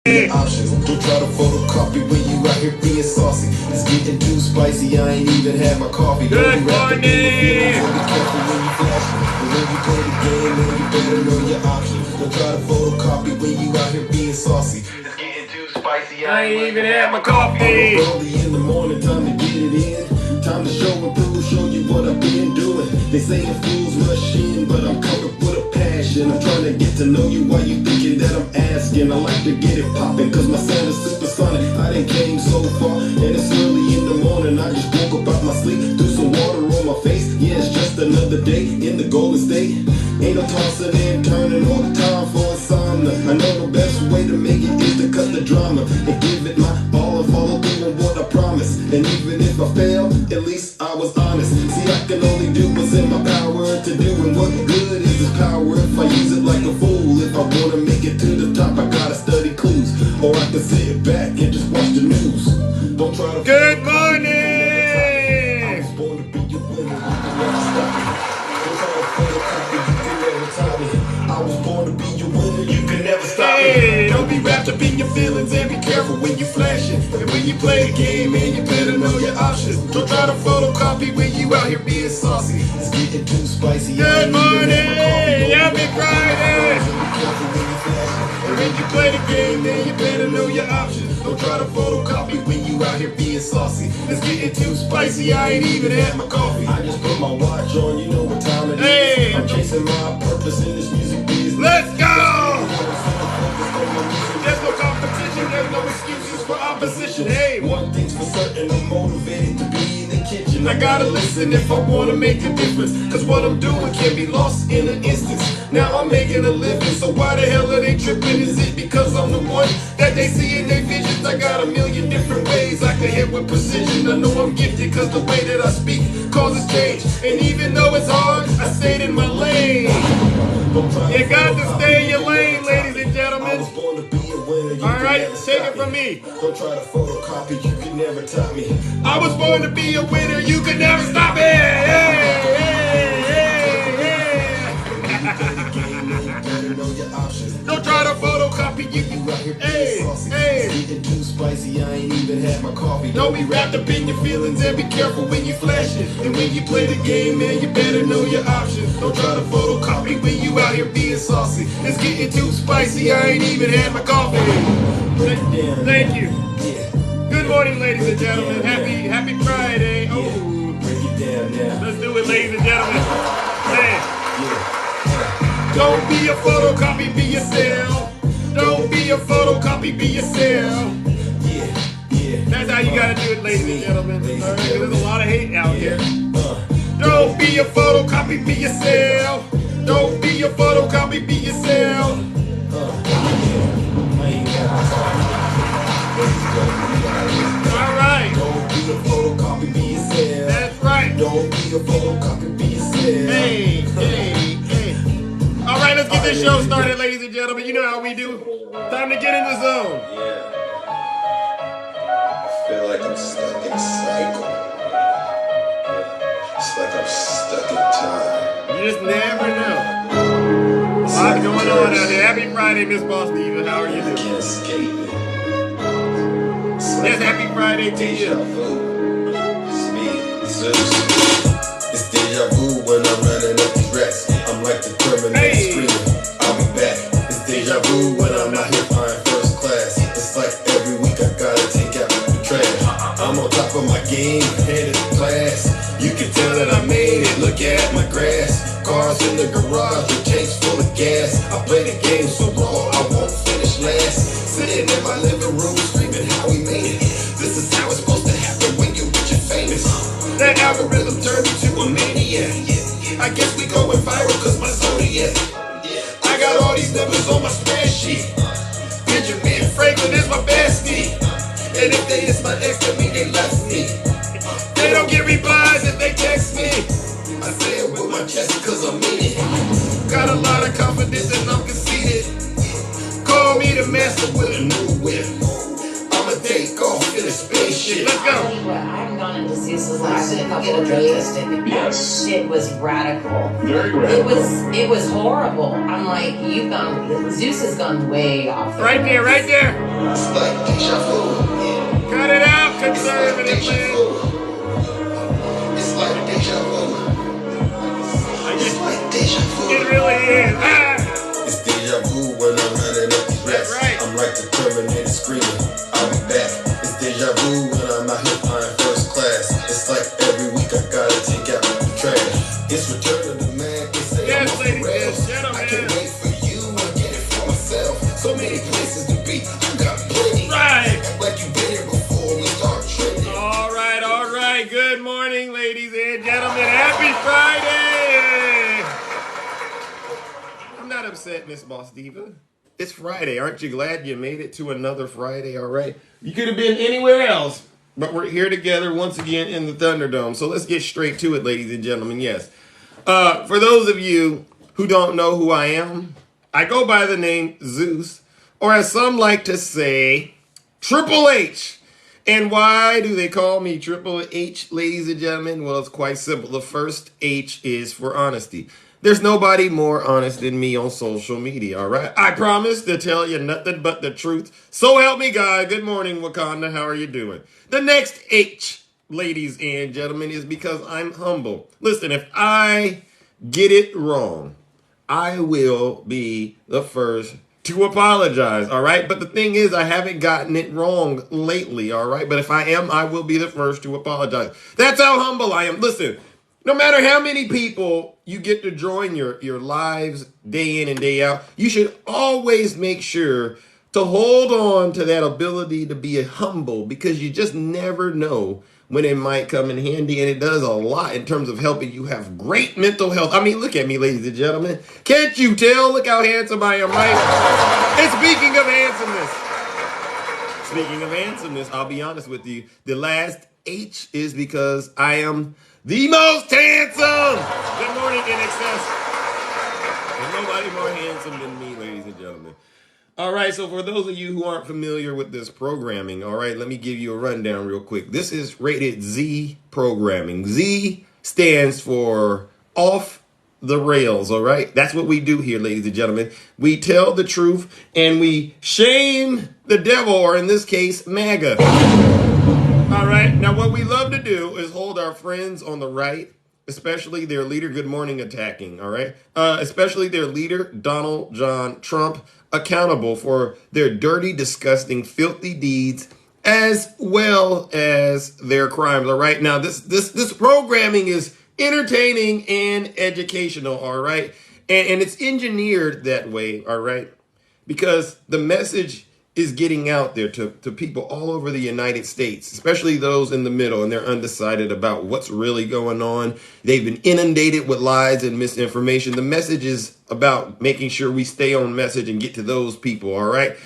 Options. Don't try to photocopy when you out here being saucy. It's getting too spicy. I ain't even had my coffee. Good morning. Be careful when you flashing. When you play the game, man, you better know your options. Don't try to photocopy when you out here being saucy. It's getting too spicy. I ain't even had my coffee. Early in the morning, time to get it in. Time to show and prove, show you what I've been doing. They saying fools rush in, but I'm coming with a passion. I'm trying to get to know you while you thinking that I'm asking. I like to get it poppin', cause my sound is supersonic. I done came so far, and it's early in the morning. I just woke up out my sleep, threw some water on my face. Yeah, it's just another day in the Golden State. Ain't no tossing and turning all the time for insomnia. I know the best way to make it is to cut the drama and give it my all and follow through on what I promise. And even if I fail, at least I was honest. See, I can only do what's in my power to do, and what good is this power if I use it like a fool? If I wanna make it to the top, I gotta study clues, or I can sit back and just watch the news. Don't try to. Good morning. I was born to be your winner. You can never stop me. Don't try to photocopy. You can never top me. I was born to be your winner. You can never stop me. Hey, don't be wrapped up in your feelings and be careful when you flashing. And when you play the game, man, you better know your options. Don't try to photocopy when you out here being saucy. It's getting too spicy. Good morning. Happy Friday. And when you play the game, man, you better know your options. Don't try to photocopy when you out here being saucy. It's getting too spicy. I ain't even had my coffee. I just put my watch on, you know what time it is. Hey. I'm chasing my purpose in this music business. Let's go. There's no competition, there's no excuses for opposition. Hey, One thing's for certain, I'm motivated to be in the kitchen. I gotta listen if I wanna make a difference, cause what I'm doing can be lost in an instance. Now I'm making a living, so why the hell are they tripping? Is it because I'm the one that they see in their visions? I got a million different ways I can hit with precision. I know I'm gifted cause the way that I speak causes change. And even though it's hard, I stayed in my lane. You got to stay in your lane, ladies and gentlemen. Alright, take it from me. Don't try to photocopy, you can never top me. I was born to be a winner, you can never stop it. Hey, hey, hey, hey. Don't try to photocopy, you can. Hey, hey. Getting too spicy, I ain't even had my coffee. Don't be wrapped up in your feelings and be careful when you flash it. And when you play the game, man, you better know your options. Don't try to photocopy when you out here being saucy. It's getting too spicy, I ain't even had my coffee. Thank you. Good morning, ladies and gentlemen. Happy Friday. Oh, Break it down now. let's do it, ladies and gentlemen. Man. Don't be a photocopy, be yourself. Don't be a photocopy, be yourself. That's how you gotta do it, ladies and gentlemen. All right, 'cause there's a lot of hate out here. Don't be a photocopy, be yourself. Don't be a photocopy, be yourself. All right. Don't be a photocopy, be yourself. That's right. Don't be a photocopy, be yourself. Hey, hey, hey. All right, let's get this show started, ladies and gentlemen. You know how we do. Time to get in the zone. Yeah. I feel like I'm stuck in a cycle. It's like I'm stuck in time. You just never know. A lot going on out there. Happy Friday, Miss Boss Diva. How are you I doing? can't escape it. Yes, happy Friday to Deja you. vu. It's me, Zeus. It's deja vu when I'm running up these racks. I'm like the Terminator Hey. screaming, I'll be back. It's deja vu when I'm out here flying first class. It's like every week I gotta take out the trash. I'm on top of my game, headed to class. You can tell that I made it, look at my grass. Cars in the garage, the tanks full of gas. I play the game so raw, I won't finish last. Sitting in my living room screaming how we made it. This is how it's supposed to happen when you rich and famous. That algorithm turned me to a maniac. I guess we going viral cause my zodiac. I got all these numbers on my spreadsheet. Benjamin Franklin is my bestie. And if they is my ex, that mean they left me. They don't get replies if they text me. I say it with my chest cause I mean it. Got a lot of confidence and I'm conceited. Call me the master with a new whip. I'ma take off in a spaceship. Let's go. I'm gonna went to Zeus's live and get a drug tested. Yes. Shit was radical. Very radical. It was horrible. I'm like, Zeus has gone way off. Right there, right there. It's like deja vu. Cut it out, conservative man. It's like deja vu. It's like deja vu. It really is. Ah. It's deja vu when I'm running up these reps. That's right. I'm like the Terminator screaming, I'll be back. It's deja vu when I'm out here flying first class. It's like every week I gotta take out the trash. It's return of the man. They say Yes, I'm off the ladies and rails. gentlemen. I can't wait for you. I get it for myself. So many places to be. I got plenty. Right. Act like you've been here before we start trending. All right, all right. Good morning, ladies and gentlemen. Happy Friday. I'm not upset, Miss Boss Diva. It's Friday. Aren't you glad you made it to another Friday? All right. You could have been anywhere else, but we're here together once again in the Thunderdome. So let's get straight to it, ladies and gentlemen. Yes. For those of you who don't know who I am, I go by the name Zeus, or as some like to say, Triple H. And why do they call me Triple H, ladies and gentlemen? Well, it's quite simple. The first H is for honesty. There's nobody more honest than me on social media, all right? I promise to tell you nothing but the truth. So help me God. Good morning, Wakanda. How are you doing? The next H, ladies and gentlemen, is because I'm humble. Listen, if I get it wrong, I will be the first to apologize, all right? But the thing is, I haven't gotten it wrong lately, all right? But if I am, I will be the first to apologize. That's how humble I am. Listen, no matter how many people you get to join your lives day in and day out, you should always make sure to hold on to that ability to be humble, because you just never know when it might come in handy, and it does a lot in terms of helping you have great mental health. I mean, look at me, ladies and gentlemen. Can't you tell? Look how handsome I am, right? And speaking of handsomeness, I'll be honest with you. The last H is because I am the most handsome. Good morning, NXS. There's nobody more handsome than me, ladies and gentlemen. All right, so for those of you who aren't familiar with this programming, all right, let me give you a rundown real quick. This is rated Z programming. Z stands for off the rails, all right? That's what we do here, ladies and gentlemen. We tell the truth and we shame the devil, or in this case, MAGA. All right, now what we love to do is hold our friends on the right, especially their leader, good morning, attacking, all right? Especially their leader, Donald John Trump, accountable for their dirty, disgusting, filthy deeds, as well as their crimes, all right? Now, this programming is entertaining and educational, all right? And it's engineered that way, all right? Because the message is getting out there to people all over the United States, especially those in the middle, and they're undecided about what's really going on. They've been inundated with lies and misinformation. The message is about making sure we stay on message and get to those people, all right?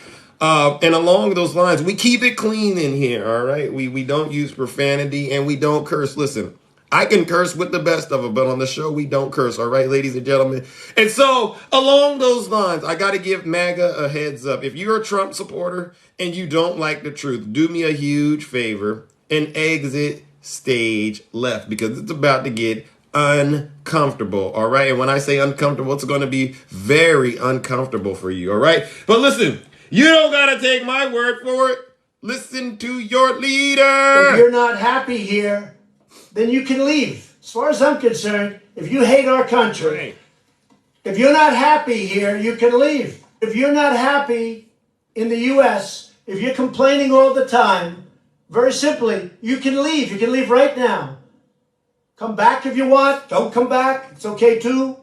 And along those lines, we keep it clean in here, all right? We don't use profanity and we don't curse. Listen, I can curse with the best of them, but on the show, we don't curse, all right, ladies and gentlemen? And so, along those lines, I got to give MAGA a heads up. If you're a Trump supporter and you don't like the truth, do me a huge favor and exit stage left, because it's about to get uncomfortable, all right? And when I say uncomfortable, it's going to be very uncomfortable for you, all right? But listen, you don't got to take my word for it. Listen to your leader. If you're not happy here, then you can leave. As far as I'm concerned, if you hate our country, Right. if you're not happy here, you can leave. If you're not happy in the U.S., if you're complaining all the time, very simply, you can leave. You can leave right now. Come back if you want. Don't come back. It's okay too.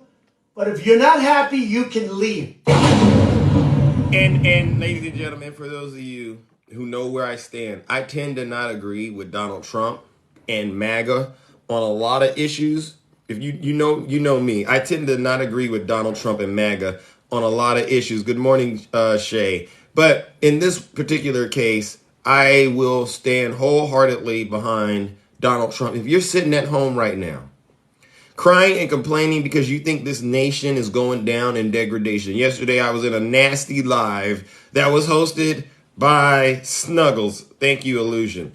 But if you're not happy, you can leave. And ladies and gentlemen, for those of you who know where I stand, I tend to not agree with Donald Trump and MAGA on a lot of issues. If you know me, I tend to not agree with Donald Trump and MAGA on a lot of issues. Good morning, Shay. But in this particular case, I will stand wholeheartedly behind Donald Trump. If you're sitting at home right now, crying and complaining because you think this nation is going down in degradation. Yesterday, I was in a nasty live that was hosted by Snuggles. Thank you, Illusion.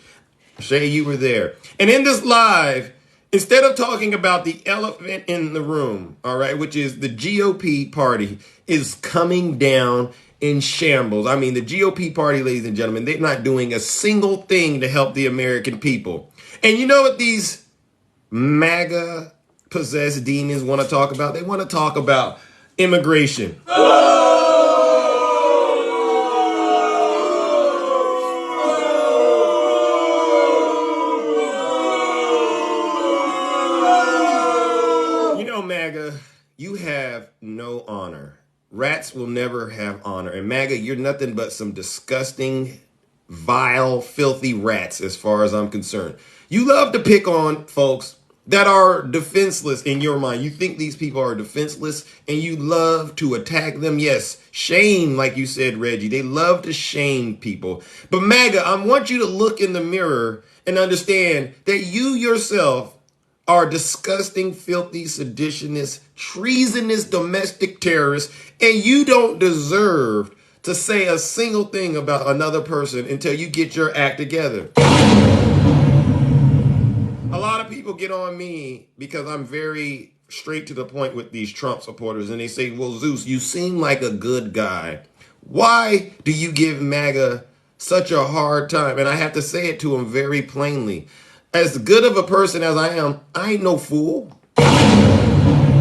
Shay, you were there. And in this live, instead of talking about the elephant in the room, all right, which is the GOP party is coming down in shambles. I mean, the GOP party, ladies and gentlemen, they're not doing a single thing to help the American people. And you know what these MAGA possessed demons want to talk about? They want to talk about immigration. MAGA, you have no honor. Rats will never have honor. And MAGA, you're nothing but some disgusting, vile, filthy rats as far as I'm concerned. You love to pick on folks that are defenseless in your mind. You think these people are defenseless and you love to attack them. Yes, shame, like you said, Reggie. They love to shame people. But MAGA, I want you to look in the mirror and understand that you yourself are disgusting, filthy, seditionist, treasonous domestic terrorists, and you don't deserve to say a single thing about another person until you get your act together. A lot of people get on me because I'm very straight to the point with these Trump supporters, and they say, well, Zeus, you seem like a good guy. Why do you give MAGA such a hard time? And I have to say it to them very plainly. As good of a person as I am, I ain't no fool. I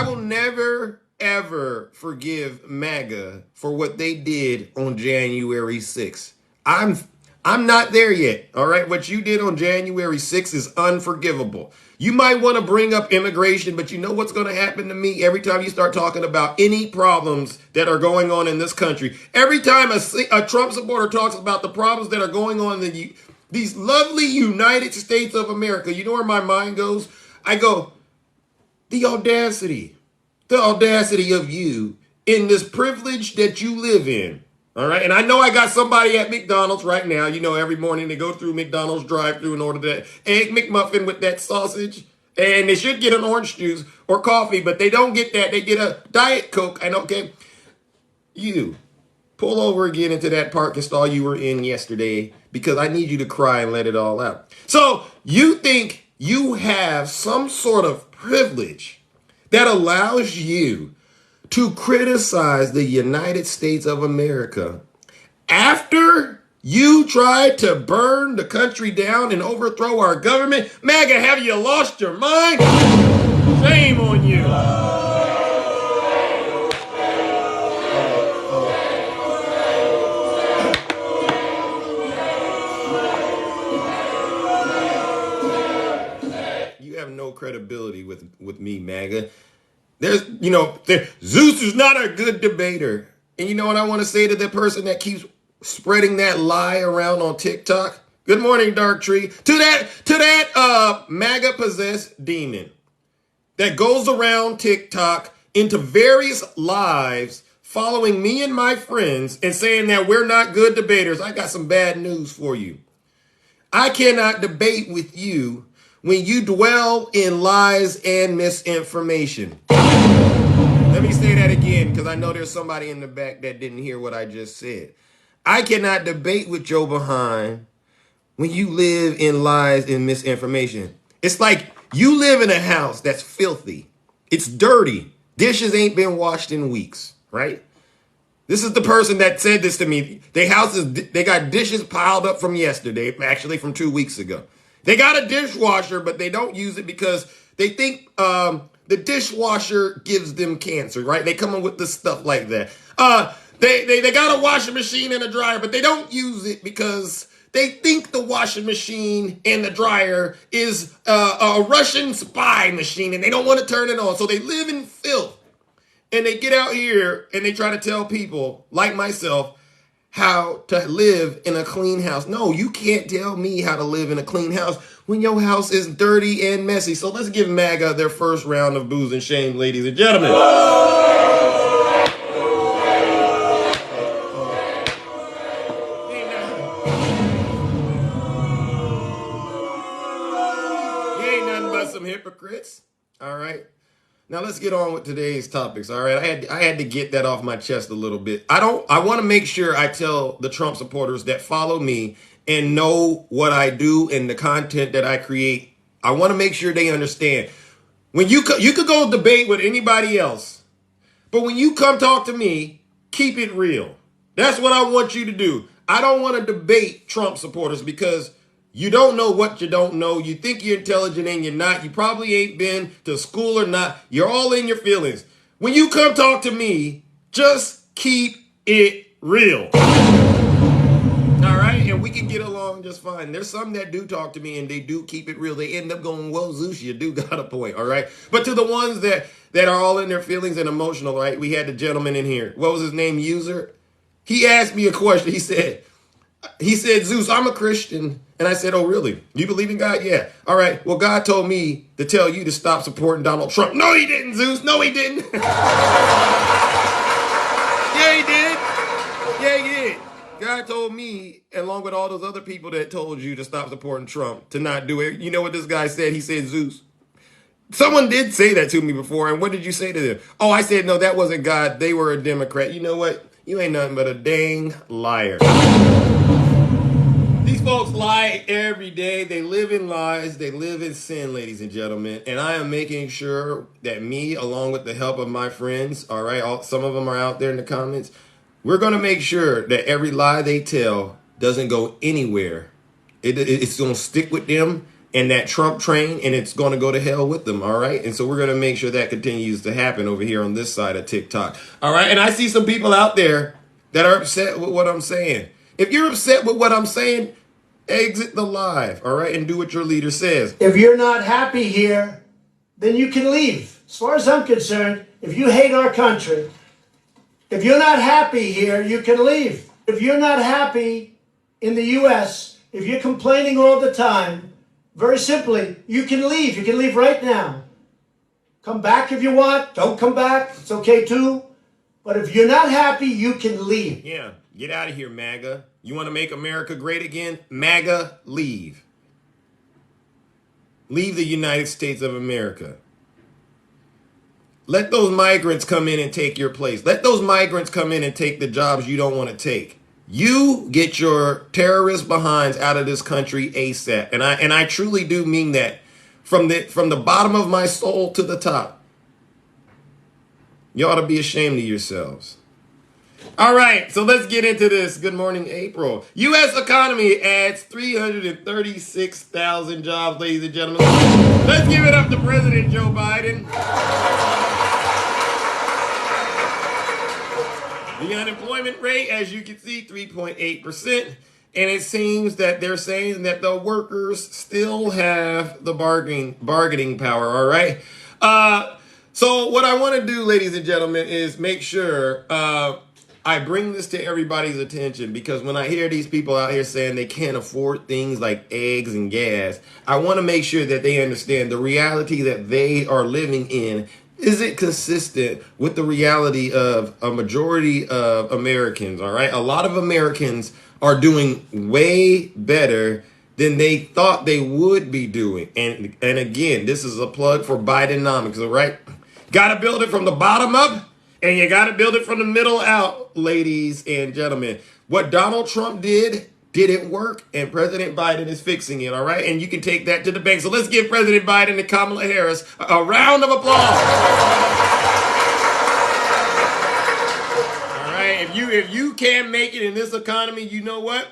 will never, ever forgive MAGA for what they did on January 6th. I'm not there yet, all right? What you did on January 6th is unforgivable. You might want to bring up immigration, but you know what's going to happen to me every time you start talking about any problems that are going on in this country? Every time a Trump supporter talks about the problems that are going on in these lovely United States of America, you know where my mind goes? I go, the audacity of you in this privilege that you live in. All right. And I know I got somebody at McDonald's right now. You know, every morning they go through McDonald's drive-thru and order that Egg McMuffin with that sausage. And they should get an orange juice or coffee, but they don't get that. They get a Diet Coke. And okay, you pull over again into that parking stall you were in yesterday, because I need you to cry and let it all out. So you think you have some sort of privilege that allows you to criticize the United States of America after you tried to burn the country down and overthrow our government? MAGA, have you lost your mind? Shame on you. No credibility with me, MAGA. Zeus is not a good debater. And you know what I want to say to the person that keeps spreading that lie around on TikTok? Good morning, Dark Tree. To that MAGA possessed demon that goes around TikTok into various lives following me and my friends and saying that we're not good debaters. I got some bad news for you. I cannot debate with you when you dwell in lies and misinformation. Let me say that again, because I know there's somebody in the back that didn't hear what I just said. I cannot debate with Joe behind when you live in lies and misinformation. It's like you live in a house that's filthy. It's dirty. Dishes ain't been washed in weeks, right? This is the person that said this to me. They got dishes piled up from yesterday, actually from 2 weeks ago. They got a dishwasher, but they don't use it because they think the dishwasher gives them cancer, right? They come up with this stuff like that. They got a washing machine and a dryer, but they don't use it because they think the washing machine and the dryer is a Russian spy machine, and they don't want to turn it on. So they live in filth, and they get out here and they try to tell people like myself how to live in a clean house. No, you can't tell me how to live in a clean house when your house is dirty and messy. So let's give MAGA their first round of booze and shame, ladies and gentlemen. You ain't nothing but some hypocrites. All right. Now let's get on with today's topics. All right, I had to get that off my chest a little bit. I want to make sure I tell the Trump supporters that follow me and know what I do and the content that I create, I want to make sure they understand. When you could go debate with anybody else, but when you come talk to me, keep it real. That's what I want you to do. I don't want to debate Trump supporters because you don't know what you don't know. You think you're intelligent and you're not. You probably ain't been to school or not. You're all in your feelings. When you come talk to me, just keep it real. All right? And we can get along just fine. There's some that do talk to me and they do keep it real. They end up going, well, Zeus, you do got a point. All right? But to the ones that are all in their feelings and emotional, right? We had the gentleman in here. What was his name? User. He asked me a question. He said, Zeus, I'm a Christian. And I said, oh, really? You believe in God? Yeah. All right. Well, God told me to tell you to stop supporting Donald Trump. No, he didn't, Zeus. No, he didn't. Yeah, he did. Yeah, he did. God told me, along with all those other people that told you to stop supporting Trump, to not do it. You know what this guy said? He said, Zeus. Someone did say that to me before. And what did you say to them? Oh, I said, no, that wasn't God. They were a Democrat. You know what? You ain't nothing but a dang liar. These folks lie every day. They live in lies. They live in sin, ladies and gentlemen. And I am making sure that me, along with the help of my friends, all right, some of them are out there in the comments, we're going to make sure that every lie they tell doesn't go anywhere. It's going to stick with them and that Trump train, and it's going to go to hell with them, all right? And so we're going to make sure that continues to happen over here on this side of TikTok, all right? And I see some people out there that are upset with what I'm saying. If you're upset with what I'm saying, exit the live, all right, and do what your leader says. If you're not happy here, then you can leave. As far as I'm concerned, if you hate our country, if you're not happy here, you can leave. If you're not happy in the U.S., if you're complaining all the time, very simply, you can leave. You can leave right now. Come back if you want. Don't come back. It's okay too. But if you're not happy, you can leave. Yeah, get out of here, MAGA. You want to make America great again? MAGA, leave. Leave the United States of America. Let those migrants come in and take your place. Let those migrants come in and take the jobs you don't want to take. You get your terrorist behinds out of this country ASAP. And I truly do mean that from the bottom of my soul to the top. You ought to be ashamed of yourselves. All right, so let's get into this. Good morning, April. U.S. economy adds 336,000 jobs, ladies and gentlemen. Let's give it up to President Joe Biden. The unemployment rate, as you can see, 3.8%. And it seems that they're saying that the workers still have the bargaining power, all right? So what I want to do, ladies and gentlemen, is make sure I bring this to everybody's attention, because when I hear these people out here saying they can't afford things like eggs and gas, I want to make sure that they understand the reality that they are living in. Is it consistent with the reality of a majority of Americans, all right? A lot of Americans are doing way better than they thought they would be doing. And again, this is a plug for Bidenomics, all right? Got to build it from the bottom up, and you got to build it from the middle out, ladies and gentlemen. What Donald Trump didn't work, and President Biden is fixing it, all right? And you can take that to the bank. So let's give President Biden and Kamala Harris a round of applause. All right, if you can't make it in this economy, you know what?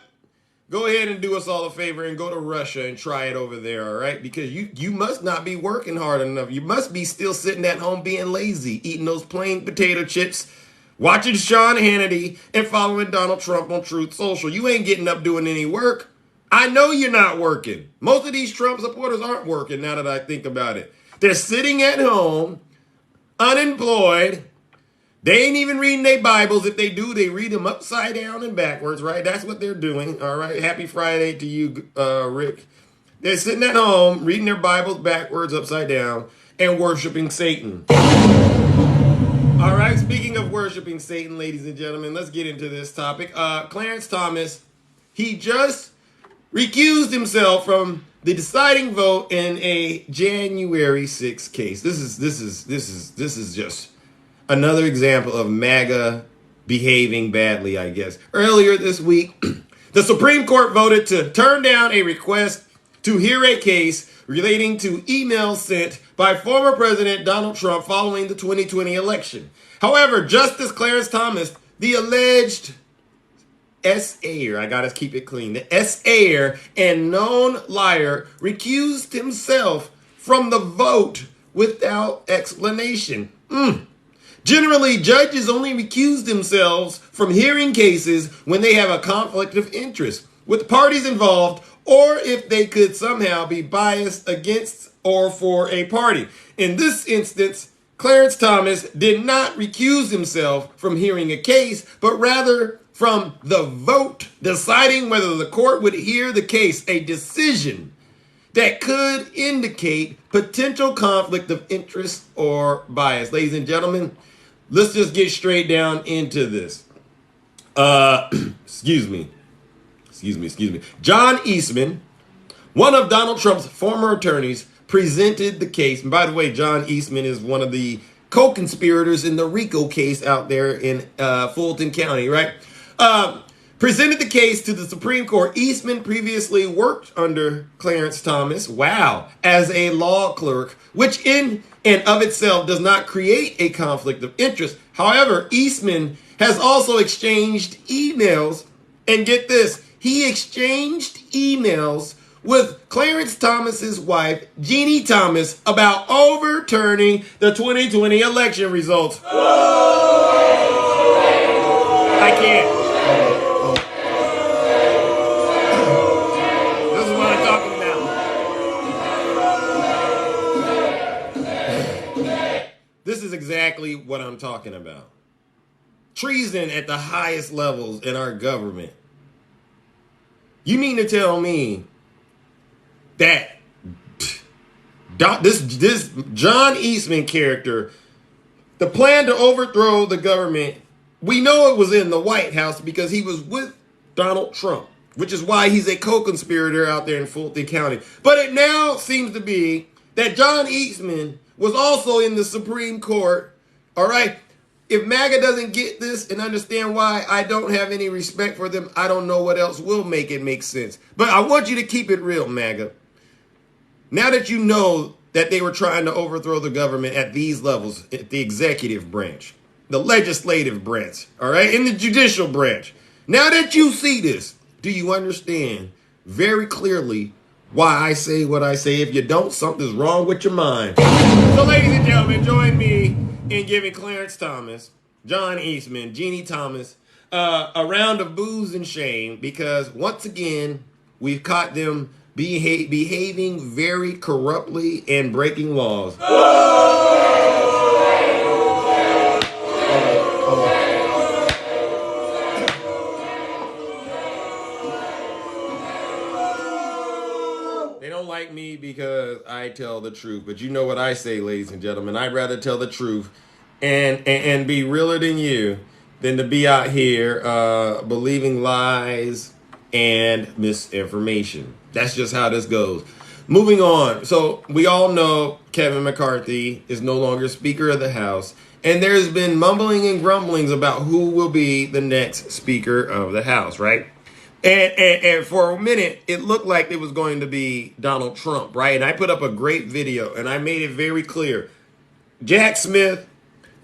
Go ahead and do us all a favor and go to Russia and try it over there, all right? Because you must not be working hard enough. You must be still sitting at home being lazy, eating those plain potato chips, watching Sean Hannity, and following Donald Trump on Truth Social. You ain't getting up doing any work. I know you're not working. Most of these Trump supporters aren't working, now that I think about it. They're sitting at home, unemployed. They ain't even reading their Bibles. If they do, they read them upside down and backwards, right? That's what they're doing, all right? Happy Friday to you, Rick. They're sitting at home, reading their Bibles backwards, upside down, and worshiping Satan. All right, speaking of worshiping Satan, ladies and gentlemen, let's get into this topic. Clarence Thomas, he just recused himself from the deciding vote in a January 6th case. This is just another example of MAGA behaving badly, I guess. Earlier this week, The Supreme Court voted to turn down a request to hear a case relating to emails sent by former President Donald Trump following the 2020 election. However, Justice Clarence Thomas, the alleged S-ayer, I gotta keep it clean, the S-ayer and known liar, recused himself from the vote without explanation. Generally, judges only recuse themselves from hearing cases when they have a conflict of interest with parties involved, or if they could somehow be biased against or for a party. In this instance, Clarence Thomas did not recuse himself from hearing a case, but rather from the vote deciding whether the court would hear the case, a decision that could indicate potential conflict of interest or bias. Ladies and gentlemen, let's just get straight down into this. Excuse me. John Eastman, one of Donald Trump's former attorneys, presented the case. And by the way, John Eastman is one of the co-conspirators in the RICO case out there in Fulton County, right? Presented the case to the Supreme Court. Eastman previously worked under Clarence Thomas, as a law clerk, which in and of itself does not create a conflict of interest. However, Eastman has also exchanged emails, and get this, he exchanged emails with Clarence Thomas's wife, Jeannie Thomas, about overturning the 2020 election results. I can't. This is what I'm talking about. This is exactly what I'm talking about. Treason at the highest levels in our government. You mean to tell me that this John Eastman character, the plan to overthrow the government, we know it was in the White House because he was with Donald Trump, which is why he's a co-conspirator out there in Fulton County. But it now seems to be that John Eastman was also in the Supreme Court. All right. If MAGA doesn't get this and understand why I don't have any respect for them, I don't know what else will make it make sense. But I want you to keep it real, MAGA. Now that you know that they were trying to overthrow the government at these levels, at the executive branch, the legislative branch, all right, in the judicial branch. Now that you see this, do you understand very clearly why I say what I say? If you don't, something's wrong with your mind. So, ladies and gentlemen, join me in giving Clarence Thomas, John Eastman, Jeannie Thomas, a round of booze and shame, because once again, we've caught them behaving very corruptly and breaking laws. They don't like me because I tell the truth, but you know what I say, ladies and gentlemen. I'd rather tell the truth and be realer than you than to be out here believing lies and misinformation. That's just how this goes. Moving on. So we all know Kevin McCarthy is no longer Speaker of the House, and there's been mumbling and grumblings about who will be the next Speaker of the House, right? And for a minute, it looked like it was going to be Donald Trump, right? And I put up a great video, and I made it very clear. Jack Smith,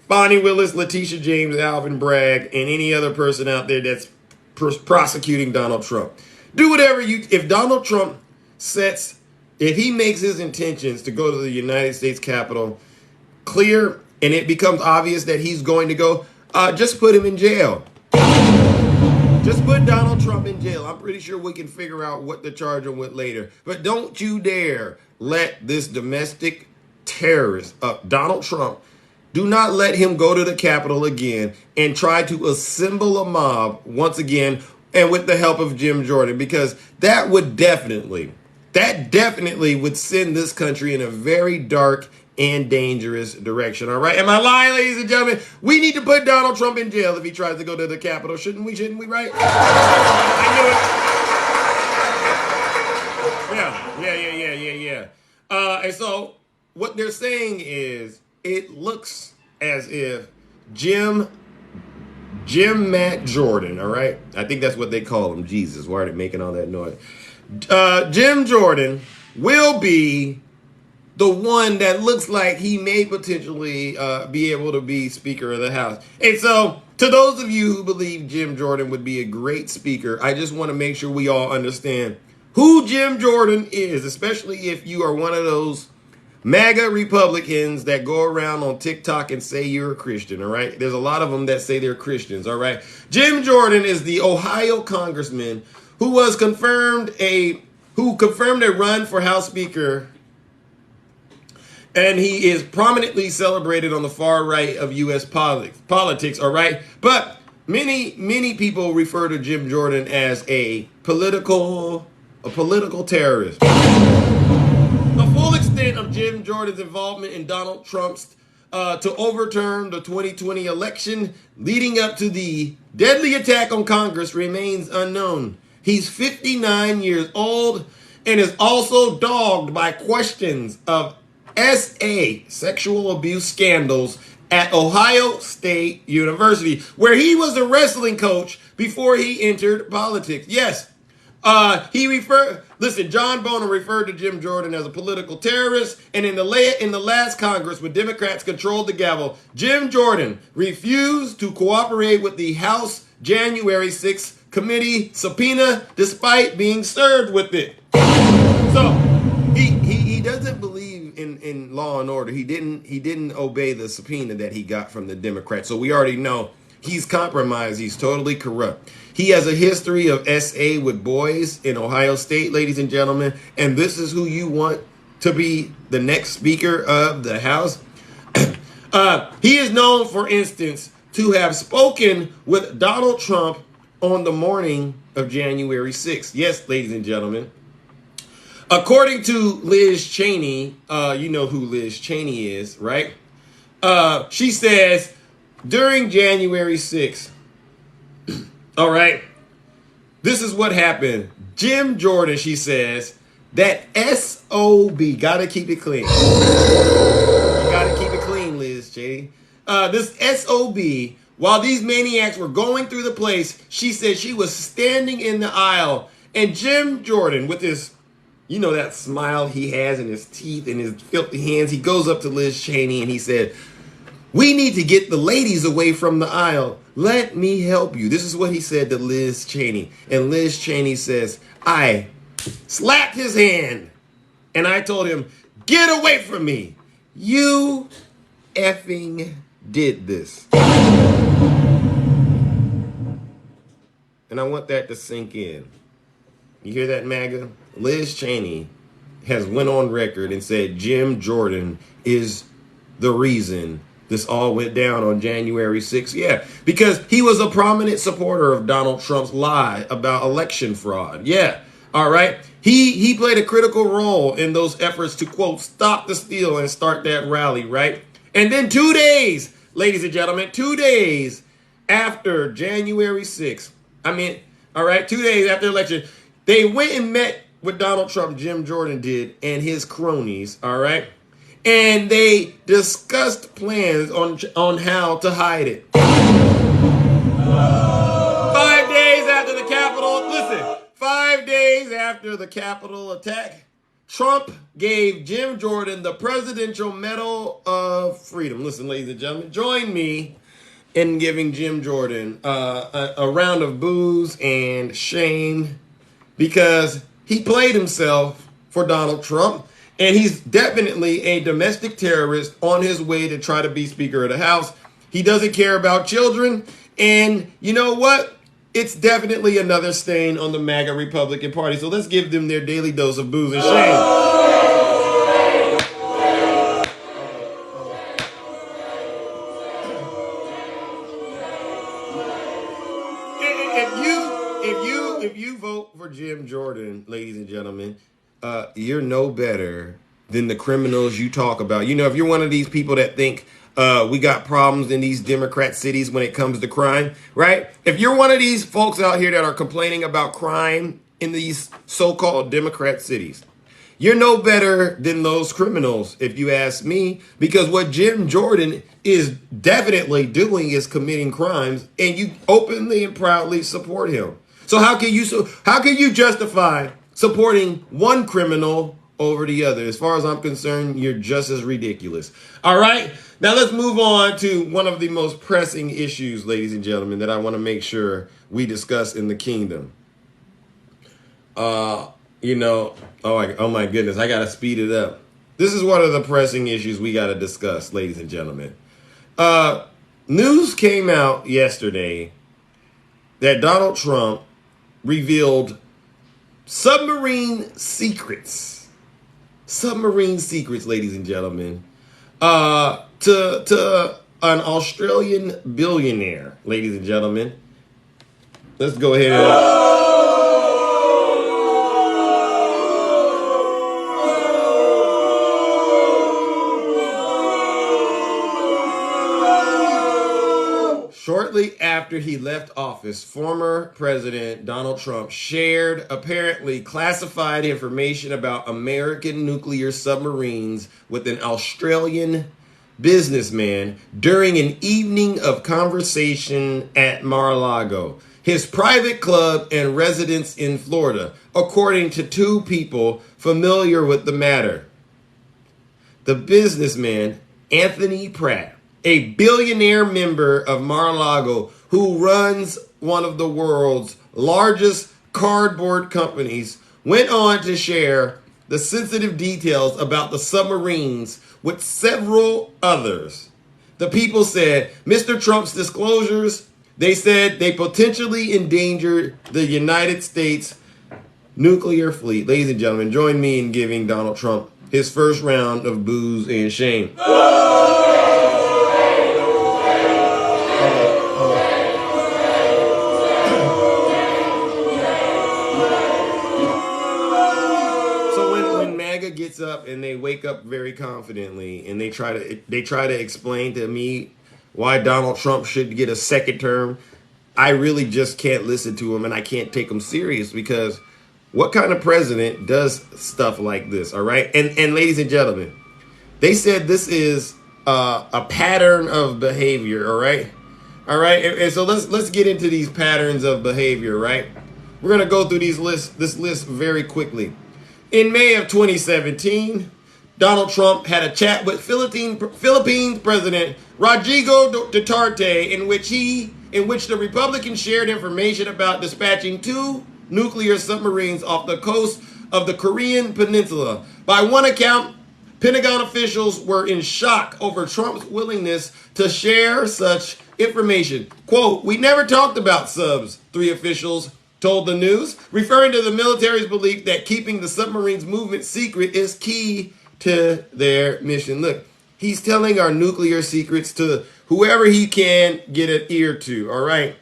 Bonnie Willis, Letitia James, Alvin Bragg, and any other person out there that's prosecuting Donald Trump. Do whatever if Donald Trump if he makes his intentions to go to the United States Capitol clear, and it becomes obvious that he's going to go, just put him in jail. Just put Donald Trump in jail. I'm pretty sure we can figure out what to charge him with later. But don't you dare let this domestic terrorist, Donald Trump, do not let him go to the Capitol again and try to assemble a mob once again, and with the help of Jim Jordan, because that definitely would send this country in a very dark and dangerous direction. All right. Am I lying, ladies and gentlemen? We need to put Donald Trump in jail if he tries to go to the Capitol. Shouldn't we, right? I knew it. Yeah. And so what they're saying is it looks as if Jim Jim Matt Jordan, all right? I think that's what they call him. Jesus, why are they making all that noise? Jim Jordan will be the one that looks like he may potentially be able to be Speaker of the House. And so, to those of you who believe Jim Jordan would be a great speaker, I just want to make sure we all understand who Jim Jordan is, especially if you are one of those MAGA Republicans that go around on TikTok and say you're a Christian, all right? There's a lot of them that say they're Christians, all right? Jim Jordan is the Ohio congressman who was confirmed a run for House Speaker, and he is prominently celebrated on the far right of U.S. politics, all right? But many people refer to Jim Jordan as a political terrorist. The full extent of Jim Jordan's involvement in Donald Trump's to overturn the 2020 election leading up to the deadly attack on Congress remains unknown. He's 59 years old and is also dogged by questions of sexual abuse scandals at Ohio State University, where he was a wrestling coach before he entered politics. Yes, John Bono referred to Jim Jordan as a political terrorist, and in the last Congress, when Democrats controlled the gavel, Jim Jordan refused to cooperate with the House January 6th committee subpoena despite being served with it. So he doesn't believe in law and order. He didn't obey the subpoena that he got from the Democrats. So we already know he's compromised. He's totally corrupt. He has a history of SA with boys in Ohio State, ladies and gentlemen. And this is who you want to be the next Speaker of the House. He is known, for instance, to have spoken with Donald Trump on the morning of January 6th. Yes, ladies and gentlemen. According to Liz Cheney, you know who Liz Cheney is, right? She says, during January 6th, all right, this is what happened. Jim Jordan, she says, that SOB, gotta keep it clean. You gotta keep it clean, Liz Cheney. This SOB, while these maniacs were going through the place, she said she was standing in the aisle, and Jim Jordan, with his, you know, that smile he has in his teeth and his filthy hands, he goes up to Liz Cheney and he said, "We need to get the ladies away from the aisle. Let me help you." This is what he said to Liz Cheney. And Liz Cheney says, "I slapped his hand and I told him, 'Get away from me. You effing did this.'" And I want that to sink in. You hear that, MAGA? Liz Cheney has went on record and said Jim Jordan is the reason this all went down on January 6th. Yeah, because he was a prominent supporter of Donald Trump's lie about election fraud. Yeah, all right. He played a critical role in those efforts to, quote, stop the steal and start that rally, right? And then 2 days, ladies and gentlemen, 2 days after January 6th, 2 days after the election, they went and met with Donald Trump, Jim Jordan did, and his cronies, all right? And they discussed plans on how to hide it. 5 days after the Capitol, 5 days after the Capitol attack, Trump gave Jim Jordan the Presidential Medal of Freedom. Listen, ladies and gentlemen, join me in giving Jim Jordan a round of boos and shame, because he played himself for Donald Trump, and he's definitely a domestic terrorist on his way to try to be Speaker of the House. He doesn't care about children, and you know what? It's definitely another stain on the MAGA Republican Party. So let's give them their daily dose of boos and shame. If you vote for Jim Jordan, ladies and gentlemen, you're no better than the criminals you talk about. You know, if you're one of these people that think we got problems in these Democrat cities when it comes to crime, right? If you're one of these folks out here that are complaining about crime in these so-called Democrat cities, You're no better than those criminals, if you ask me, because what Jim Jordan is definitely doing is committing crimes, and you openly and proudly support him. So how can you justify supporting one criminal over the other? As far as I'm concerned, you're just as ridiculous. All right, now let's move on to one of the most pressing issues, ladies and gentlemen, that I want to make sure we discuss in the kingdom. Oh my goodness, I gotta speed it up. This is one of the pressing issues we gotta discuss, ladies and gentlemen. News came out yesterday that Donald Trump revealed submarine secrets, ladies and gentlemen, to an Australian billionaire, ladies and gentlemen. Let's go ahead and... Shortly after he left office, former President Donald Trump shared apparently classified information about American nuclear submarines with an Australian businessman during an evening of conversation at Mar-a-Lago, his private club and residence in Florida, according to two people familiar with the matter. The businessman, Anthony Pratt, a billionaire member of Mar-a-Lago who runs one of the world's largest cardboard companies, went on to share the sensitive details about the submarines with several others. The people said Mr. Trump's disclosures, they said they potentially endangered the United States nuclear fleet. Ladies and gentlemen, join me in giving Donald Trump his first round of boos and shame. Gets up and they wake up very confidently and they try to explain to me why Donald Trump should get a second term. I really just can't listen to him and I can't take him serious, because what kind of president does stuff like this? All right. And ladies and gentlemen, they said this is a pattern of behavior. All right. And so let's get into these patterns of behavior. Right. We're going to go through this list very quickly. In May of 2017, Donald Trump had a chat with Philippines President Rodrigo Duterte in which the Republicans shared information about dispatching 2 nuclear submarines off the coast of the Korean Peninsula. By one account, Pentagon officials were in shock over Trump's willingness to share such information. Quote, "We never talked about subs," 3 officials told the news, referring to the military's belief that keeping the submarine's movement secret is key to their mission. Look, he's telling our nuclear secrets to whoever he can get an ear to, all right?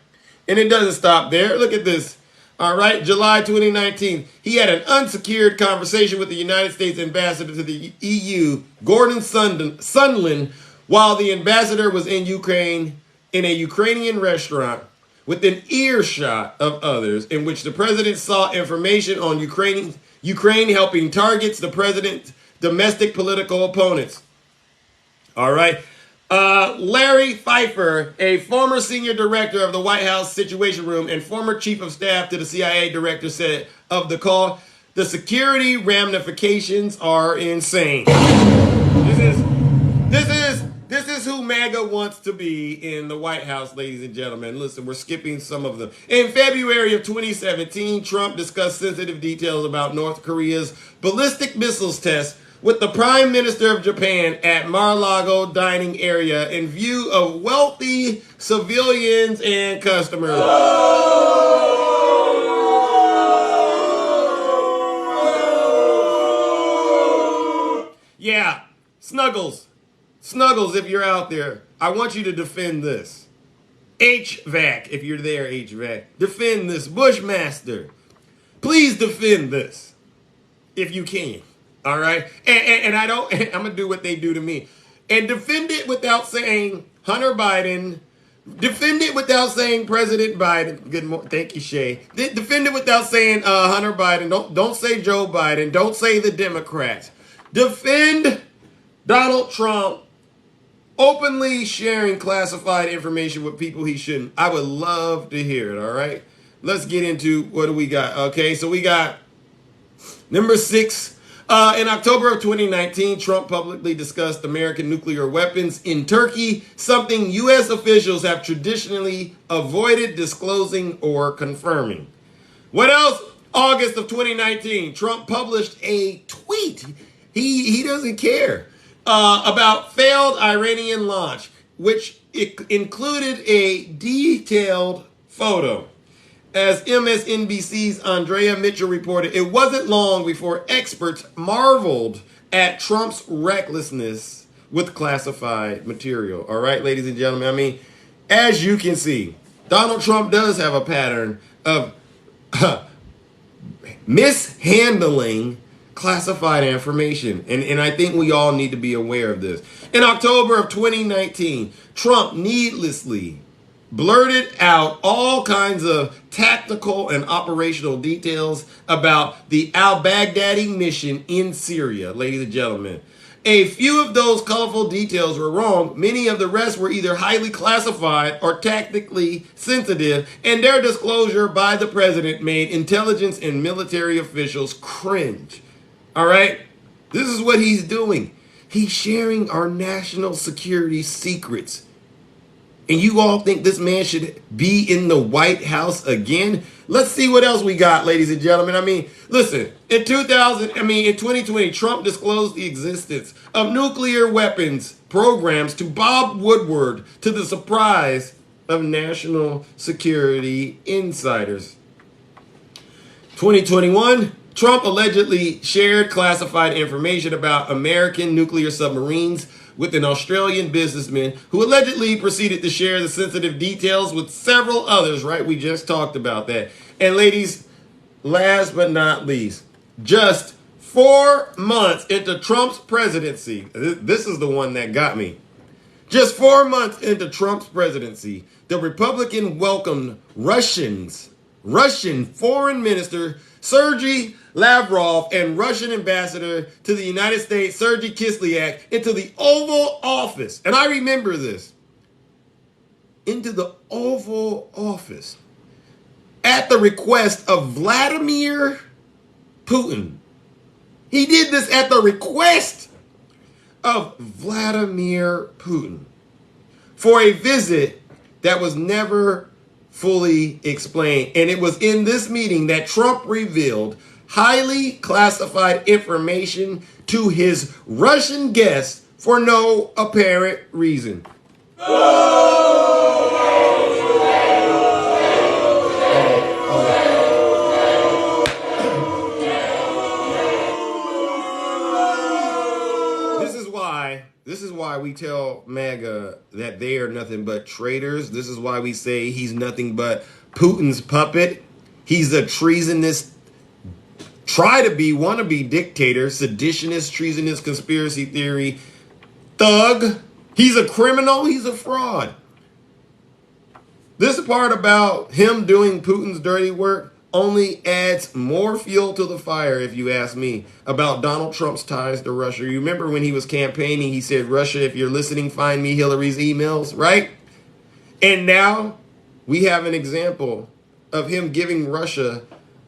And it doesn't stop there. Look at this, all right? July 2019, he had an unsecured conversation with the United States ambassador to the EU, Gordon Sondland, while the ambassador was in Ukraine, in a Ukrainian restaurant, within earshot of others, in which the president saw information on Ukraine helping targets the president's domestic political opponents. All right. Larry Pfeiffer, a former senior director of the White House Situation Room and former chief of staff to the CIA director, said of the call, "The security ramifications are insane." This is who MAGA wants to be in the White House, ladies and gentlemen. Listen, we're skipping some of them. In February of 2017, Trump discussed sensitive details about North Korea's ballistic missiles test with the Prime Minister of Japan at Mar-a-Lago dining area in view of wealthy civilians and customers. Yeah, Snuggles, if you're out there, I want you to defend this. HVAC, if you're there, HVAC, defend this. Bushmaster, please defend this if you can. All right? And I'm going to do what they do to me. And defend it without saying Hunter Biden, Defend it without saying President Biden. Good morning. Thank you, Shay. Defend it without saying Hunter Biden. Don't say Joe Biden. Don't say the Democrats. Defend Donald Trump openly sharing classified information with people he shouldn't. I would love to hear it, all right? Let's get into what do we got. Okay, so we got number 6. In October of 2019, Trump publicly discussed American nuclear weapons in Turkey, something U.S. officials have traditionally avoided disclosing or confirming. What else? August of 2019, Trump published a tweet. He doesn't care. About failed Iranian launch, which included a detailed photo. As MSNBC's Andrea Mitchell reported, it wasn't long before experts marveled at Trump's recklessness with classified material. All right, ladies and gentlemen, I mean, as you can see, Donald Trump does have a pattern of mishandling classified information. And I think we all need to be aware of this. In October of 2019, Trump needlessly blurted out all kinds of tactical and operational details about the al-Baghdadi mission in Syria, ladies and gentlemen. A few of those colorful details were wrong. Many of the rest were either highly classified or tactically sensitive, and their disclosure by the president made intelligence and military officials cringe. All right? This is what he's doing. He's sharing our national security secrets. And you all think this man should be in the White House again? Let's see what else we got, ladies and gentlemen. I mean, listen, in 2020, Trump disclosed the existence of nuclear weapons programs to Bob Woodward, to the surprise of national security insiders. 2021, Trump allegedly shared classified information about American nuclear submarines with an Australian businessman who allegedly proceeded to share the sensitive details with several others, right? We just talked about that. And ladies, last but not least, just 4 months into Trump's presidency, this is the one that got me. Just 4 months into Trump's presidency, the Republican welcomed Russian Foreign Minister Sergei Lavrov and Russian ambassador to the United States, Sergei Kislyak, into the Oval Office. And I remember this. Into the Oval Office at the request of Vladimir Putin. He did this at the request of Vladimir Putin for a visit that was never fully explained. And it was in this meeting that Trump revealed highly classified information to his Russian guests for no apparent reason. This is why we tell MAGA that they are nothing but traitors. This is why we say he's nothing but Putin's puppet. He's a treasonous, wannabe dictator, seditionist, treasonous, conspiracy theory thug. He's a criminal. He's a fraud. This part about him doing Putin's dirty work only adds more fuel to the fire, if you ask me, about Donald Trump's ties to Russia. You remember when he was campaigning, he said, Russia, if you're listening, find me Hillary's emails, right? And now we have an example of him giving Russia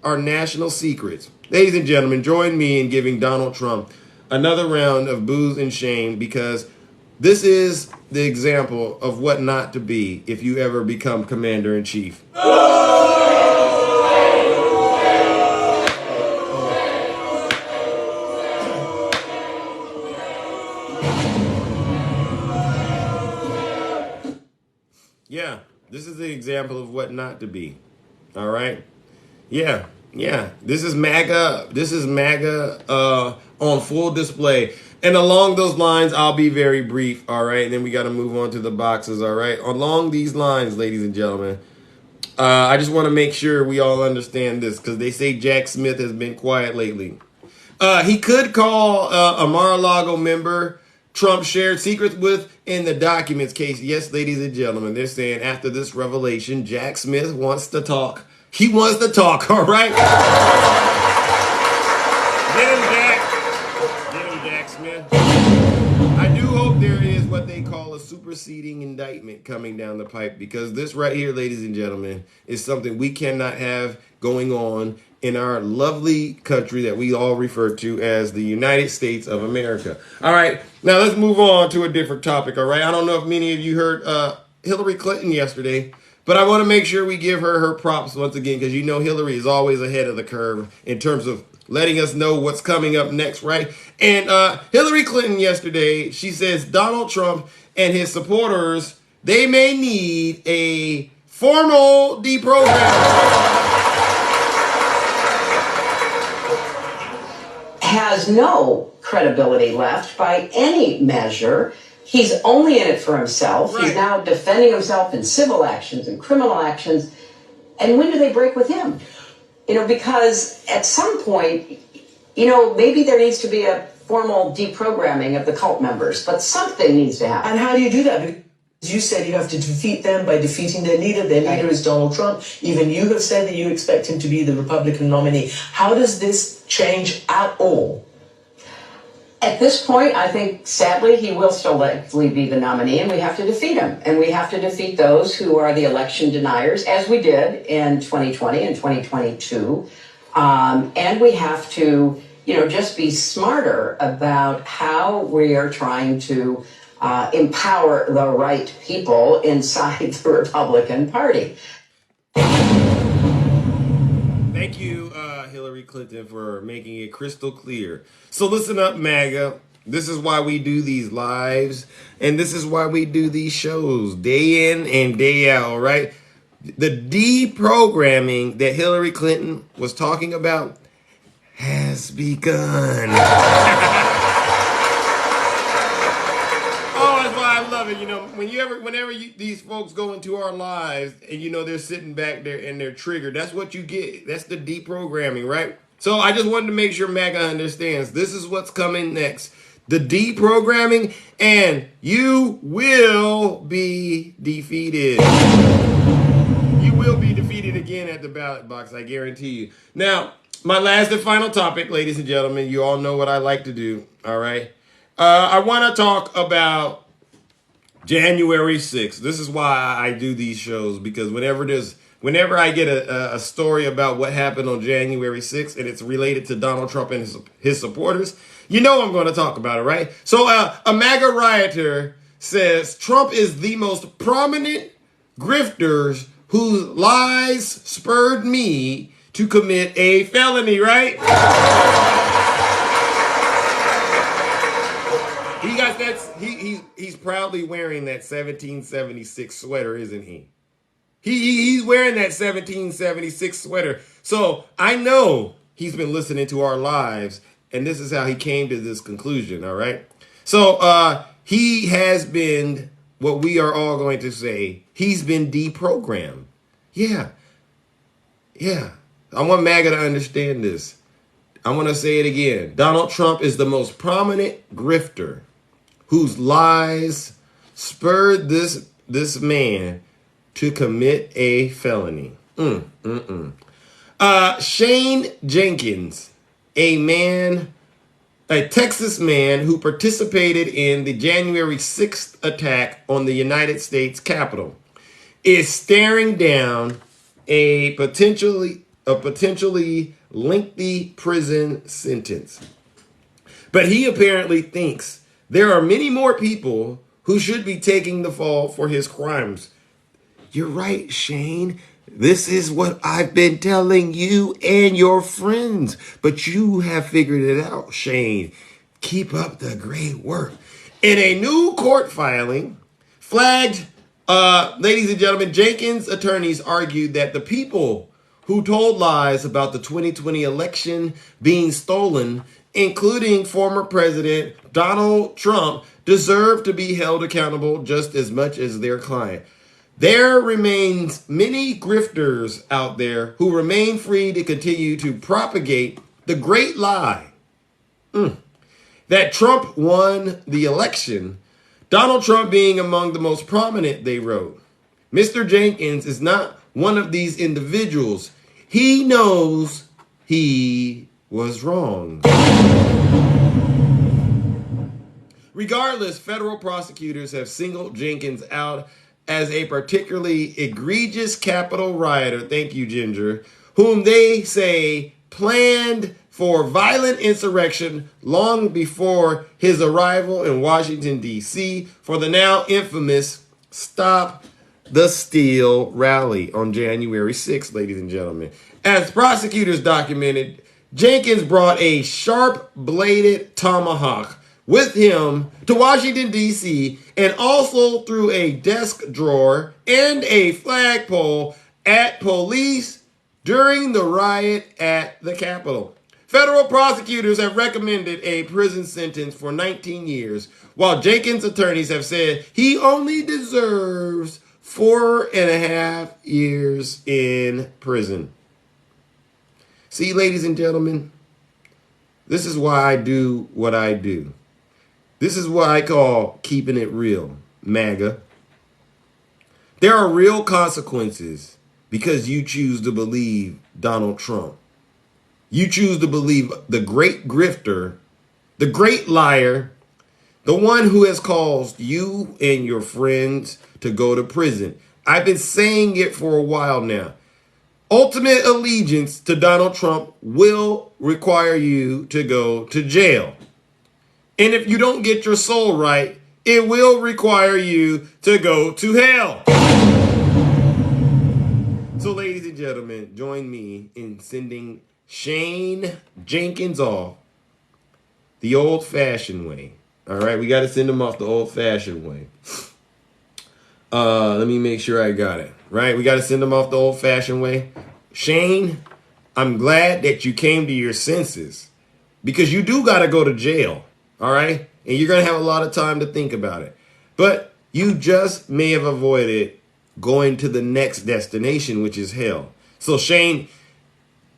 our national secrets. Ladies and gentlemen, join me in giving Donald Trump another round of booze and shame, because this is the example of what not to be if you ever become commander-in-chief. Yeah, this is the example of what not to be. All right? Yeah. This is MAGA. This is MAGA on full display. And along those lines, I'll be very brief. All right? And then we got to move on to the boxes. All right? Along these lines, ladies and gentlemen, I just want to make sure we all understand this, because they say Jack Smith has been quiet lately. He could call a Mar-a-Lago member Trump shared secrets with in the documents case. Yes, ladies and gentlemen, they're saying after this revelation, Jack Smith wants to talk. He wants to talk, all right? Get him, Jack. Get him, Jack Smith. I do hope there is what they call a superseding indictment coming down the pipe, because this right here, ladies and gentlemen, is something we cannot have going on in our lovely country that we all refer to as the United States of America. All right, now let's move on to a different topic, all right? I don't know if many of you heard Hillary Clinton yesterday, but I want to make sure we give her props once again, because you know Hillary is always ahead of the curve in terms of letting us know what's coming up next, right? And Hillary Clinton yesterday, she says Donald Trump and his supporters, they may need a formal deprogramming. Has no credibility left by any measure. He's only in it for himself. Right. He's now defending himself in civil actions and criminal actions. And when do they break with him? Because at some point, maybe there needs to be a formal deprogramming of the cult members, but something needs to happen. And how do you do that? Because you said you have to defeat them by defeating their leader. Their leader is Donald Trump. Even you have said that you expect him to be the Republican nominee. How does this change at all? At this point, I think, sadly, he will still likely be the nominee, and we have to defeat him. And we have to defeat those who are the election deniers, as we did in 2020 and 2022. And we have to, just be smarter about how we are trying to empower the right people inside the Republican Party. Thank you, Hillary Clinton, for making it crystal clear. So listen up, MAGA. This is why we do these lives, and this is why we do these shows day in and day out, right? The deprogramming that Hillary Clinton was talking about has begun. Oh, that's why I love it. Whenever these folks go into our lives and they're sitting back there and they're triggered, that's what you get. That's the deprogramming, right? So I just wanted to make sure MAGA understands this is what's coming next. The deprogramming, and you will be defeated. You will be defeated again at the ballot box, I guarantee you. Now, my last and final topic, ladies and gentlemen, you all know what I like to do, all right? I want to talk about January 6th. This is why I do these shows, because whenever I get a story about what happened on January 6th and it's related to Donald Trump and his supporters, I'm going to talk about it, right? So a MAGA rioter says Trump is the most prominent grifters whose lies spurred me to commit a felony, right? He got that. He's proudly wearing that 1776 sweater, isn't he? He's wearing that 1776 sweater. So I know he's been listening to our lives, and this is how he came to this conclusion. All right. So he has been, what we are all going to say, he's been deprogrammed. Yeah. I want MAGA to understand this. I want to say it again. Donald Trump is the most prominent grifter whose lies spurred this man to commit a felony. Shane Jenkins, a Texas man who participated in the January 6th attack on the United States Capitol, is staring down a potentially lengthy prison sentence. But he apparently thinks there are many more people who should be taking the fall for his crimes. You're right, Shane. This is what I've been telling you and your friends, but you have figured it out, Shane. Keep up the great work. In a new court filing flagged, ladies and gentlemen, Jenkins' attorneys argued that the people who told lies about the 2020 election being stolen, including former President Donald Trump, deserve to be held accountable just as much as their client. There remains many grifters out there who remain free to continue to propagate the great lie. that Trump won the election, Donald Trump being among the most prominent, they wrote. Mr. Jenkins is not one of these individuals. He knows he was wrong. Regardless, federal prosecutors have singled Jenkins out as a particularly egregious Capitol rioter, thank you, Ginger, whom they say planned for violent insurrection long before his arrival in Washington, D.C. for the now infamous Stop the Steal rally on January 6th, ladies and gentlemen. As prosecutors documented, Jenkins brought a sharp-bladed tomahawk with him to Washington, D.C., and also threw a desk drawer and a flagpole at police during the riot at the Capitol. Federal prosecutors have recommended a prison sentence for 19 years, while Jenkins' attorneys have said he only deserves 4.5 years in prison. See, ladies and gentlemen, this is why I do what I do. This is what I call keeping it real, MAGA. There are real consequences because you choose to believe Donald Trump. You choose to believe the great grifter, the great liar, the one who has caused you and your friends to go to prison. I've been saying it for a while now. Ultimate allegiance to Donald Trump will require you to go to jail. And if you don't get your soul right, it will require you to go to hell. So, ladies and gentlemen, join me in sending Shane Jenkins off the old-fashioned way. All right, we got to send him off the old-fashioned way. Let me make sure I got it. Right, we got to send him off the old-fashioned way. Shane, I'm glad that you came to your senses because you do got to go to jail. All right, and you're going to have a lot of time to think about it. But you just may have avoided going to the next destination, which is hell. So, Shane,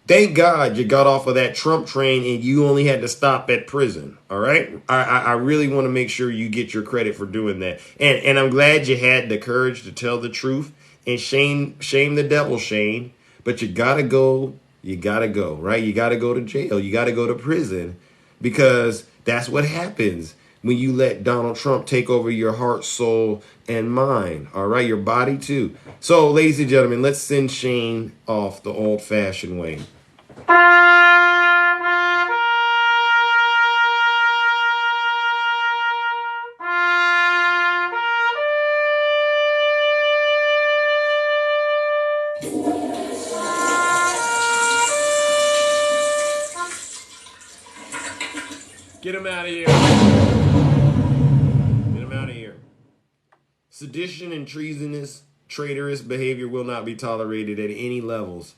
thank God you got off of that Trump train and you only had to stop at prison. All right. I really want to make sure you get your credit for doing that. And I'm glad you had the courage to tell the truth and shame the devil, Shane. But you got to go. You got to go. Right. You got to go to jail. You got to go to prison because that's what happens when you let Donald Trump take over your heart, soul, and mind. All right. Your body, too. So, ladies and gentlemen, let's send Shane off the old-fashioned way. Get him out of here. Get him out of here. Sedition and treasonous, traitorous behavior will not be tolerated at any levels.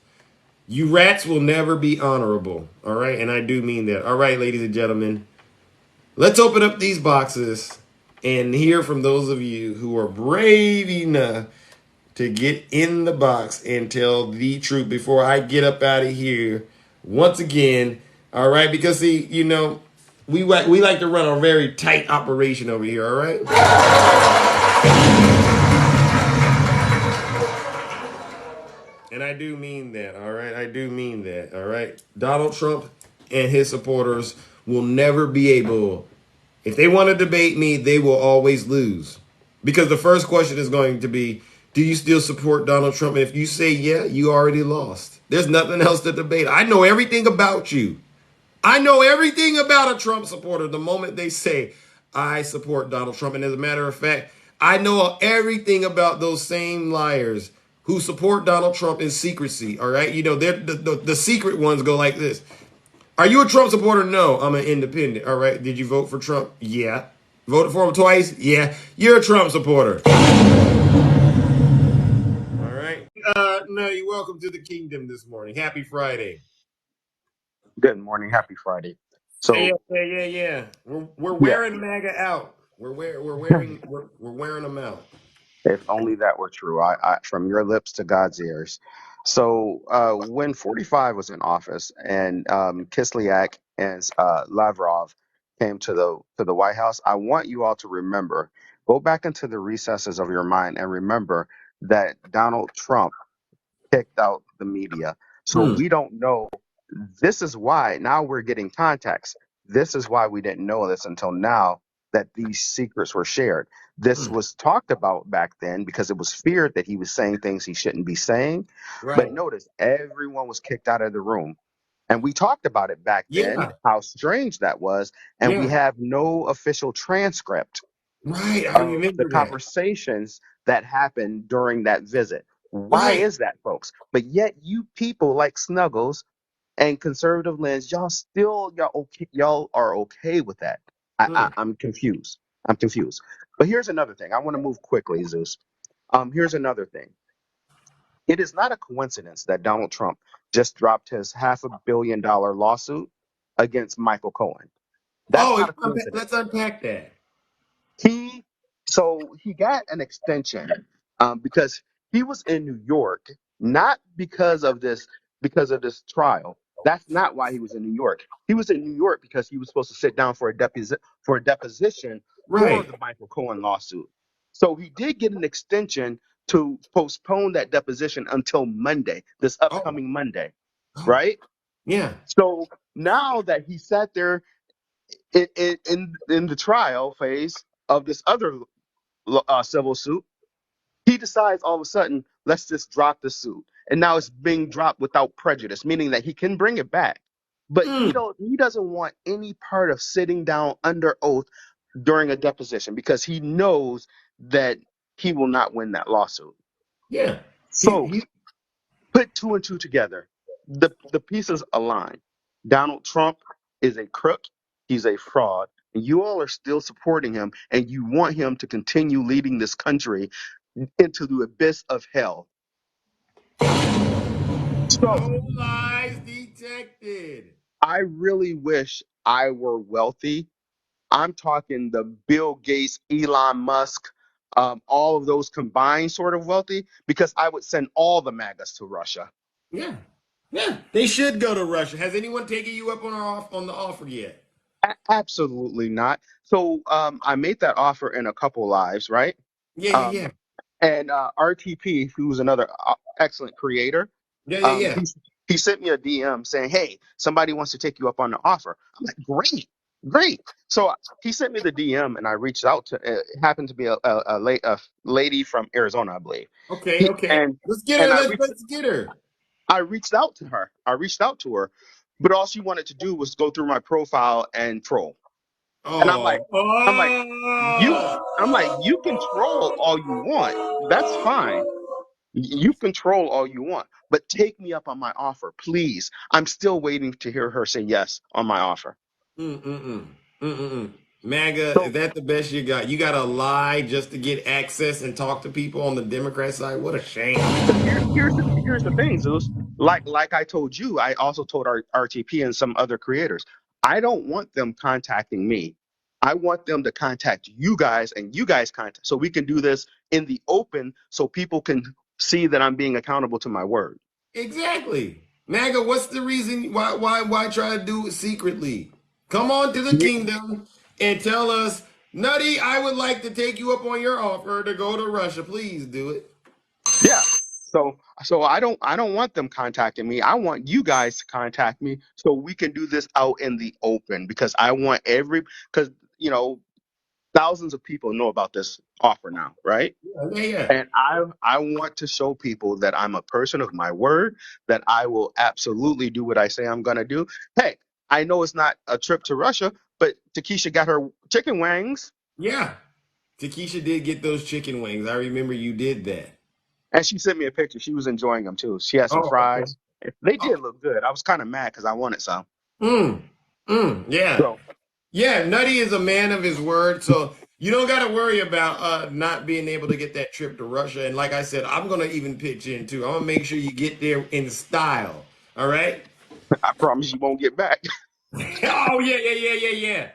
You rats will never be honorable. All right. And I do mean that. All right, ladies and gentlemen, let's open up these boxes and hear from those of you who are brave enough to get in the box and tell the truth before I get up out of here once again. All right. Because, see, you know, we like to run a very tight operation over here. All right. And I do mean that, all right? I do mean that, all right? Donald Trump and his supporters will never be able, if they want to debate me, they will always lose. Because the first question is going to be, do you still support Donald Trump? And if you say yeah, you already lost. There's nothing else to debate. I know everything about you. I know everything about a Trump supporter the moment they say, I support Donald Trump. And as a matter of fact, I know everything about those same liars who support Donald Trump in secrecy, all right? You know, they're the secret ones go like this. Are you a Trump supporter? No, I'm an independent, all right? Did you vote for Trump? Yeah. Voted for him twice? Yeah. You're a Trump supporter. All right. No, you're welcome to the kingdom this morning. Happy Friday. Good morning. Happy Friday. Yeah. So We're yeah, wearing MAGA out. We're wearing them out. if only that were true. From your lips to God's ears. So when 45 was in office and Kislyak and Lavrov came to the White House, I want you all to remember, go back into the recesses of your mind and remember that Donald Trump kicked out the media. So Hmm. we don't know. This is why now we're getting context. This is why we didn't know this until now that these secrets were shared. This Hmm. was talked about back then because it was feared that he was saying things he shouldn't be saying. But Right. notice everyone was kicked out of the room. And we talked about it back then, Yeah. how strange that was. And we Yeah. have no official transcript Right. I of the remember that. conversations that happened during that visit. Why Right. is that, folks? But yet, you people like Snuggles and conservative lens, y'all are okay with that. Hmm. I'm confused. I'm confused. But here's another thing. I want to move quickly, Zeus. Here's another thing. It is not a coincidence that Donald Trump just dropped his $500 million lawsuit against Michael Cohen. That's Oh, not a let's coincidence. unpack that. He he got an extension because he was in New York, not because of this trial. That's not why he was in New York. He was in New York because he was supposed to sit down for a deposition for Right. the Michael Cohen lawsuit. So he did get an extension to postpone that deposition until Monday, this Oh. upcoming Monday, Oh. right? Yeah. So now that he sat there in the trial phase of this other civil suit, he decides all of a sudden, let's just drop the suit. And now it's being dropped without prejudice, meaning that he can bring it back. But Hmm. he doesn't want any part of sitting down under oath during a deposition because he knows that he will not win that lawsuit. Yeah. He Folks, put two and two together. The pieces align. Donald Trump is a crook. He's a fraud. And you all are still supporting him, and you want him to continue leading this country into the abyss of hell. So no lies detected. I really wish I were wealthy. I'm talking the Bill Gates, Elon Musk, all of those combined sort of wealthy, because I would send all the MAGAs to Russia. Yeah. Yeah. They should go to Russia. Has anyone taken you up on the offer yet? Absolutely not. So I made that offer in a couple lives, right? Yeah. Yeah. Um, Yeah. and RTP, who's another excellent creator, Yeah. Yeah. um, Yeah. he, he sent me a DM saying, "Hey, somebody wants to take you up on the offer." I'm like, "Great, great." So he sent me the DM, and I reached out to. It happened to be a lady from Arizona, I believe. Okay. He Okay. and Let's get and her. Let's get her. I reached out to her. I reached out to her, but all she wanted to do was go through my profile and troll. And Oh. I'm like, Oh. you can troll all you want. That's fine. You control all you want, but take me up on my offer, please. I'm still waiting to hear her say yes on my offer. Mm-mm-mm. Mm-mm-mm. MAGA, is So, that the best you got? You got to lie just to get access and talk to people on the Democrat side? What a shame. so here's the thing, Zeus. Like I told you, I also told our RTP and some other creators. I don't want them contacting me. I want them to contact you guys and you guys contact so we can do this in the open so people can see that I'm being accountable to my word. Exactly. MAGA, what's the reason why try to do it secretly? Come on to the kingdom and tell us, Nutty, I would like to take you up on your offer to go to Russia. Please do it. Yeah. So I don't want them contacting me. I want you guys to contact me so we can do this out in the open because I want because you know thousands of people know about this offer now, right? Yeah, yeah. And I want to show people that I'm a person of my word, that I will absolutely do what I say I'm gonna do. Hey, I know it's not a trip to Russia, but Takesha got her chicken wings Yeah. Takesha did get those chicken wings. I remember you did that. and she sent me a picture. She was enjoying them too. She had some Oh, okay. fries. They did look good. I was kind of mad because I wanted some. Mm, yeah. So Yeah, Nutty is a man of his word, so you don't got to worry about not being able to get that trip to Russia. And like I said, I'm gonna even pitch in too. I'm gonna make sure you get there in style. All right? I promise you won't get back. Oh yeah, yeah, yeah, yeah, yeah.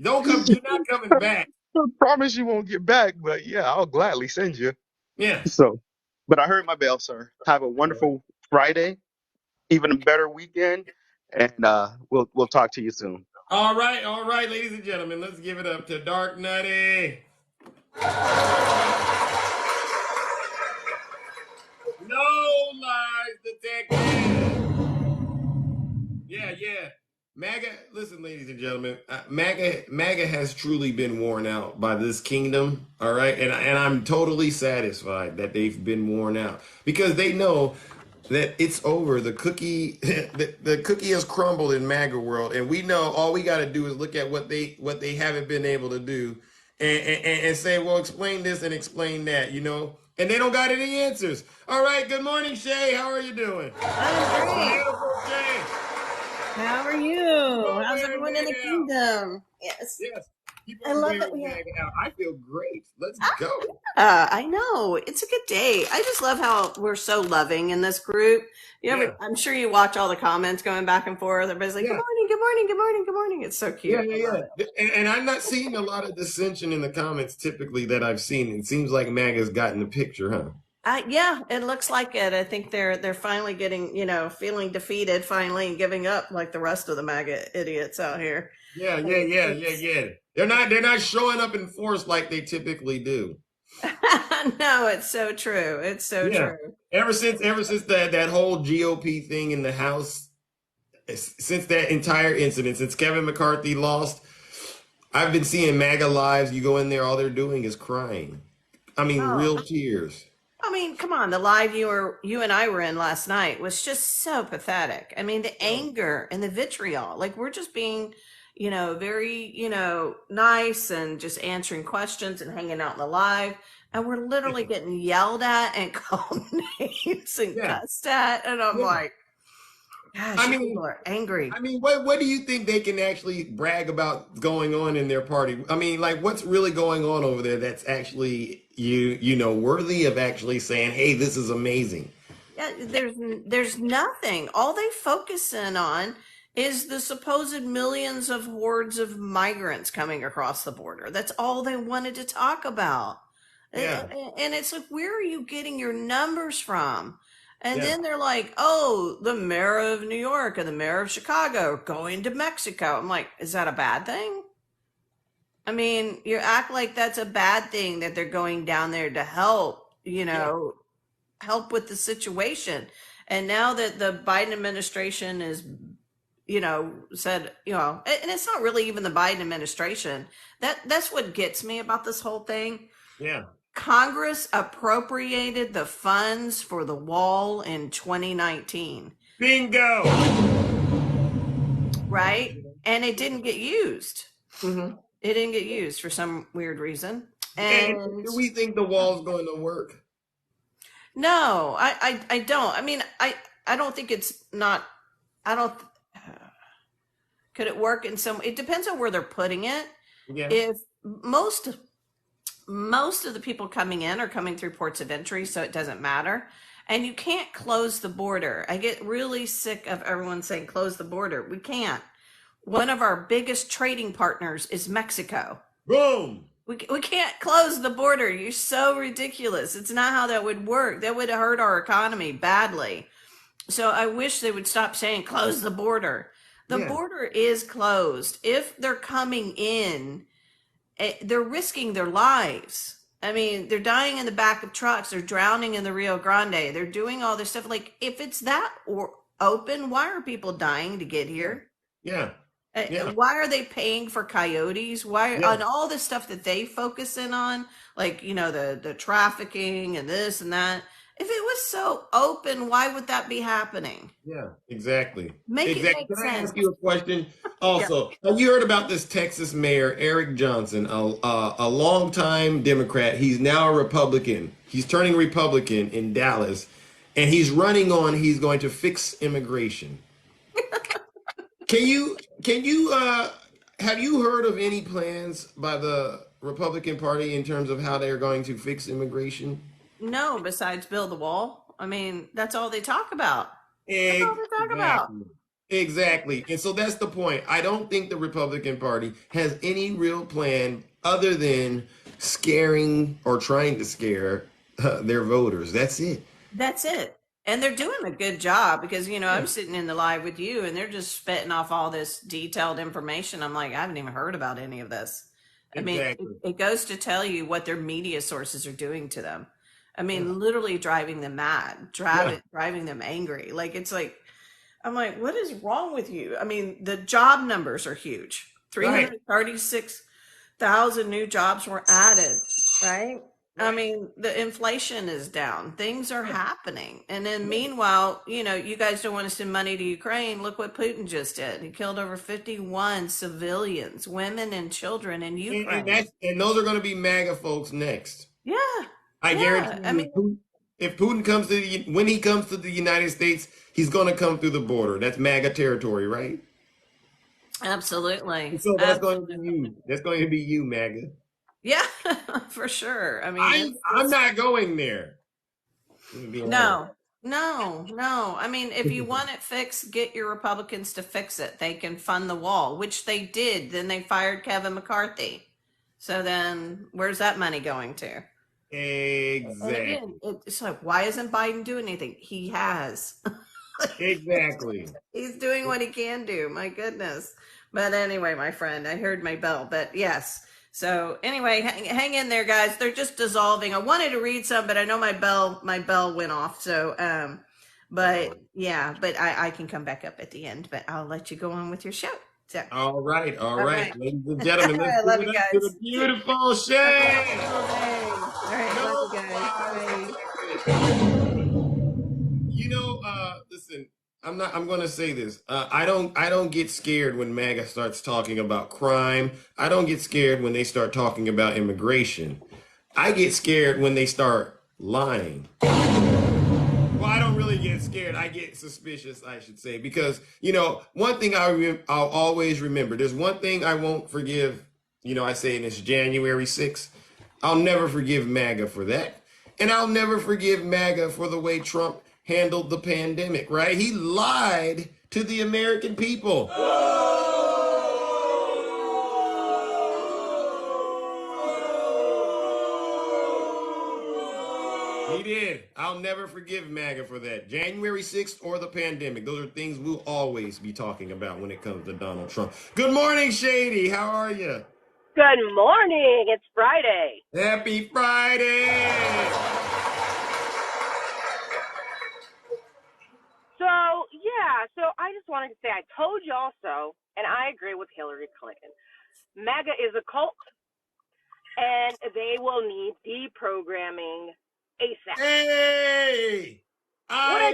Don't come. You're not coming back. I promise you won't get back, but yeah, I'll gladly send you. Yeah. So, but I heard my bell, sir. Have a wonderful Friday, even a better weekend, and we'll talk to you soon. All right, ladies and gentlemen, let's give it up to Dark Nutty. No lies detected. Yeah. MAGA, listen, ladies and gentlemen, MAGA has truly been worn out by this kingdom, all right? And I'm totally satisfied that they've been worn out because they know that it's over. The cookie, the cookie has crumbled in MAGA world, and we know all we got to do is look at what they haven't been able to do, and say, well, explain this and explain that, you know. And they don't got any answers. All right. Good morning, Shay. How are you doing? I'm great. Beautiful, Shay. How are you? Keep on How's wearing everyone in the MAGA out. kingdom? Yes. Yes. Keep I on love that wearing we have. MAGA out. I feel great. Let's go. I know. It's a good day. I just love how we're so loving in this group. Yeah. I'm sure you watch all the comments going back and forth. Everybody's like, Yeah. good morning, good morning, good morning, good morning. It's so cute. Yeah. And I'm not seeing a lot of dissension in the comments typically that I've seen. It seems like MAGA's gotten the picture, huh? Yeah, it looks like it. I think they're finally getting, feeling defeated finally and giving up like the rest of the MAGA idiots out here. Yeah. They're not showing up in force like they typically do. No, it's so true. It's so true. Ever since that whole GOP thing in the House, since that entire incident, since Kevin McCarthy lost, I've been seeing MAGA lives. You go in there, all they're doing is crying. I mean, real tears. I mean, come on, the live you and I were in last night was just so pathetic. I mean, the anger and the vitriol, like we're just being, very, nice and just answering questions and hanging out in the live. And we're literally getting yelled at and called names and cussed at. And I'm like, gosh, people are angry. I mean, what do you think they can actually brag about going on in their party? I mean, like, what's really going on over there that's actually worthy of actually saying, hey, this is amazing? Yeah, there's nothing. All they focus in on is the supposed millions of hordes of migrants coming across the border. That's all they wanted to talk about. Yeah. And it's like, where are you getting your numbers from? And then they're like, oh, the mayor of New York and the mayor of Chicago are going to Mexico. I'm like, is that a bad thing? I mean, you act like that's a bad thing that they're going down there to help, help with the situation. And now that the Biden administration is, said, and it's not really even the Biden administration. That's what gets me about this whole thing. Yeah. Congress appropriated the funds for the wall in 2019. Bingo. Right? And it didn't get used. Mm-hmm. It didn't get used for some weird reason. And do we think the wall's going to work? No, I don't. I mean, I don't think it's not, could it work in some, it depends on where they're putting it. Yeah. If most of the people coming in are coming through ports of entry, so it doesn't matter. And you can't close the border. I get really sick of everyone saying close the border. We can't. One of our biggest trading partners is Mexico. Boom. We can't close the border. You're so ridiculous. It's not how that would work. That would hurt our economy badly. So I wish they would stop saying close the border. The border is closed. If they're coming in, they're risking their lives. I mean, they're dying in the back of trucks. They're drowning in the Rio Grande. They're doing all this stuff. Like, if it's that open, why are people dying to get here? Yeah. Why are they paying for coyotes? Why on all this stuff that they focus in on, like, the trafficking and this and that? If it was so open, why would that be happening? Yeah, exactly. Make it make Can I sense. ask you a question? Also, have you heard about this Texas mayor, Eric Johnson, a longtime Democrat? He's now a Republican. He's turning Republican in Dallas, and he's running on he's going to fix immigration. Can you have you heard of any plans by the Republican Party in terms of how they're going to fix immigration? No, besides build the wall. I mean, that's all they talk about. That's all they talk Exactly. about. Exactly. And so that's the point. I don't think the Republican Party has any real plan other than scaring or trying to scare their voters. That's it. That's it. And they're doing a good job because, I'm sitting in the live with you and they're just spitting off all this detailed information. I'm like, I haven't even heard about any of this. I mean, Exactly. it goes to tell you what their media sources are doing to them. I mean, Yeah. literally driving them mad, Yeah. driving them angry. Like, it's like, I'm like, what is wrong with you? I mean, the job numbers are huge. Right. 336,000 new jobs were added, right? I mean, the inflation is down. Things are happening. And then meanwhile, you guys don't want to send money to Ukraine. Look what Putin just did. He killed over 51 civilians, women and children in Ukraine. And those are going to be MAGA folks next. Yeah. I guarantee I you, mean, if Putin comes when he comes to the United States, he's going to come through the border. That's MAGA territory, right? absolutely. And so that's going to be Absolutely. you. That's going to be you, MAGA. Yeah, for sure. I mean, I'm not going there. no, no. I mean, if you want it fixed, get your Republicans to fix it. They can fund the wall, which they did. Then they fired Kevin McCarthy. So then where's that money going to? And Exactly. again, it's like, why isn't Biden doing anything? He has. Exactly. He's doing what he can do. My goodness. But anyway, my friend, I heard my bell. But yes. So anyway, hang in there, guys. They're just dissolving. I wanted to read some, but I know my bell went off. So but yeah, but I can come back up at the end. But I'll let you go on with your show. So All right. all right. Ladies and gentlemen, All let's right, love give you it up to the guys. beautiful Shay. All right, love you guys. Bye. Listen, I'm gonna say this. I don't get scared when MAGA starts talking about crime. I don't get scared when they start talking about immigration. I get scared when they start lying. Well, I don't really get scared. I get suspicious, I should say, because one thing I'll always remember. There's one thing I won't forgive. I say it's January 6th. I'll never forgive MAGA for that, and I'll never forgive MAGA for the way Trump handled the pandemic. Right? He lied to the American people. He did. I'll never forgive MAGA for that. January 6th or the pandemic. Those are things we'll always be talking about when it comes to Donald Trump. Good morning, Shady. How are you? Good morning. It's Friday. Happy Friday. So I just wanted to say I told y'all so, and I agree with Hillary Clinton. MAGA is a cult, and they will need deprogramming ASAP. Hey! I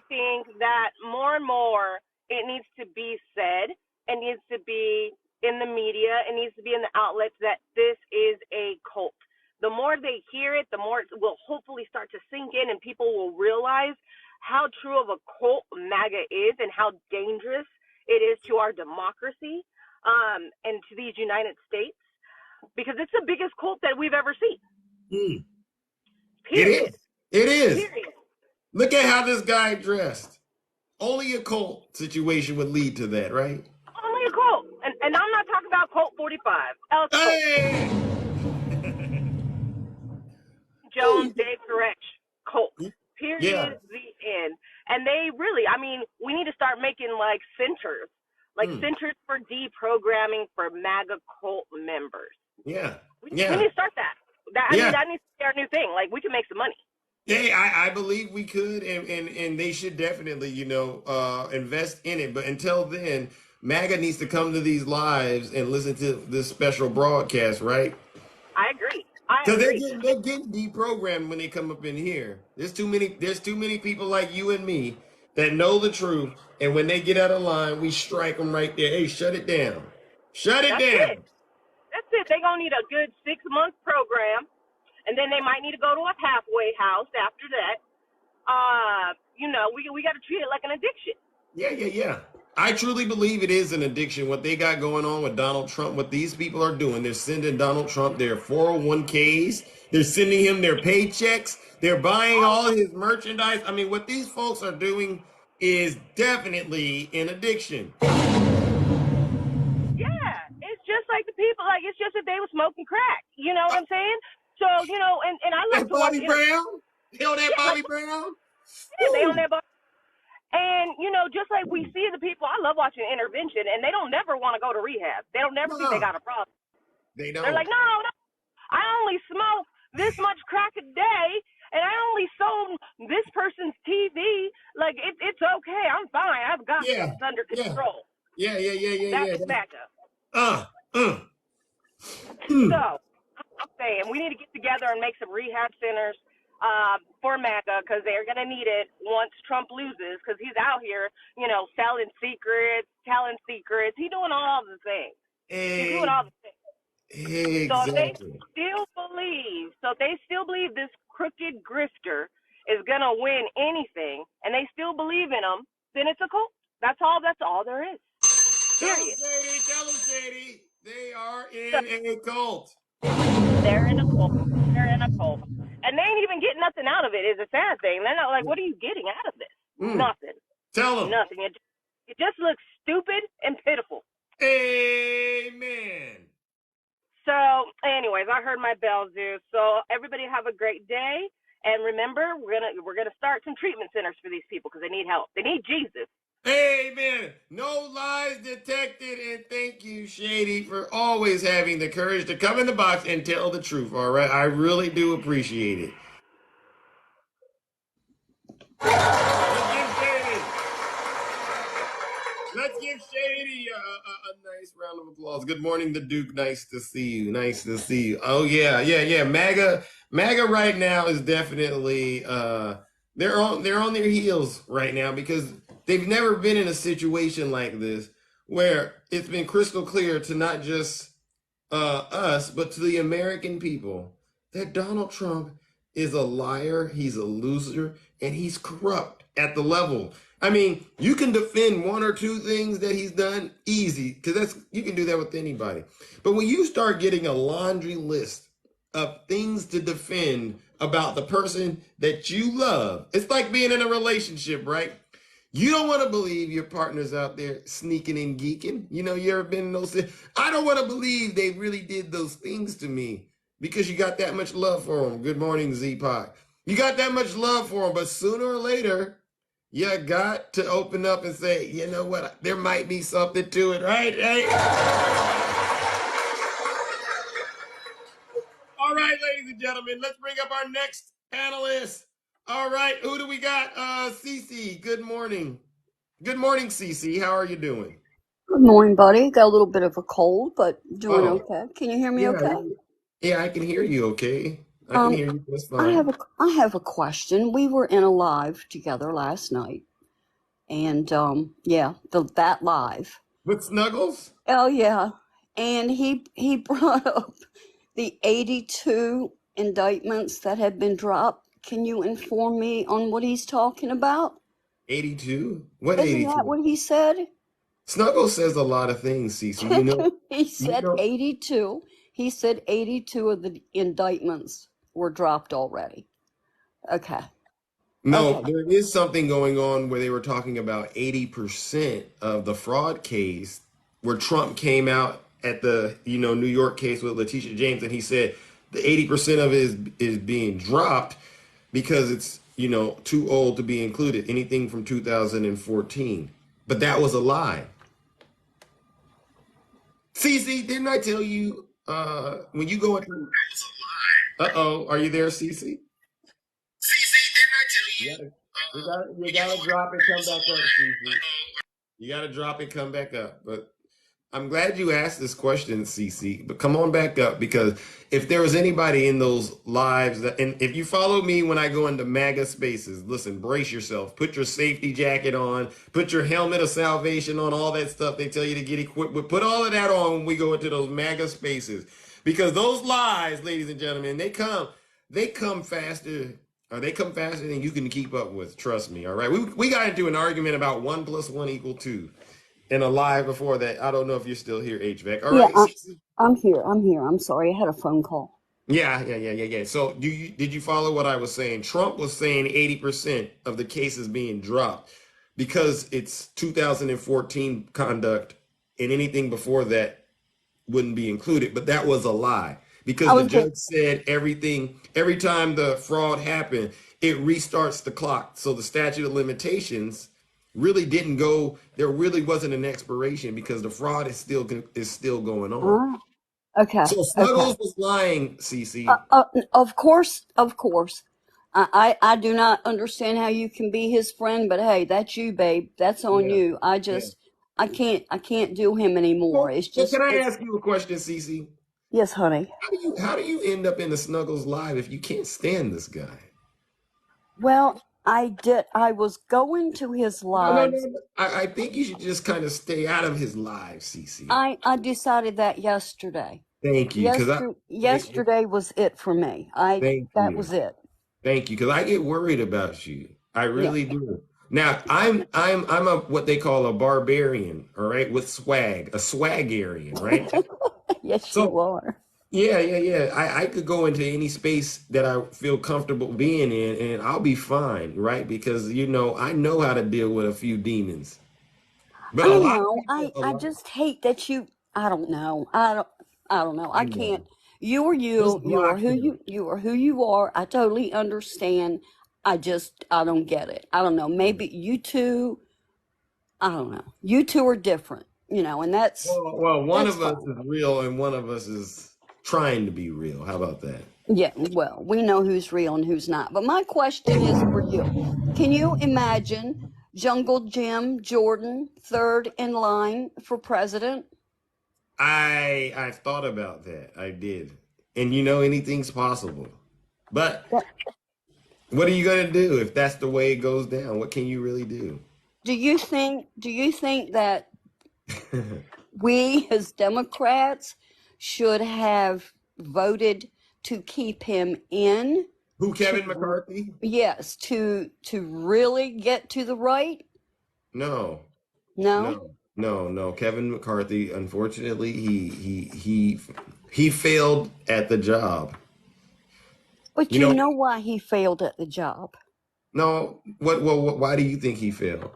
think that more and more it needs to be said, it needs to be in the media, it needs to be in the outlets that this is a cult. The more they hear it, the more it will hopefully start to sink in, and people will realize how true of a cult MAGA is and how dangerous it is to our democracy and to these United States, because it's the biggest cult that we've ever seen. Period. It is. Period. Look at how this guy dressed. Only a cult situation would lead to that, right? Only a cult. And I'm not talking about Colt 45. Hey! Jones, Dave Koresh, Colt. Period. Yeah. The end. And they really, we need to start making centers. Centers for deprogramming for MAGA cult members. Yeah. We need to start that. That needs to be our new thing. We can make some money. Yeah, I believe we could, and they should definitely, invest in it. But until then, MAGA needs to come to these lives and listen to this special broadcast, right? I agree. Because they're getting deprogrammed when they come up in here. There's too many people like you and me that know the truth, and when they get out of line, we strike them right there. Hey, shut it down. Shut it down. That's it. They're going to need a good 6-month program, and then they might need to go to a halfway house after that. We got to treat it like an addiction. Yeah. I truly believe it is an addiction, what they got going on with Donald Trump, what these people are doing. They're sending Donald Trump their 401ks. They're sending him their paychecks. They're buying all his merchandise. What these folks are doing is definitely an addiction. Yeah, it's just like the people, it's just that they were smoking crack. You know what I'm saying? So, and I love That to watch Bobby Brown? You know that yeah, like Bobby Brown? they on Woo. that bus. And, just like we see the people, I love watching intervention, and they don't never want to go to rehab. They don't never think they No, got a problem. they They're don't. like, no, no, I only smoke this much crack a day, and I only sold this person's TV. Like, it's okay. I'm fine. I've got Yeah, this under yeah, control. yeah. That's MAGA. Uh, uh, mm. So, I'm saying we need to get together and make some rehab centers for MAGA because they're going to need it once Trump loses because he's out here, selling secrets, telling secrets. He's doing all the things. He's doing all the things. So if they Exactly. still believe this crooked grifter is going to win anything and they still believe in him, then it's a cult. That's all there is. Period. Tell them, Shady. They are So in a cult. they're in a cult. They're in a cult. And they ain't even getting nothing out of it is a sad thing. They're not like, what are you getting out of this? Nothing. Tell them. Nothing. It just looks stupid and pitiful. Amen. So, anyways, I heard my bell, Zeus. So, everybody have a great day, and remember, we're gonna start some treatment centers for these people because they need help. They need Jesus. Amen. No lies detected, and thank you, Shady, for always having the courage to come in the box and tell the truth. All right, I really do appreciate it. Let's give Shady a nice round of applause. Good morning, the Duke. Nice to see you. Nice to see you. Oh yeah. MAGA right now is definitely they're on their heels right now because they've never been in a situation like this where it's been crystal clear to not just us but to the American people that Donald Trump is a liar, he's a loser, and he's corrupt at the level. I mean, you can defend one or two things that he's done easy because you can do that with anybody. But when you start getting a laundry list of things to defend about the person that you love, it's like being in a relationship, right? You don't want to believe your partner's out there sneaking and geeking. You ever been in those? I don't want to believe they really did those things to me because you got that much love for them. Good morning, Z-Pac. You got that much love for them, but sooner or later, you got to open up and say, you know what, there might be something to it, right? All right, ladies and gentlemen, let's bring up our next panelist. All right, who do we got? Cece, good morning. Good morning, Cece. How are you doing? Good morning, buddy. Got a little bit of a cold, but doing okay. Can you hear me okay? Yeah, I can hear you okay. I can hear you just fine. I have a question. We were in a live together last night. And that live. With Snuggles? Oh yeah. And he brought up the 82 indictments that had been dropped. Can you inform me on what he's talking about? 82? What Isn't 82? that what he said? Snuggles says a lot of things, Cece. He said 82. He said 82 of the indictments were dropped already. Okay. No, there is something going on where they were talking about 80% of the fraud case where Trump came out at the, New York case with Letitia James, and he said the 80% of it is being dropped because it's, too old to be included, anything from 2014. But that was a lie. Cece, didn't I tell you when you go into... Uh-oh, are you there, Cece? You gotta drop and come back up, Cece. You gotta drop and come back up. But I'm glad you asked this question, Cece. But come on back up because if there was anybody in those lives and if you follow me when I go into MAGA spaces, listen, brace yourself. Put your safety jacket on. Put your helmet of salvation on. All that stuff they tell you to get equipped with. Put all of that on when we go into those MAGA spaces because those lies, ladies and gentlemen, they come faster. They come faster than you can keep up with. Trust me. All right. We got into an argument about 1 + 1 = 2 in a live before that. I don't know if you're still here, HVAC. All right. I'm here. I'm sorry. I had a phone call. Yeah. So did you follow what I was saying? Trump was saying 80% of the cases being dropped because it's 2014 conduct and anything before that wouldn't be included. But that was a lie. because I the was going. judge said every time the fraud happened, it restarts the clock. So the statute of limitations really didn't go, there really wasn't an expiration because the fraud is still going on. Okay. So Okay. Snuggles was lying, Cece. Of course. Of course. I do not understand how you can be his friend, but hey, that's you, babe. That's on Yeah, you. yeah. I can't do him anymore. It's So can just, I it's, ask you a question, Cece? yes, honey. How do you end up in the Snuggles live if you can't stand this guy? Well, I was going to his No, no, no, lives. no. I think you should just kind of stay out of his live, Cece. I decided that yesterday. Thank you, because Yesterday was it for me. thank That you, was it. thank you, because I get worried about you. I Yeah. really do. Now I'm a what they call a barbarian, all right, with swag, a swagarian, right? Yes, you So are. yeah, yeah, yeah. I could go into any space that I feel comfortable being in, and I'll be fine, right? Because I know how to deal with a few demons. But a I lot of know. people, a I lot, just hate that you. I don't know. I don't know. I I can't. know. You are Just you. You are block who him. you are who you are. I totally understand. I don't get it. I don't know. Maybe you two. I don't know. You two are different. And Well, one that's of us fine. is real, and one of us is trying to be real. How about that? Yeah. Well, we know who's real and who's not. But my question is for you. Can you imagine Jungle Jim Jordan third in line for president? I've thought about that. I did, and anything's possible. But what are you gonna do if that's the way it goes down? What can you really do? Do you think that we as Democrats should have voted to keep him in Who, Kevin to McCarthy? yes, to really get to the right? No, No? no, no, no. Kevin McCarthy, unfortunately, he failed at the job. But You you know, know why he failed at the job? no. Why do you think he failed?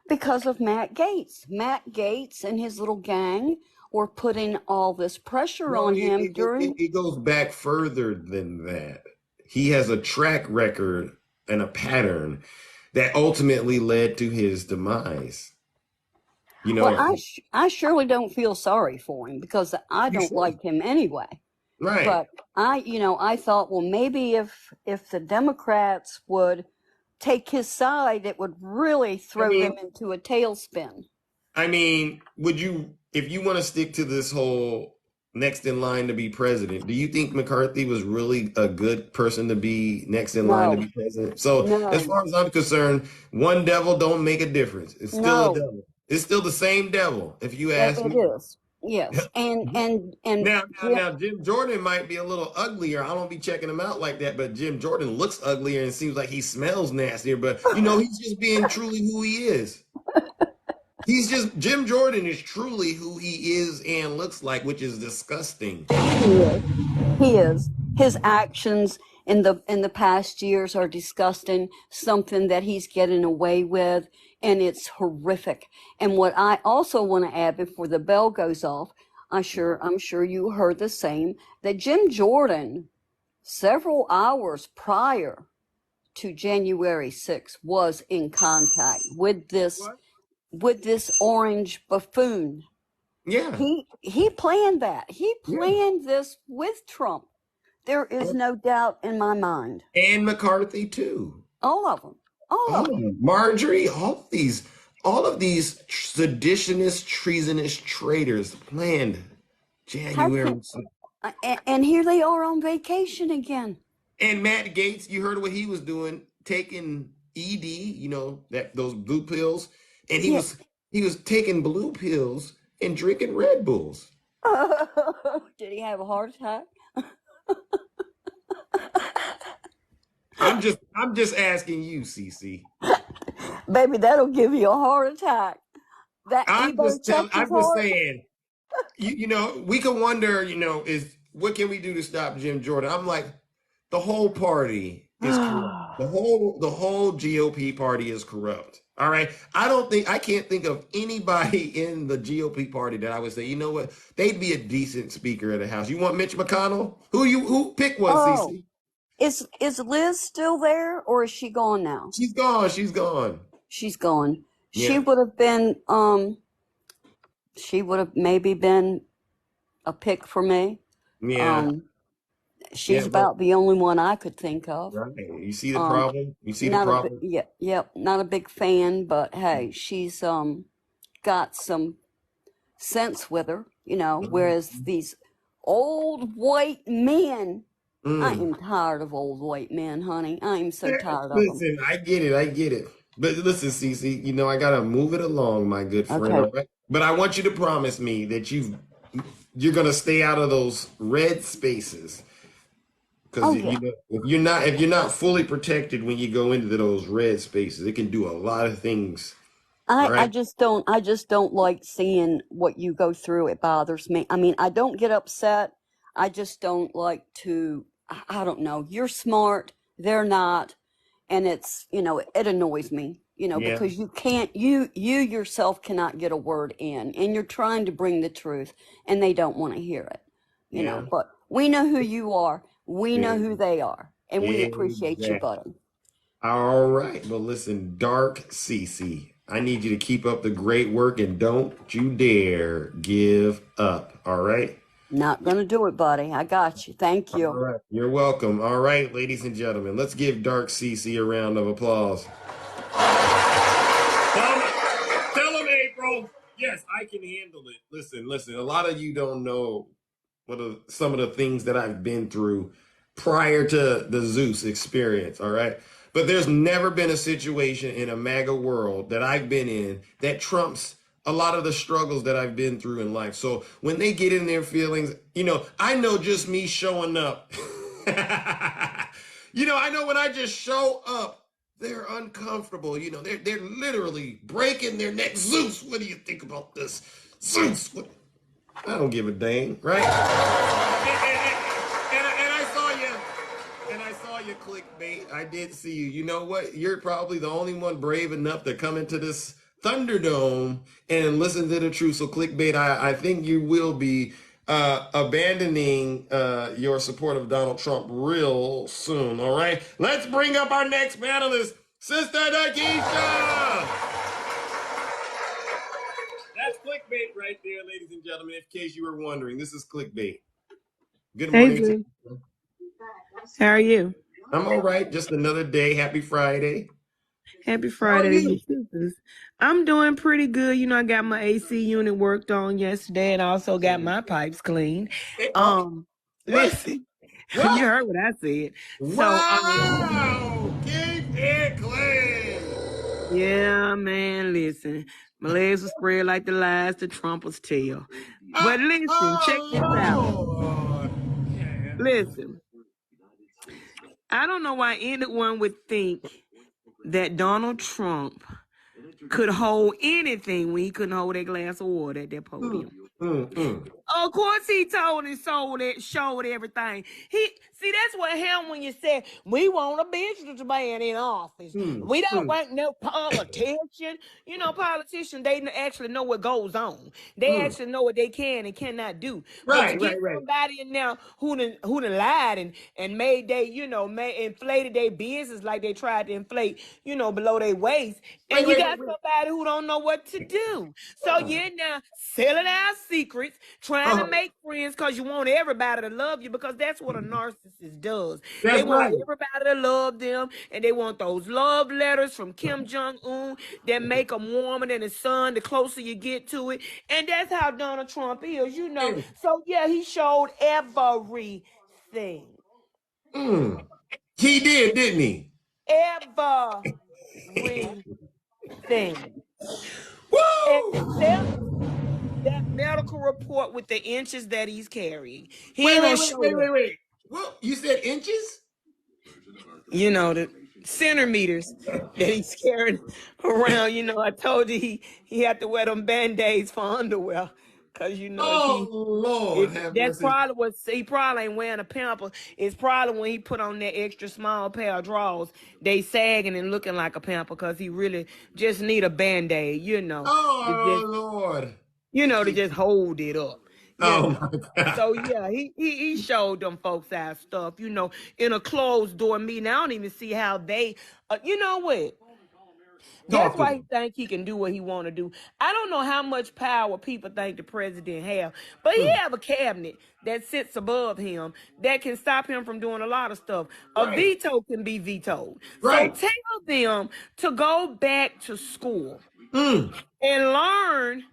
Because of Matt Gaetz. Matt Gaetz and his little gang were putting all this pressure No, on him during. it goes back further than that. He has a track record and a pattern that ultimately led to his demise. You Well, know, I surely don't feel sorry for him because I you don't should. like him anyway. Right. But I thought, well, maybe if the Democrats would take his side, it would really I throw them mean, into a tailspin. would you, if you want to stick to this whole next in line to be president, do you think McCarthy was really a good person to be next in line to No, be president? So, as no, far as I'm concerned, one devil don't make a difference. It's still a no. devil. It's still the same devil, if you ask It me. is. Yes, and Jim. Now, Jim Jordan might be a little uglier. I don't be checking him out like that, but Jim Jordan looks uglier and seems like he smells nastier. But he's just being truly who he is. Jim Jordan is truly who he is and looks like, which is disgusting. He is. He is. His actions in the past years are disgusting. Something that he's getting away with, and it's horrific. And what I also want to add before the bell goes off, I'm sure you heard the same, that Jim Jordan, several hours prior to January 6th, was in contact What? with this orange buffoon. Yeah, He planned that. He yeah. planned this with Trump. There is no doubt in my mind. And McCarthy too. All of them. All All of of them. them. Marjorie, all of these seditionist, treasonous traitors planned How January can 6th. and here they are on vacation again. And Matt Gates, you heard what he was doing, taking ED, that those blue pills, and he Yeah. was he was taking blue pills and drinking Red Bulls. Did he have a heart attack? I'm just asking you, Cece. Baby, that'll give you a heart attack. That he I'm better just check telling. his I'm just heart. saying. We can wonder. Is what can we do to stop Jim Jordan? I'm like, the whole party is corrupt. The whole GOP party is corrupt. All right. I can't think of anybody in the GOP party that I would say, you know what, they'd be a decent speaker of the House. You want Mitch McConnell? Who pick one, Oh, Cece? is Liz still there, or is she gone now? She's gone. She's gone. She's gone. She Yeah. would have been she would have maybe been a pick for me. Yeah. She's Yeah, but about the only one I could think of. right. You see the Um, problem? You see the not a problem? not a big fan, but hey, she's got some sense with her, whereas these old white men, I Mm. am tired of old white men, honey. I am so tired of them. Listen, I get it. I get it. But listen, Cece, I gotta move it along, my good friend. Okay. All right? But I want you to promise me that you're gonna stay out of those red spaces. Oh Because yeah. if you're not fully protected when you go into those red spaces, it can do a lot of things. All I right. just don't like seeing what you go through. It bothers me. I mean, I don't get upset. I just don't like to, I don't know. You're smart, they're not, and it annoys me, Yeah. because you yourself cannot get a word in, and you're trying to bring the truth, and they don't want to hear it, Yeah. but we know who you are. We know Yeah. who they are, and we appreciate you, Exactly. buddy. All right. Well, listen, Dark Cece, I need you to keep up the great work and don't you dare give up. All right. Not gonna do it, buddy. I got you. Thank All you. right. You're welcome. All right, ladies and gentlemen, let's give Dark Cece a round of applause. Tell him, April. Yes, I can handle it. Listen. A lot of you don't know some of the things that I've been through prior to the Zeus experience. All right. But there's never been a situation in a MAGA world that I've been in that trumps a lot of the struggles that I've been through in life. So when they get in their feelings, I know just me showing up. I know when I just show up, they're uncomfortable. They're literally breaking their neck. Zeus, what do you think about this? Zeus, what? I don't give a dang, right? And I saw you. And I saw you clickbait. I did see you. You know what? You're probably the only one brave enough to come into this Thunderdome and listen to the truth. So clickbait, I think you will be abandoning your support of Donald Trump real soon. All right. Let's bring up our next panelist, Sister Nakisha. That's clickbait right there, ladies and gentlemen. In case you were wondering, this is clickbait. Good morning. Hey, how are you? I'm all right. Just another day. Happy Friday. Happy How are Friday to you? you too. I'm doing pretty good. I got my AC unit worked on yesterday, and I also got my pipes cleaned. Listen, you heard what I said. Wow! Keep it clean. Yeah, man. Listen, my legs were spread like the lies the Trumpers tell. But listen, check this out. Listen, I don't know why anyone would think that Donald Trump could hold anything when he couldn't hold that glass of water at that podium. Of course he told and showed everything. That's what happened when you said, we want a businessman in office. We don't want no politician. Politicians, they actually know what goes on. They actually know what they can and cannot do. But to get somebody in there who done lied and made inflated their business like they tried to inflate, below their waist. And you got somebody who don't know what to do. So you're now selling our secrets, trying to make friends because you want everybody to love you, because that's what a narcissist does. They want everybody to love them, and they want those love letters from Kim Jong-un that make them warmer than the sun the closer you get to it. And that's how Donald Trump is, So yeah, he showed everything. He did, didn't he? Everything. Woo! That medical report with the inches that he's carrying. Wait. Well, you said inches? The centimeters that he's carrying around. I told you he had to wear them Band-Aids for underwear. Cause you know Oh Lord, have that's mercy. probably what he probably ain't wearing a pamper. It's probably when he put on that extra small pair of drawers, they sagging and looking like a pamper because he really just need a band-aid, to Oh just Lord. to just hold it up, Oh my God. So yeah, he showed them folks our stuff, in a closed door meeting. I don't even see how they, you know what? That's Talk to why he him. think he can do what he want to do. I don't know how much power people think the president have, but he have a cabinet that sits above him that can stop him from doing a lot of stuff. A Right. veto can be vetoed. So Right. tell them to go back to school Mm. and learn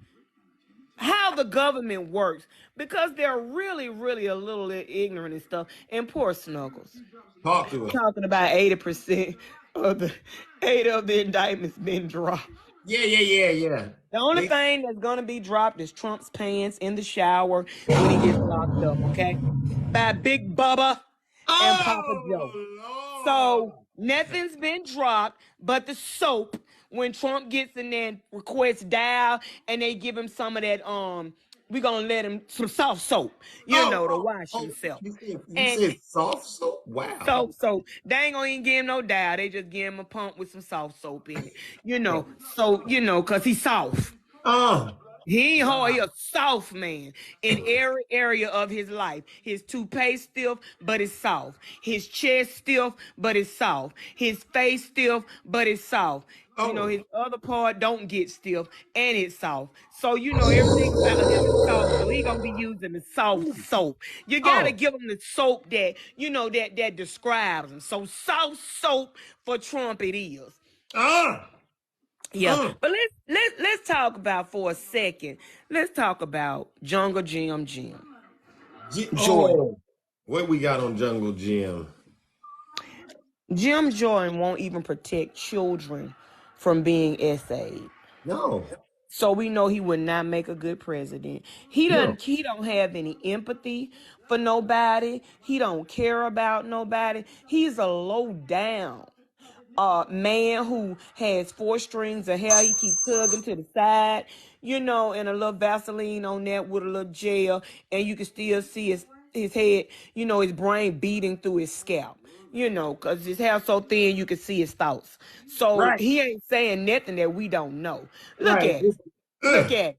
how the government works because they're really, really a little ignorant and stuff. And poor Snuggles. Talk to us. Talking about 80% of the indictments been dropped. Yeah. The only They thing that's gonna be dropped is Trump's pants in the shower when he gets locked up, okay? By Big Bubba and Papa Joe. Oh So nothing's been dropped but the soap when Trump gets in there and requests dial and they give him some of that we're gonna let him some soft soap, to wash himself. You And said soft soap? Wow. so they ain't gonna even give him no dial. They just give him a pump with some soft soap in it. Cause he's soft. Oh. He ain't hard. He Wow. a soft man in every area of his life. His toupee stiff, but it's soft. His chest stiff, but it's soft. His face stiff, but it's soft. Oh. His other part don't get stiff and it's soft. So everything about him is soft. So he gonna be using the soft soap. You gotta Oh. give him the soap that describes him. So soft soap for Trump it is. Ah. Yeah, but let's talk about for a second. Let's talk about Jungle Jim Jordan. Oh. What we got on Jungle Gym? Jim Jordan won't even protect children from being essayed. No. So we know he would not make a good president. No. He don't have any empathy for nobody. He don't care about nobody. He's a low down man who has 4 strings of hair. He keeps tugging to the side, and a little Vaseline on that with a little gel, and you can still see his head, his brain beating through his scalp. Because his hair so thin, you can see his thoughts. So Right. he ain't saying nothing that we don't know. Look Right. at it. Look Ugh. at it.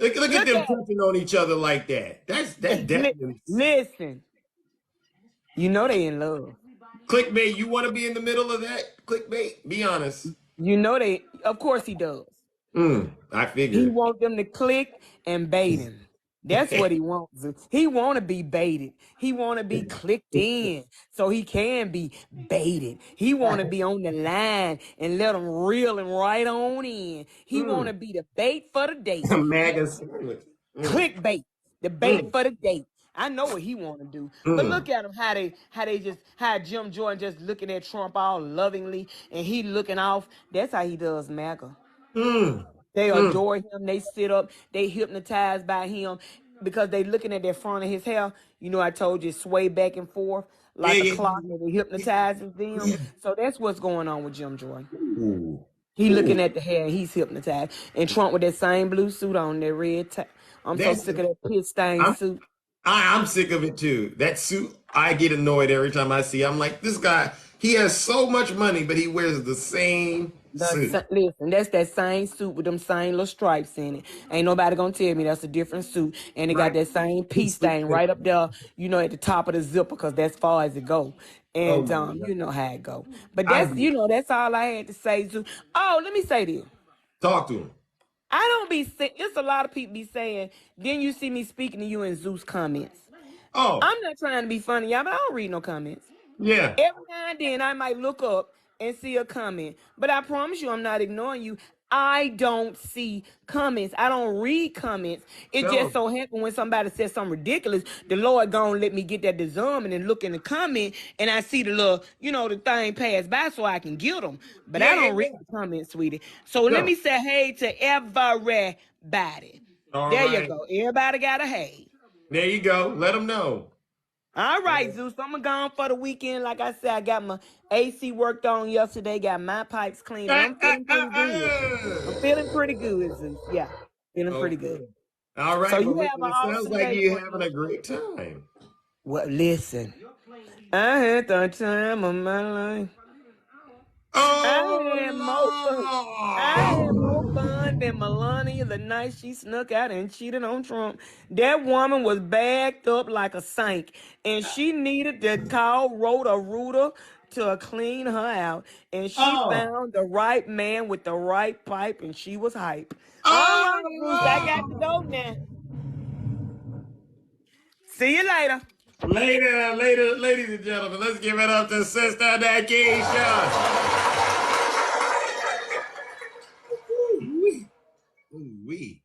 Look at Look them at touching on each other like that. That it. definitely Listen, they in love. clickbait. You want to be in the middle of that clickbait? Be honest. Of course he does. I He figured. want them to click and bait him. That's what he wants. He want to be baited. He want to be clicked in so he can be baited. He want to be on the line and let them reel him right on in. He want to be the bait for the date. MAGA sandwich. Clickbait, the bait Mm, for the date. I know what he want to do, but look mm, at him how Jim Jordan just looking at Trump all lovingly and he looking off. That's how he does MAGA. mm, They mm. adore him. They sit up. They hypnotized by him because they looking at that front of his hair. I told you, sway back and forth Yeah, like a yeah, clock, and it hypnotizes them. yeah. So that's what's going on with Jim Jordan. Ooh, He ooh. looking at the hair and he's hypnotized. And Trump with that same blue suit on, that red tie. I'm so That's sick of that piss stained I'm suit. I'm sick of it too. That suit, I get annoyed every time I see. I'm like, this guy, he has so much money, but he wears the same suit. Listen, that's that same suit with them same little stripes in it. Ain't nobody gonna tell me that's a different suit. And it got Right. that same pea stain right up there, at the top of the zipper, because that's far as it go. Oh And my God. you know how it go. But I that's agree. that's all I had to say. Zoo. Oh, let me say this. Talk to him. I don't be it's a lot of people be saying, then you see me speaking to you in Zeus comments. Oh, I'm not trying to be funny, y'all, but I don't read no comments. yeah. Every now and then I might look up and see a comment, but I promise you I'm not ignoring you. I don't see comments. I don't read comments. It Tell just him. so happens when somebody says something ridiculous, the Lord gonna let me get that discernment and look in the comment, and I see the little, the thing pass by so I can get them. But Yeah, I yeah, don't read yeah. the comments, sweetie. So let No. me say hey to everybody. All There you right. go. Everybody got a hey. There you go. Let him know. All right, Zeus. I'm gone for the weekend. Like I said, I got my AC worked on yesterday, got my pipes cleaned, and I'm feeling pretty good. I'm feeling pretty good, Zeus. Yeah, feeling pretty good. Okay. All So right, you well, have listen, an it sounds awesome like day, you're having friend. a great time. Well, listen. I had the time of my life. I had more fun. I had more Oh, fun than Melania the night she snuck out and cheated on Trump. That woman was backed up like a saint, and she needed to call Rhoda Rooter to clean her out. And she oh, found the right man with the right pipe, and she was hype. All right, Bruce, I got to oh. go now. See you later. Ladies and gentlemen, let's give it up to Sister Nakisha. Ooh-wee. Ooh-wee.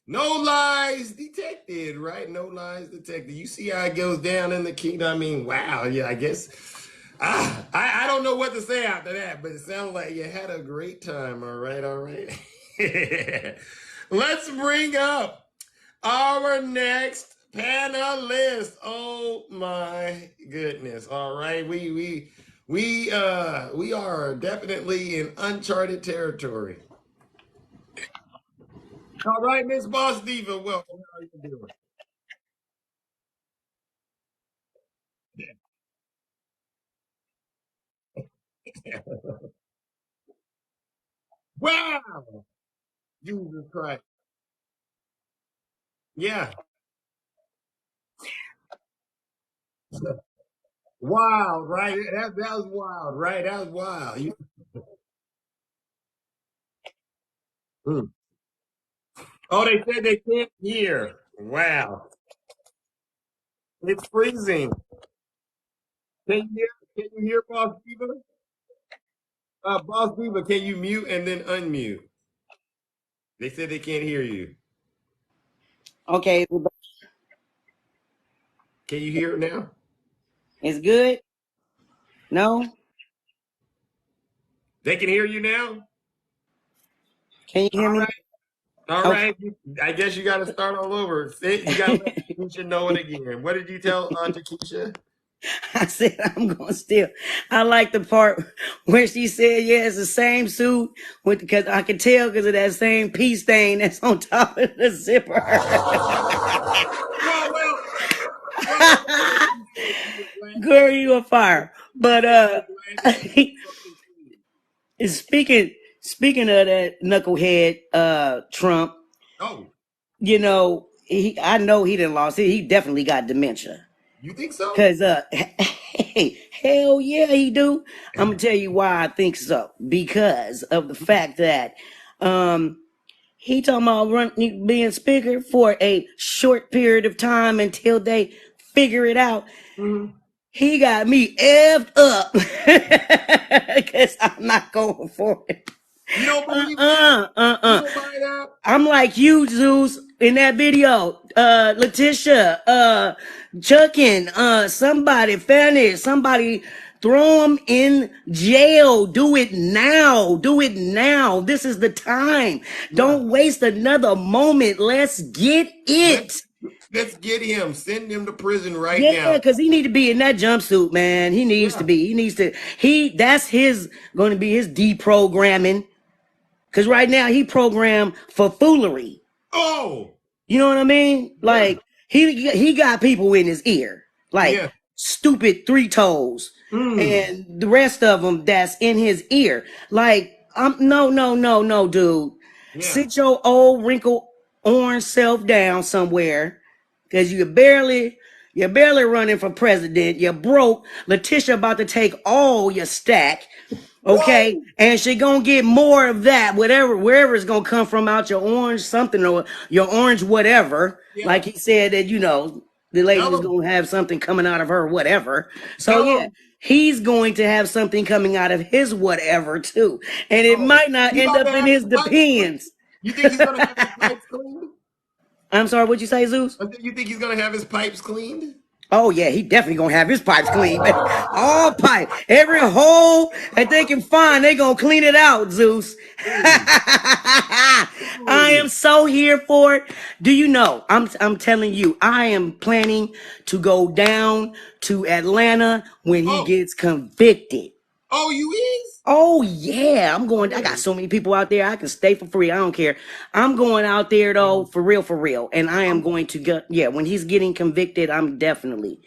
No lies detected, right? No lies detected. You see how it goes down in the kingdom? I mean, wow. Yeah, I guess. I don't know what to say after that, but it sounds like you had a great time. All right, all right. Let's bring up our next panelist. Oh my goodness. All right. We are definitely in uncharted territory. All right, Miss Boss Diva, welcome. How are you doing? Wow. Jesus Christ. Yeah. Wild, right? That was wild, right? That was wild. Hmm. Oh, they said they can't hear. Wow. It's freezing. Can you hear? Can you hear Boss Diva? Boss Diva, can you mute and then unmute? They said they can't hear you. Okay, Can you hear it now? it's good. No, They can hear you now? can you hear All me? right. All Okay. right. I guess you got to start all over. You got to let Keisha know it again. What did you tell Keisha? I said I'm gonna steal. I like the part where she said, "Yeah, it's the same suit," with because I can tell because of that same pea stain that's on top of the zipper. Well, well, well. You said you were glad. Girl, you a fire. You But said you were glad to see something clean. speaking of that knucklehead, Trump, Oh, I know he didn't lost it. He definitely got dementia. you think so? Cause hey, hell yeah, he do. I'm gonna tell you why I think so. Because of the fact that um he talking about being speaker for a short period of time until they figure it out. Mm-hmm. He got me effed up because I'm not going for it. You don't believe that? You don't buy that? I'm like you, Zeus, in that video. Letitia, Chuckin, somebody, Fairness, somebody throw him in jail. Do it now. Do it now. This is the time. Yeah. Don't waste another moment. Let's get Let's it. let's get him. Send him to prison right Yeah, now. because he need to be in that jumpsuit, man. He needs to Yeah. be. He needs to. That's his going to be his deprogramming. Because right now he programmed for foolery. Oh, You know what I mean? yeah. Like he got people in his ear, like Yeah. stupid three toes, Mm. and the rest of them that's in his ear. Like no, dude. Yeah. Sit your old wrinkled orange self down somewhere, cause you're barely running for president. You're broke. Letitia about to take all your stack. Okay, Whoa. and she gonna get more of that, wherever it's gonna come from, out your orange something or your orange whatever. Like Yeah. he said that the lady Tell was him. gonna have something coming out of her whatever. So Tell yeah, him. he's going to have something coming out of his whatever too, and it Oh, might not he end about to up in have his his pipes cleaned. depends. You think he's gonna have his pipes cleaned? I'm sorry, what'd you say, Zeus? You think he's gonna have his pipes cleaned? Oh yeah, he definitely gonna have his pipes clean, man. All pipe, every hole that they can find, they gonna clean it out, Zeus. Ooh. I am Ooh. so here for it. Do you know? I'm telling you, I am planning to go down to Atlanta when he Oh. gets convicted. Oh, you is? Oh yeah, I'm going. I got so many people out there. I can stay for free. I don't care. I'm going out there though, for real. And I am going to get. Yeah, when he's getting convicted, I'm definitely.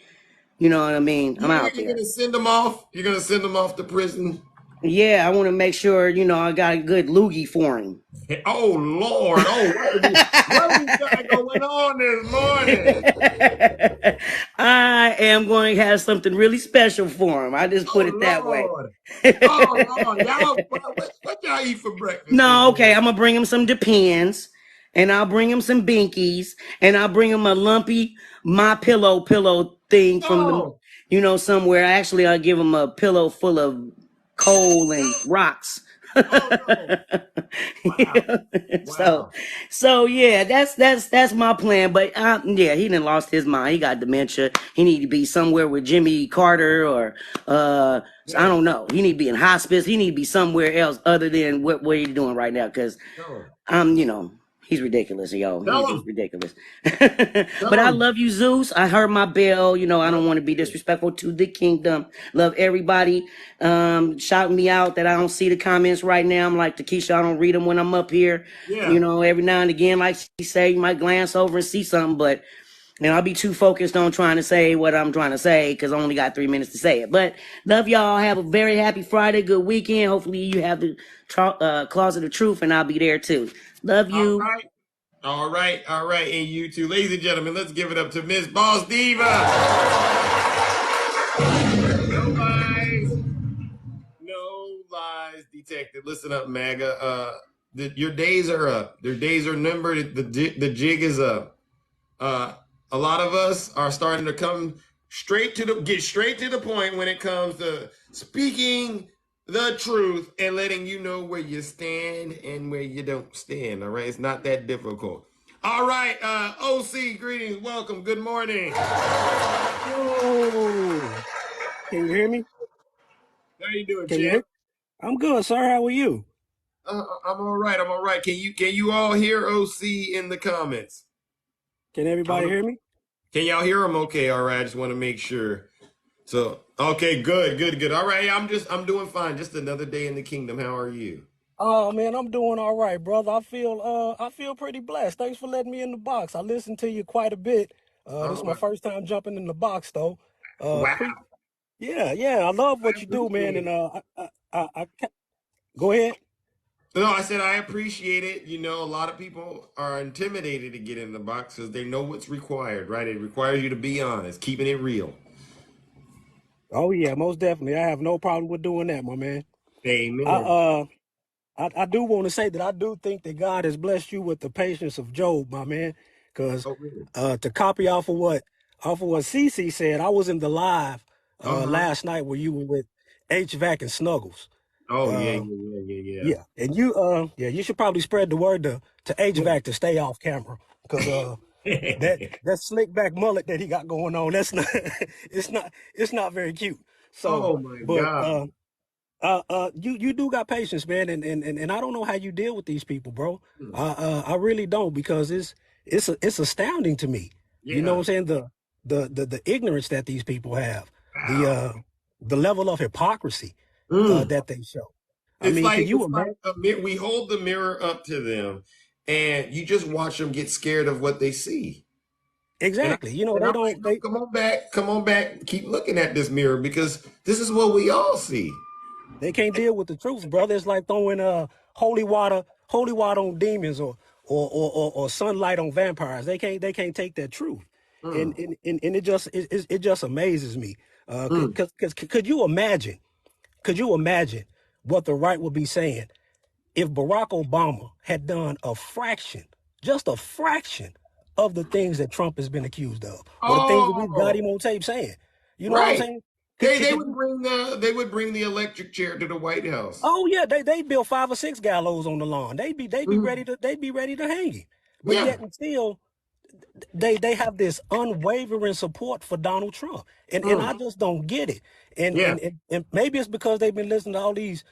You know what I mean? I'm out You're there. gonna send them off. You're gonna send them off to prison. Yeah, I want to make sure I got a good loogie for him. Oh Lord! Oh, what we got going on this morning? I am going to have something really special for him. I just put Oh it that way. Lord! Oh Lord! Y'all, what y'all eat for breakfast this No, okay, morning? I'm gonna bring him some Depends, and I'll bring him some Binkies, and I'll bring him a lumpy My pillow thing from Oh, somewhere. Actually, I'll give him a pillow full of coal and rocks. oh no! Wow! so Wow! so yeah, that's my plan. But yeah, he done lost his mind. He got dementia. He need to be somewhere with Jimmy Carter or I Yeah. don't know. He need to be in hospice. He need to be somewhere else other than what he's doing right now. Cause No. he's ridiculous, yo. He's Tell just him. ridiculous. But Tell I him. love you, Zeus. I heard my bell. I Right. don't want to be disrespectful to the kingdom. Love everybody. Shout me out that I don't see the comments right now. I'm like Takesha, I don't read them when I'm up here. Yeah. Every now and again, like she say, you might glance over and see something, but I'll be too focused on trying to say what I'm trying to say because I only got 3 minutes to say it. But love y'all. Have a very happy Friday. Good weekend. Hopefully you have the closet of truth, and I'll be there too. Love All you. right. All right. All right. And you too, ladies and gentlemen. Let's give it up to Miss Boss Diva. No lies. No lies detected. Listen up, MAGA. Your days are up. Your days are numbered. The jig is up. A lot of us are starting to get straight to the point when it comes to speaking the truth and letting you know where you stand and where you don't stand. All right, it's not that difficult. All right, OC, greetings, welcome, good morning. Yo, can you hear me? How you doing, Can you champ? hear? I'm good, sir. How are you? I'm all right. I'm all right. Can you all hear OC in the comments? Can everybody hear me? Can y'all hear him? Okay, all right. I just want to make sure. So, okay, good. All right, I'm doing fine. Just another day in the kingdom. How are you? Oh man, I'm doing all right, brother. I feel pretty blessed. Thanks for letting me in the box. I listened to you quite a bit. This Oh, is my wow. first time jumping in the box though. Wow. Yeah, I love I what you do, man. appreciate And it. go ahead. No, I said I appreciate it. A lot of people are intimidated to get in the box because they know what's required, right? It requires you to be honest, keeping it real. Oh yeah, most definitely. I have no problem with doing that, my man. I Amen. uh I do want to say that I do think that God has blessed you with the patience of Job, my man. Because Oh, really? to copy off of what Cece said, I was in the live Uh-huh. last night where you were with HVAC and Snuggles. Oh, yeah, Uh, yeah, yeah, yeah, yeah, and you should probably spread the word to yeah. HVAC to stay off camera because that What? that slick back mullet that he got going on, that's not it's not very cute. So, Oh, my but God. you do got patience, man, and I don't know how you deal with these people, bro. Hmm. I really don't because it's astounding to me. You know what Yeah. I'm saying? The ignorance that these people have, the Wow. uh the level of hypocrisy Mm. that they show. I It's mean, like can you it's like imagine? we hold the mirror up to them, and you just watch them get scared of what they see. And I Exactly. and They I'm like, don't no, they come on back, keep looking at this mirror because this is what we all see. They can't deal with the truth, brother. It's like throwing holy water on demons or sunlight on vampires. They can't take that truth. And Mm, and it just amazes me. mm. Cause could you imagine what the right would be saying if Barack Obama had done just a fraction of the things that Trump has been accused of, or the things that we've got Oh, him on tape saying? You know what I'm right. saying? Could, They could, they could would you bring the electric chair to the White House. Oh yeah, they built 5 or 6 gallows on the lawn. They'd be Mhm. ready to hang him. But Yeah. yet and still they have this unwavering support for Donald Trump. And Mm. I just don't get it. And Yeah. and and, and maybe it's because they've been listening to all these,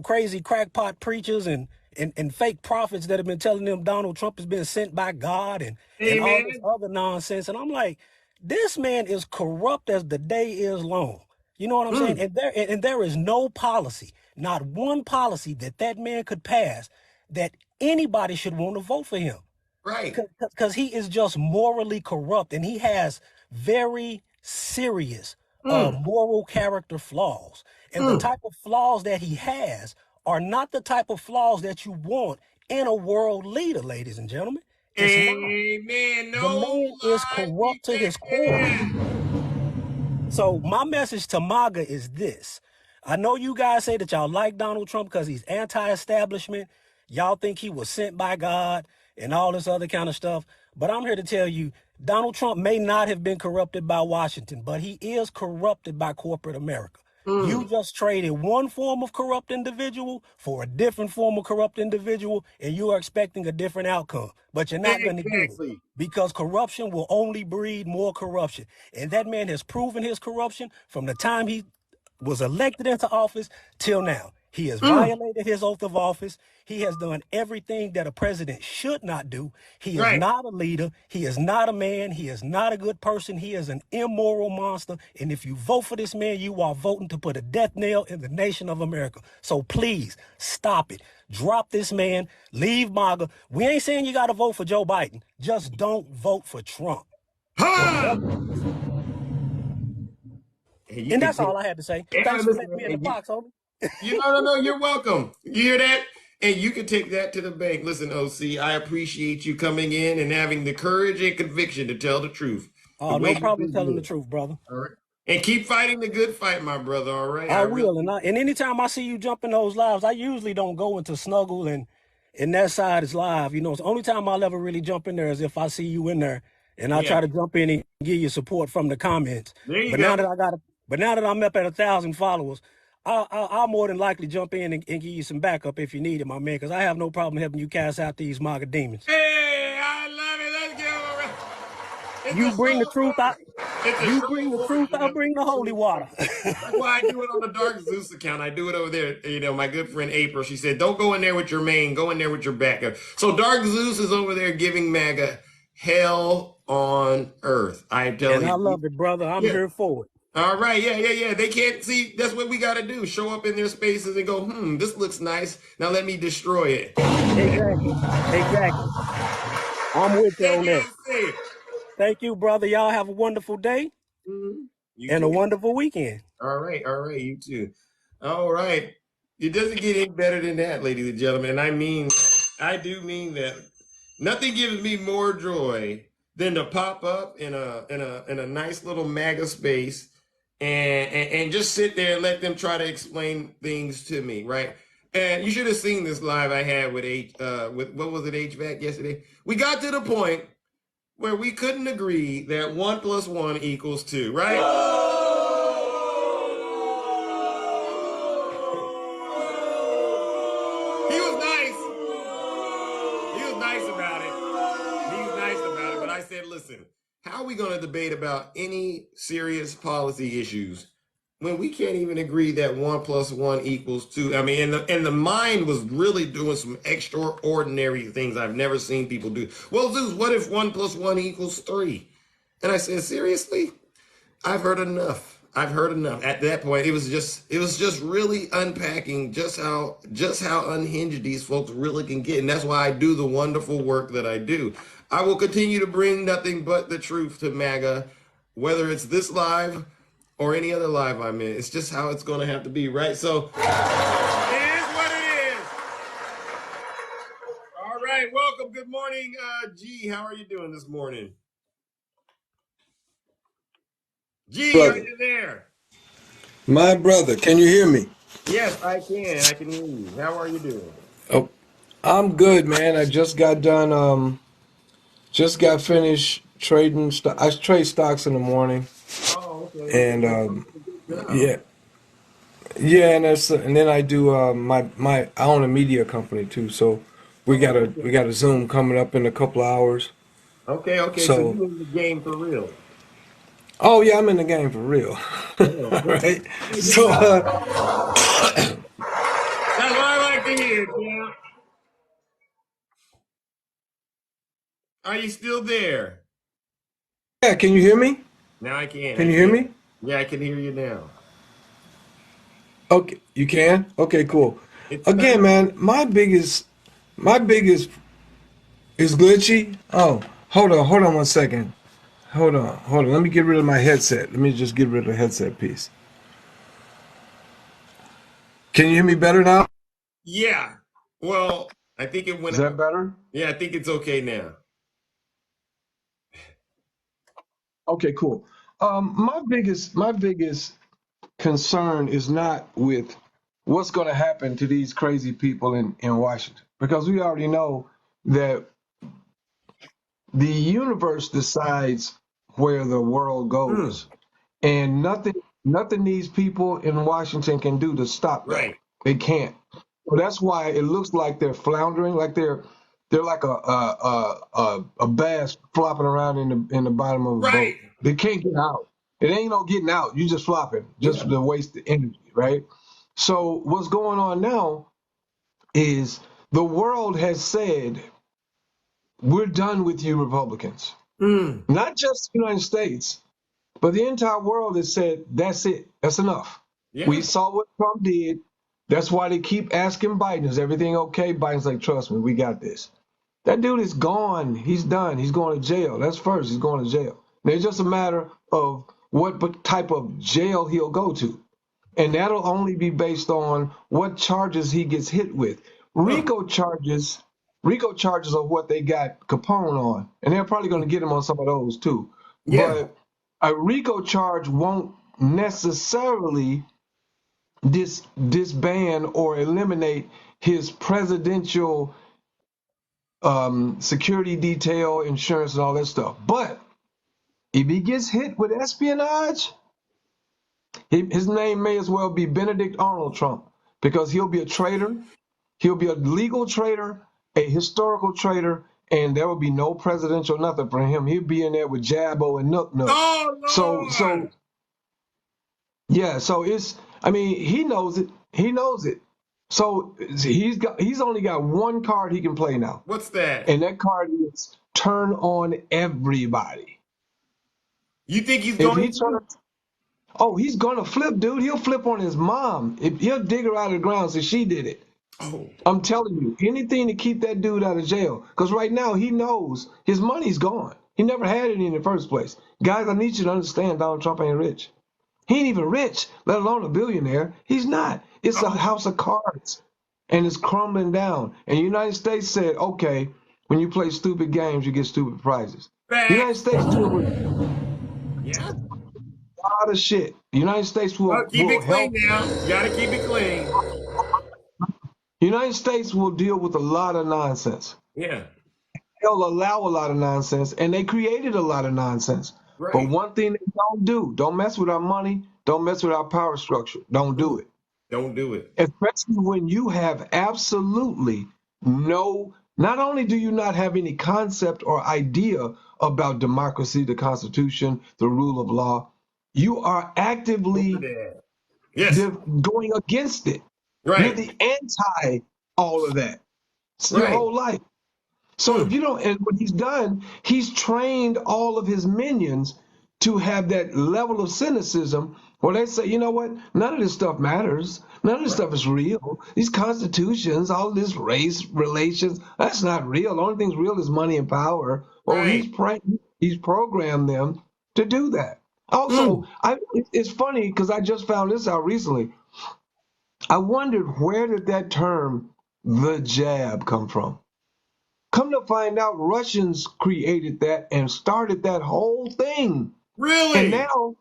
crazy crackpot preachers and fake prophets that have been telling them Donald Trump has been sent by God and all this Amen. other nonsense. And I'm like, this man is corrupt as the day is long. You know what I'm saying? And there is no policy, not one policy that man could pass that anybody should want to vote for him. Right. Because he is just morally corrupt, and he has very serious moral character flaws. And the type of flaws that he has are not the type of flaws that you want in a world leader, ladies and gentlemen. It's not. Amen. The No man is lies corrupt to his core. detected. So my message to MAGA is this. I know you guys say that y'all like Donald Trump because he's anti-establishment. Y'all think he was sent by God and all this other kind of stuff. But I'm here to tell you, Donald Trump may not have been corrupted by Washington, but he is corrupted by corporate America. You just traded one form of corrupt individual for a different form of corrupt individual, and you are expecting a different outcome. But you're not going to get it Exactly. because corruption will only breed more corruption. And that man has proven his corruption from the time he was elected into office till now. He has violated his oath of office. He has done everything that a president should not do. He is Right. not a leader. He is not a man. He is not a good person. He is an immoral monster. And if you vote for this man, you are voting to put a death nail in the nation of America. So please stop it. Drop this man. Leave MAGA. We ain't saying you got to vote for Joe Biden. Just don't vote for Trump. Ha! And that's all I had to say. Thanks for letting me in the box, homie. No, you're welcome. You hear that? And you can take that to the bank. Listen, OC, I appreciate you coming in and having the courage and conviction to tell the truth. Oh, no problem telling the truth, brother. All right. And keep fighting the good fight, my brother. All right. I will. And anytime I see you jump in those lives, I usually don't go into Snuggle and that side is live. You know, it's the only time I'll ever really jump in there is if I see you in there and I try to jump in and give you support from the comments. There you But go. now that I'm up at 1,000 followers, I'll more than likely jump in and give you some backup if you need it, my man, because I have no problem helping you cast out these MAGA demons. Hey, I love it. Let's give him a round. It's You a bring the short truth out. It's a You short bring the version truth, I'll of bring the holy water. That's why I do it on the Dark Zeus account. I do it over there. You know, my good friend April, she said, don't go in there with your main, go in there with your backup. So Dark Zeus is over there giving MAGA hell on earth. I'm telling you. And I love it, brother. I'm here for it. All right, yeah. They can't see. That's what we got to do. Show up in their spaces and go, this looks nice. Now let me destroy it. Exactly. I'm with you on that. Thank you, brother. Y'all have a wonderful day and a wonderful weekend. All right. You too. All right. It doesn't get any better than that, ladies and gentlemen. And I do mean that. Nothing gives me more joy than to pop up in a nice little MAGA space and just sit there and let them try to explain things to me, right? And you should have seen this live I had with what was it, HVAC yesterday? We got to the point where we couldn't agree that 1 + 1 = 2, right? He was nice about it. But I said, listen, how are we going to debate about any serious policy issues when we can't even agree that 1 + 1 = 2? I mean, and the mind was really doing some extraordinary things I've never seen people do. Well, Zeus, what if 1 + 1 = 3? And I said, seriously? I've heard enough. At that point, it was just really unpacking just how unhinged these folks really can get. And that's why I do the wonderful work that I do. I will continue to bring nothing but the truth to MAGA, whether it's this live or any other live I'm in. It's just how it's going to have to be, right? So it is what it is. All right, welcome. Good morning, G. How are you doing this morning? G, are you there? My brother, can you hear me? Yes, I can. I can hear you. How are you doing? Oh, I'm good, man. I just got done. Just got finished trading. I trade stocks in the morning. Oh, okay. And yeah, and then I do I own a media company too. So we got a Zoom coming up in a couple of hours. Okay. So you're in the game for real. Oh yeah, I'm in the game for real. Right. So that's what I like to hear, Jim. Are you still there? Yeah, can you hear me? Now I can. Can you hear me? Yeah, I can hear you now. Okay, you can? Okay, cool. It's Again, nice. man, my biggest is glitchy. Oh, hold on 1 second. Hold on. Let me get rid of my headset. Let me just get rid of the headset piece. Can you hear me better now? Yeah. Well, I think it Is went that out. better? Yeah, I think it's okay now. Okay, cool. My biggest concern is not with what's going to happen to these crazy people in Washington, because we already know that the universe decides where the world Mm, goes, and nothing these people in Washington can do to stop that. right. They can't. So that's why it looks like they're floundering, like they're like a bass flopping around in the bottom of a Right. boat. They can't get out. It ain't no getting out. You just flopping, Yeah. just to waste the energy, right? So what's going on now is the world has said we're done with you Republicans. Mm, Not just the United States, but the entire world has said, that's it. That's enough. We yeah. saw what Trump did. That's why they keep asking Biden, is everything okay? Biden's like, trust me, we got this. That dude is gone. He's done. He's going to jail. That's first. He's going to jail. And it's just a matter of what type of jail he'll go to. And that'll only be based on what charges he gets hit with. Huh. RICO charges are what they got Capone on, and they're probably going to get him on some of those too. Yeah. But a RICO charge won't necessarily disband or eliminate his presidential security detail, insurance, and all that stuff. But if he gets hit with espionage, his name may as well be Benedict Arnold Trump, because he'll be a traitor. He'll be a legal traitor, a historical traitor, and there will be no presidential nothing for him. He'll be in there with Jabbo and Nook Nook. Oh So Lord. yeah, so it's, I mean, he knows it. He knows it. So he's only got one card he can play now. What's that? And that card is turn on everybody. You think he's If going he to? turns, oh, he's gonna flip, dude. He'll flip on his mom. He'll dig her out of the ground since she did it. Oh. I'm telling you, anything to keep that dude out of jail. Because right now he knows his money's gone. He never had any in the first place. Guys, I need you to understand Donald Trump ain't rich. He ain't even rich, let alone a billionaire. He's not. It's a Oh. house of cards. And it's crumbling down. And the United States said, okay, when you play stupid games, you get stupid prizes. The United Facts. States deal with Yeah. a lot of shit. The United States Well, keep will it clean help. now. You gotta keep it clean. The United States will deal with a lot of nonsense. Yeah. They'll allow a lot of nonsense, and they created a lot of nonsense. But Right. one thing they don't do, don't mess with our money, don't mess with our power structure. Don't do Mm, it. don't do it. Especially when you have absolutely no, not only do you not have any concept or idea about democracy, the Constitution, the rule of law, you are Over actively there. Yes. going against it. You're Right. the anti all of that. It's your Right. whole life. So if Mm, you don't, and what he's done, he's trained all of his minions to have that level of cynicism where they say, you know what, none of this stuff matters. None of this right. stuff is real. These constitutions, all this race relations, that's not real. The only thing's real is money and power. Well, Right. he's programmed them to do that. Also, Mm, it's funny because I just found this out recently. I wondered, where did that term, the jab, come from? Come to find out, Russians created that and started that whole thing. And really? now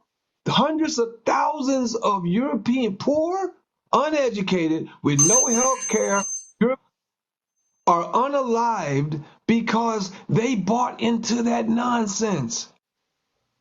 hundreds of thousands of European poor, uneducated, with no health care, are unalived because they bought into that nonsense.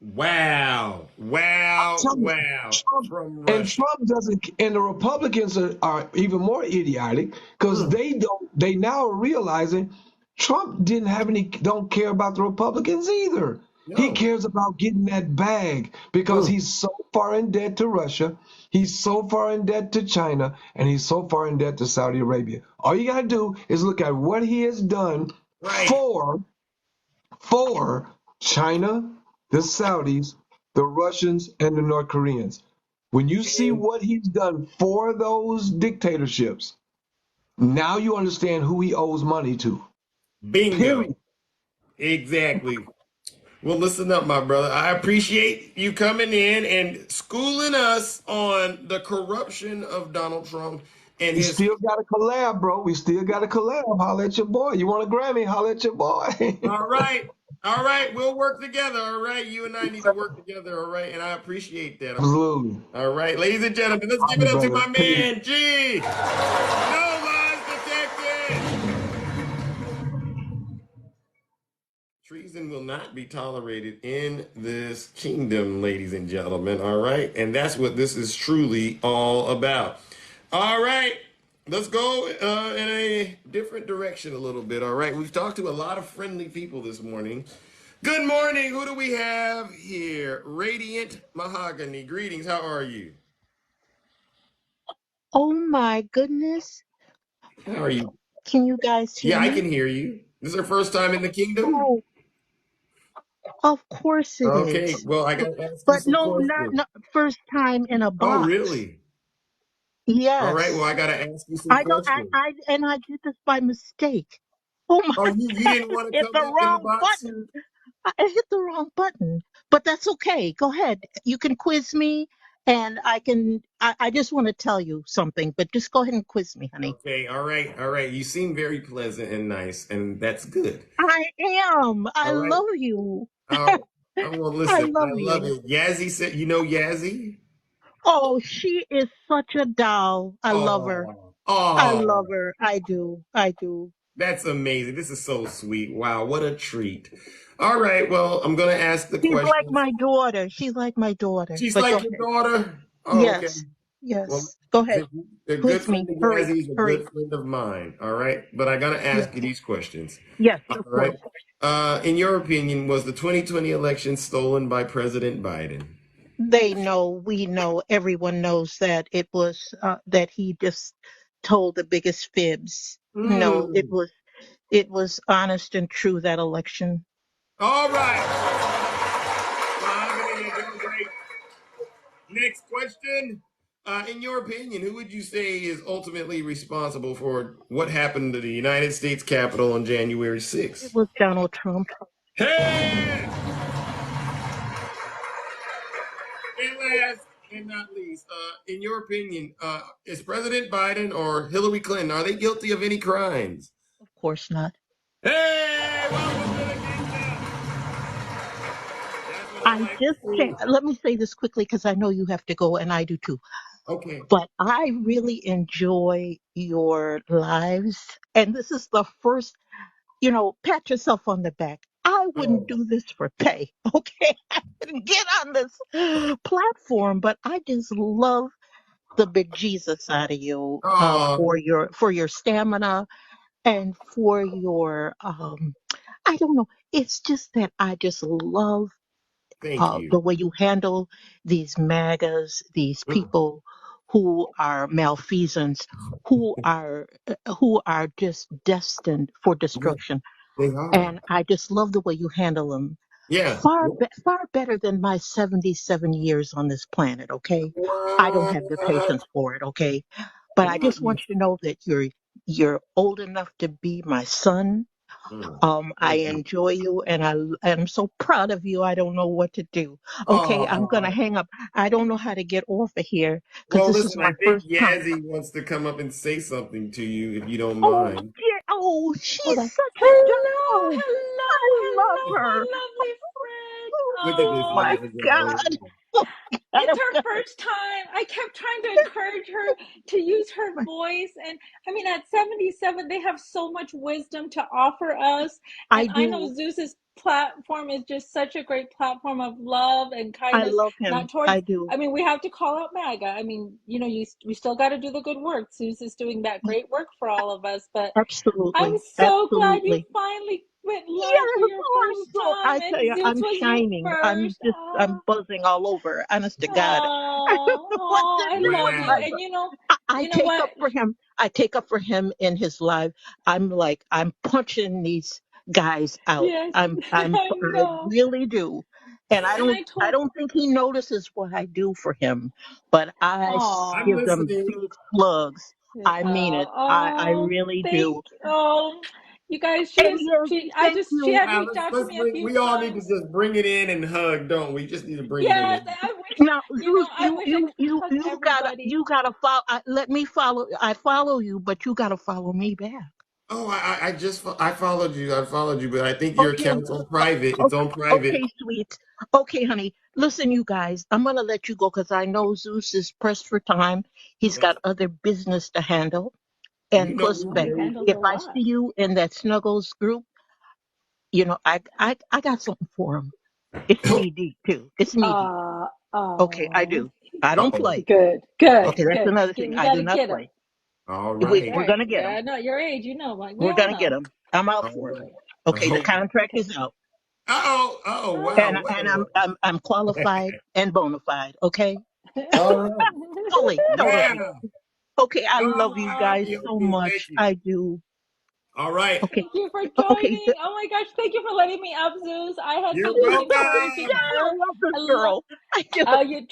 Wow. I'm Wow. telling you, Wow. Trump From and Russia. Trump doesn't, and the Republicans are even more idiotic because Mm, they now are realizing Trump don't care about the Republicans either. He no. cares about getting that bag because Mm, he's so far in debt to Russia, he's so far in debt to China, and he's so far in debt to Saudi Arabia. All you got to do is look at what he has done right. for China, the Saudis, the Russians, and the North Koreans. When you see what he's done for those dictatorships, now you understand who he owes money to. Period. Bingo. Exactly. Well, listen up, my brother. I appreciate you coming in and schooling us on the corruption of Donald Trump and We his. still got to collab, bro. We still got to collab. Holla at your boy. You want a Grammy? Holla at your boy. All right. All right. We'll work together. All right. You and I need to work together. All right. And I appreciate that. Absolutely. All right. Ladies and gentlemen, let's All give it right, up to brother. my Peace. man, G. No lies detected. Treason will not be tolerated in this kingdom, ladies and gentlemen. All right. And that's what this is truly all about. All right. Let's go in a different direction a little bit. All right. We've talked to a lot of friendly people this morning. Good morning. Who do we have here? Radiant Mahogany. Greetings. How are you? Oh my goodness. How are you? Can you guys hear Yeah, I me? can hear you. This is our first time in the kingdom. Oh, of course it Okay. is. Well, I got to ask you But some no, questions. not first time in a Oh, box. really? All right. Well, Yes. I got to ask you some I don't questions. and I did this by mistake. Oh my, Oh, you didn't I want to hit come the up in the wrong box? button. I hit the wrong button. But that's okay. Go ahead. You can quiz me and I just want to tell you something, but just go ahead and quiz me, honey. Okay. All right. All right. You seem very pleasant and nice, and that's good. I am. I All right. love you. Oh, well, I listen, love I love you. it. Yazzie said, you know Yazzie? Oh, she is such a doll. I love her. Oh, I love oh, her. I do. I do. that's amazing. This is so sweet. Wow, what a treat. All right. Well, I'm going to ask the She's like questions. my daughter. She's like my daughter. She's But go like your ahead. daughter? Oh, okay. Yes. Well, Yes. Go ahead. a good Quiz friend me. of Hurry. Yazzie is a Hurry. good friend of mine. All right. But I got to Yes. ask you these questions. Yes, All of right. course. In your opinion, was the 2020 election stolen by President Biden? They know, we know, everyone knows that it was that he just told the biggest fibs. No, Hmm. it was honest and true, that election. All right. Mahogany, you're doing great. Next question. In your opinion, who would you say is ultimately responsible for what happened to the United States Capitol on January It 6th? was Donald Trump. Hey! And last and not least, in your opinion, is President Biden or Hillary Clinton, are they guilty of any crimes? Of course not. Hey! Welcome to the kingdom! That's what I I like to just can't. see. Let me say this quickly because I know you have to go and I do too. Okay. But I really enjoy your lives. And this is the first, pat yourself on the back. I wouldn't Oh, do this for pay. Okay. I wouldn't get on this platform, but I just love the big Jesus out of you oh, for your stamina and for your I don't know. It's just that I just love thank you. the way you handle these MAGAs, these Mm, people who are malfeasance, who are just destined for yeah, destruction. they are. And I just love the way you handle them. Yeah. Far better than my 77 years on this planet. Okay, I don't have the What? patience for it. Okay, but I just want you to know that you're old enough to be my son. I Thank you. enjoy you and I'm so proud of you. I don't know what to do. Okay, I'm gonna Oh, hang up. I don't know how to get off of here because well, this is listen, I my think first time. Yazzie wants to come up and say something to you if you don't Oh mind. dear, oh, Hold she's on. such a Hello, doll. hello, I love hello, my her. lovely friend. Look at this, Oh my Oh, ladies and God. gentlemen. Oh God, it's oh her God. first time. I kept trying to encourage her to use her voice. And I mean, at 77, they have so much wisdom to offer us. I And I know do. Zeus's platform is just such a great platform of love and I kindness, love not him. towards. I do. I mean, we have to call out MAGA. I mean, we still got to do the good work. Zeus is doing that great work for all of us. But I'm Absolutely. so glad you Absolutely. finally went live for Yes, your oh, I'm first so, time, I tell and you, Zeus I'm was your shining. first. I'm buzzing all over. Honest to God. I don't Oh, know what oh, to I do love with you. Wow. And I you know take what? up for him. I take up for him in his life. I'm punching these guys out. Yes, I I know. really do. And And I I told, don't think he notices what I do for him, but I'm give oh, them listening. big slugs. I mean it. I oh, really do. thank, oh, you guys, And Yancy, thank she you. had Wow, reached out to let's me a bring. few We all need to times. just bring it in and hug, don't we? Just need to bring it in Yes, and. I wish, Now, you know, Zeus, I wish I could hug everybody. you gotta follow. Let me follow. I follow you, but you gotta follow me back. Oh, I just I followed you. I followed you, but I think your Okay, account's on private. It's okay, on private. okay, sweet. Okay, honey. Listen, you guys, I'm gonna let you go because I know Zeus is pressed for time. He's Yes. got other business to handle. You And know plus, me, Oh, he baby, handles a if I lot. see you in that Snuggles group, I got something for him. It's Gary. knee deep too. It's knee deep. Okay, I Oh, do. I don't Uh-oh. play. good, Uh, good, Okay, that's good. another thing. You I got do to not get him. play. all That's right. We're right. gonna get him. Yeah, no, your age, you know, like we We're all gonna get know. him. I'm out All for it. right. Okay, the Oh. contract Okay. is out, Uh-oh. Oh, wow. Oh. and Well. I'm qualified and bona fide. Okay, All right. totally. Yeah. Okay, I love you Ah, guys so beautiful. Thank much. you. I do. All right. Okay, Thank you for okay. joining. Oh my gosh, thank you for letting me up, Zeus. I had You're such an welcome. encouraging I heart. love this I love girl. I do. you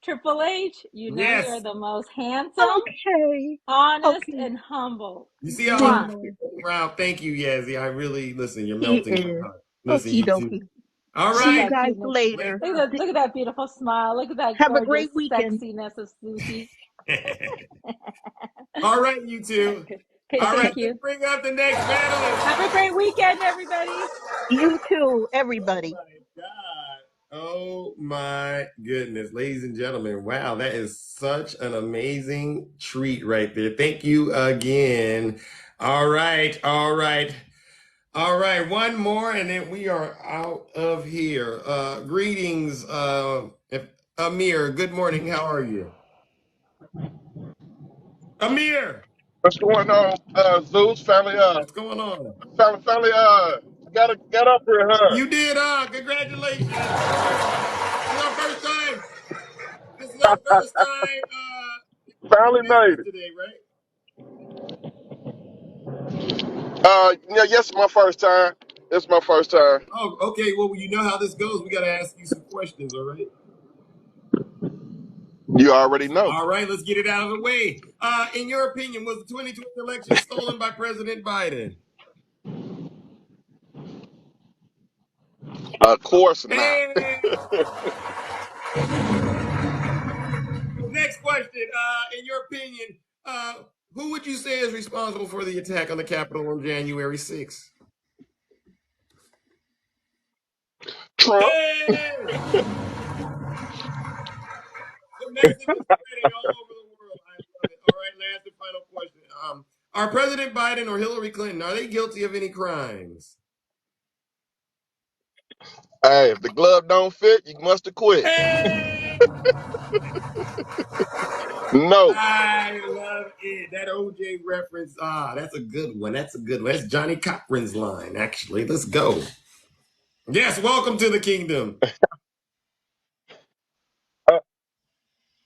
Triple H, you know you're Yes. the most handsome, Okay, honest, okay. and humble. You see how Thank Mwah. humble you. and proud? Thank you, Yazzie. I really listen. You're He melting my is. heart. Listen, Okie you too. dokie. All Look See at you right. that guys cuteness. Later. later. Look at that beautiful smile. Look at that Have a gorgeous great weekend. sexiness of Susie. All right, you two. Okay. Okay, All right, thank let's you. bring up the next panelist. Have a great weekend, everybody. You too, Oh everybody. my God. Oh my goodness, ladies and gentlemen. Wow, that is such an amazing treat right there. Thank you again. All right, all right. All right, one more and then we are out of here. Greetings, Amir. Good morning. How are you? Amir, What's going on, Zeus? Family, what's going on? family, got up here, huh? You did, congratulations. This is our first time. This is our first time Finally in made business it. today, right? Yeah, yes, it's my first time. It's my first time. Oh, okay. Well, you know how this goes. We got to ask you some questions, all right? You already know. All right, let's get it out of the way. In your opinion, was the 2020 election stolen by President Biden? Of course not. Hey, next question. In your opinion, uh, who would you say is responsible for the attack on the Capitol on January 6th? Trump. Hey, the message is spreading all over the world. I love it. All right, last and final question. Are President Biden or Hillary Clinton, are they guilty of any crimes? Hey, if the glove don't fit, you must have quit. Hey, No. I love it. That OJ reference. That's a good one. That's a good one. That's Johnny Cochran's line, actually. Let's go. Yes, welcome to the kingdom. Uh,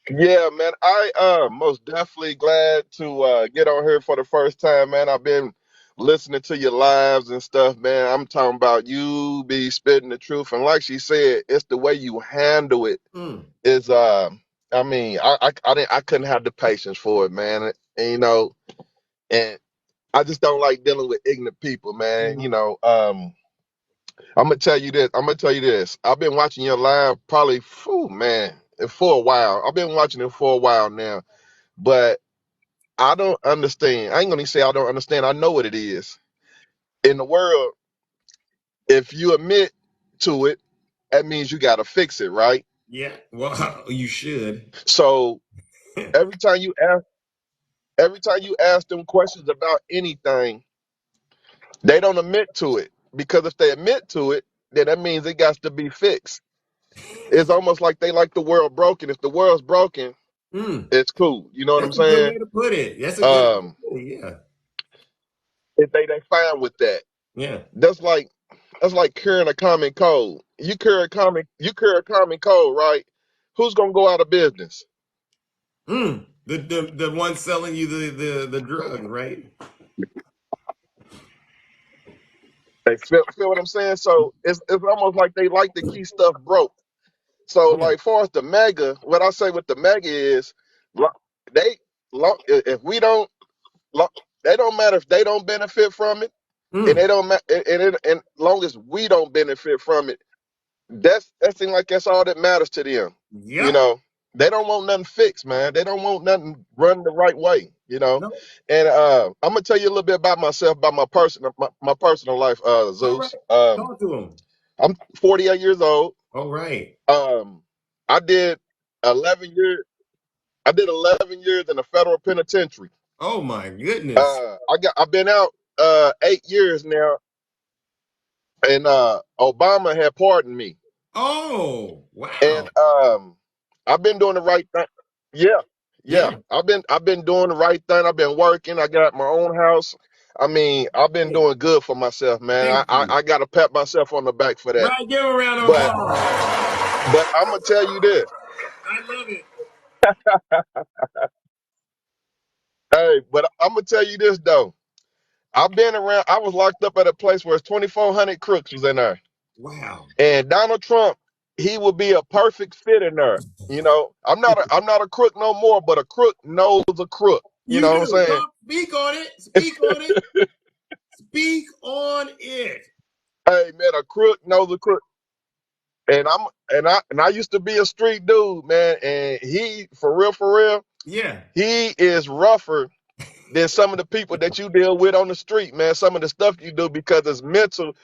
yeah, man. I most definitely glad to get on here for the first time, man. I've been listening to your lives and stuff, man. I'm talking about you be spitting the truth, and like she said, it's the way you handle it Mm, is I mean I couldn't have the patience for it, man. And, and I just don't like dealing with ignorant people, man. I'm gonna tell you this. I've been watching your live probably man, for a while. I've been watching it for a while now, but I don't understand. I ain't gonna say I don't understand. I know what it is. In the world, if you admit to it, that means you gotta fix it, right? yeah, well, you should. So every time you ask every time you ask them questions about anything, they don't admit to it. Because if they admit to it, then that means it got to be fixed. It's almost like they like the world broken. If the world's broken, Mm, it's cool. You know what I'm that's a good saying? way to put it. That's a good way to Um, put it. Yeah. if they fine with that. Yeah. That's like curing a common cold. You cure a common cold, right? Who's gonna go out of business? Mm, the one selling you the drug, right? They feel what I'm saying? So it's almost like they like to keep stuff broke. So Yeah. like far as the mega, what I say with the mega is lo- they if we don't lo- they don't matter if they don't benefit from it, and Mm. they don't and long as we don't benefit from it, that seems like that's all that matters to them. You Yep. know, they don't want nothing fixed, man. They don't want nothing run the right way. You know, No. and I'm gonna tell you a little bit about myself, about my personal life, All right. Zeus. Talk to him. I'm 48 years old. All right. Um, I did 11 years. I did 11 years in the federal penitentiary. Oh my goodness. I've been out 8 years now, and Obama had pardoned me, Oh and wow. I've been doing the right thing. Yeah, yeah. Yeah. I've been doing the right thing. I've been working. I got my own house. I mean, I've been Hey, doing good for myself, man. thank you. I got to pat myself on the back for that. Right. Give him a round of But applause. I'm gonna tell you this. I love it. Hey, but I'm gonna tell you this though. I've been around. I was locked up at a place where it's 2,400 crooks was in there, Wow. and Donald Trump, he would be a perfect fit in there. You know, I'm not a crook no more, but a crook knows a crook. You You know what I'm do. saying? Talk, speak on it. Speak on it. Speak on it. Hey man, a crook knows a crook, and I used to be a street dude, man, and he for real, Yeah. he is rougher than some of the people that you deal with on the street, man. Some of the stuff you do because it's mental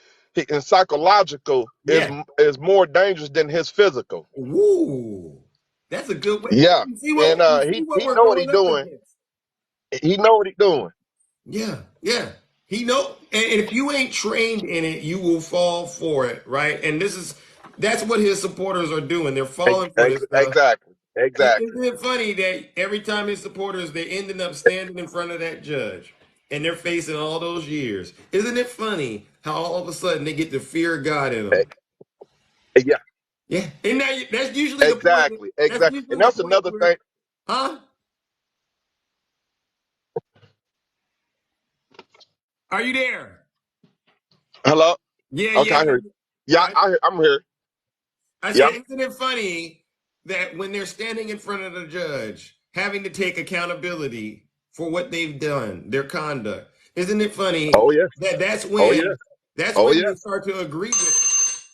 and psychological Yeah. is more dangerous than his physical. Woo. That's a good way. Yeah, and You see what he we're know what he going up doing. against. He know what he doing. Yeah, yeah. He know, and if you ain't trained in it, you will fall for it, right? And that's what his supporters are doing. They're falling for this stuff. Exactly, And exactly. isn't it funny that every time his supporters they ended up standing in front of that judge and they're facing all those years? Isn't it funny how all of a sudden they get the fear of God in Eh, them? Yeah, Yeah, and that's usually the point. That's exactly. usually And the that's point another where, thing. huh? Are you there? Hello. Yeah, Okay, yeah, I hear you. Yeah, yeah. I'm here. I Yeah. said, isn't it funny that when they're standing in front of the judge, having to take accountability for what they've done, their conduct, isn't it funny Oh yeah. that Oh yeah. that's Oh when yeah. they start to agree with,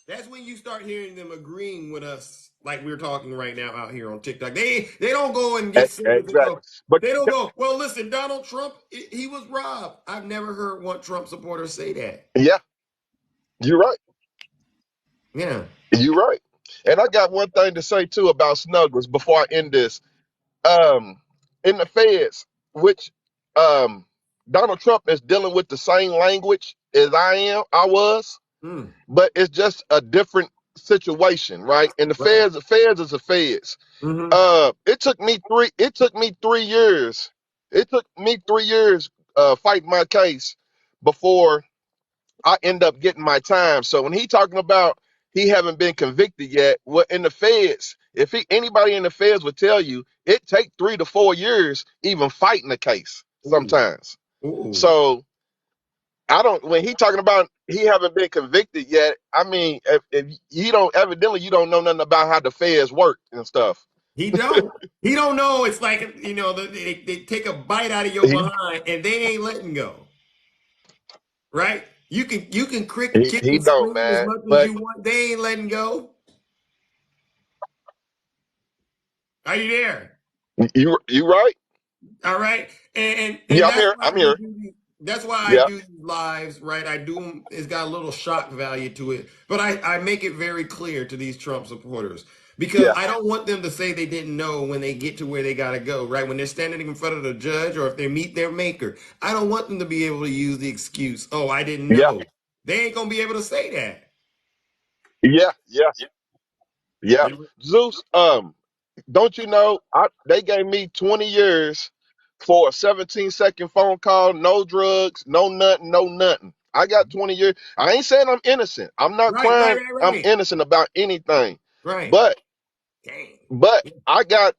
that's when you start hearing them agreeing with us like we're talking right now out here on TikTok. They don't go and get serious and Exactly. go, But they don't go, well, listen, Donald Trump, he was robbed. I've never heard one Trump supporter say that. yeah, you're right. Yeah. You're right. And I got one thing to say too about Snuggles before I end this. Um, in the feds, which um Donald Trump is dealing with the same language as I was, Mm, but it's just a different situation, right? And right. the feds is the feds. Mm-hmm. It took me 3 years. It took me 3 years fighting my case before I end up getting my time. So when he talking about he haven't been convicted yet, what in the feds, if anybody in the feds would tell you, it take 3 to 4 years even fighting a case Ooh. sometimes. Ooh. So I don't when he talking about he haven't been convicted yet, I mean if you don't evidently you don't know nothing about how the feds work and stuff. He don't. He don't know. It's like they take a bite out of your He behind and they ain't letting go. Right? You can kick he and don't, scream as man. much as But you want. They ain't letting go. Are you there? you right? All right, and Yeah, I'm that's here. why I'm we here. do. That's why I Yeah, do these lives, right? I do them. It's got a little shock value to it, but I make it very clear to these Trump supporters because yeah, I don't want them to say they didn't know when they get to where they got to go, right? When they're standing in front of the judge or if they meet their maker, I don't want them to be able to use the excuse, "Oh, I didn't yeah, know." They ain't gonna be able to say that. yeah, yeah, yeah. They- Zeus, don't you know they gave me 20 years for a 17-second phone call, no drugs, no nothing, no nothing. I got 20 years. I ain't saying I'm innocent. I'm not Right, right, crying right, I'm right, innocent about anything. right. But Dang. but I got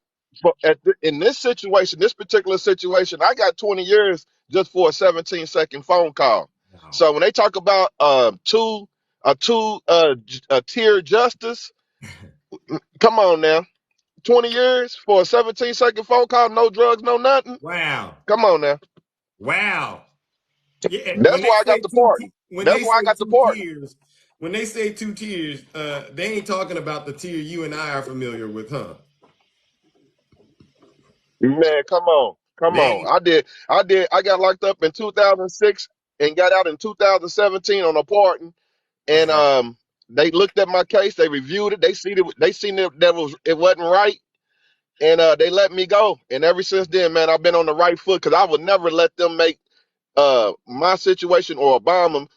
in this situation, this particular situation, I got 20 years just for a 17-second phone call. So when they talk about a tier justice, come on now, 20 years for a 17-second phone call, no drugs, no nothing. Wow. Come on now. Wow. Yeah. That's why I got the pardon. When That's they why I say got the two pardon. tiers, when they say 2 tiers, they ain't talking about the tier you and I are familiar with, huh? Man, come on. Come on. They I got locked up in 2006 and got out in 2017 on a pardon. And they looked at my case, they reviewed it, they seen it wasn't right, and they let me go. And ever since then, man, I've been on the right foot because I would never let them make my situation or Obama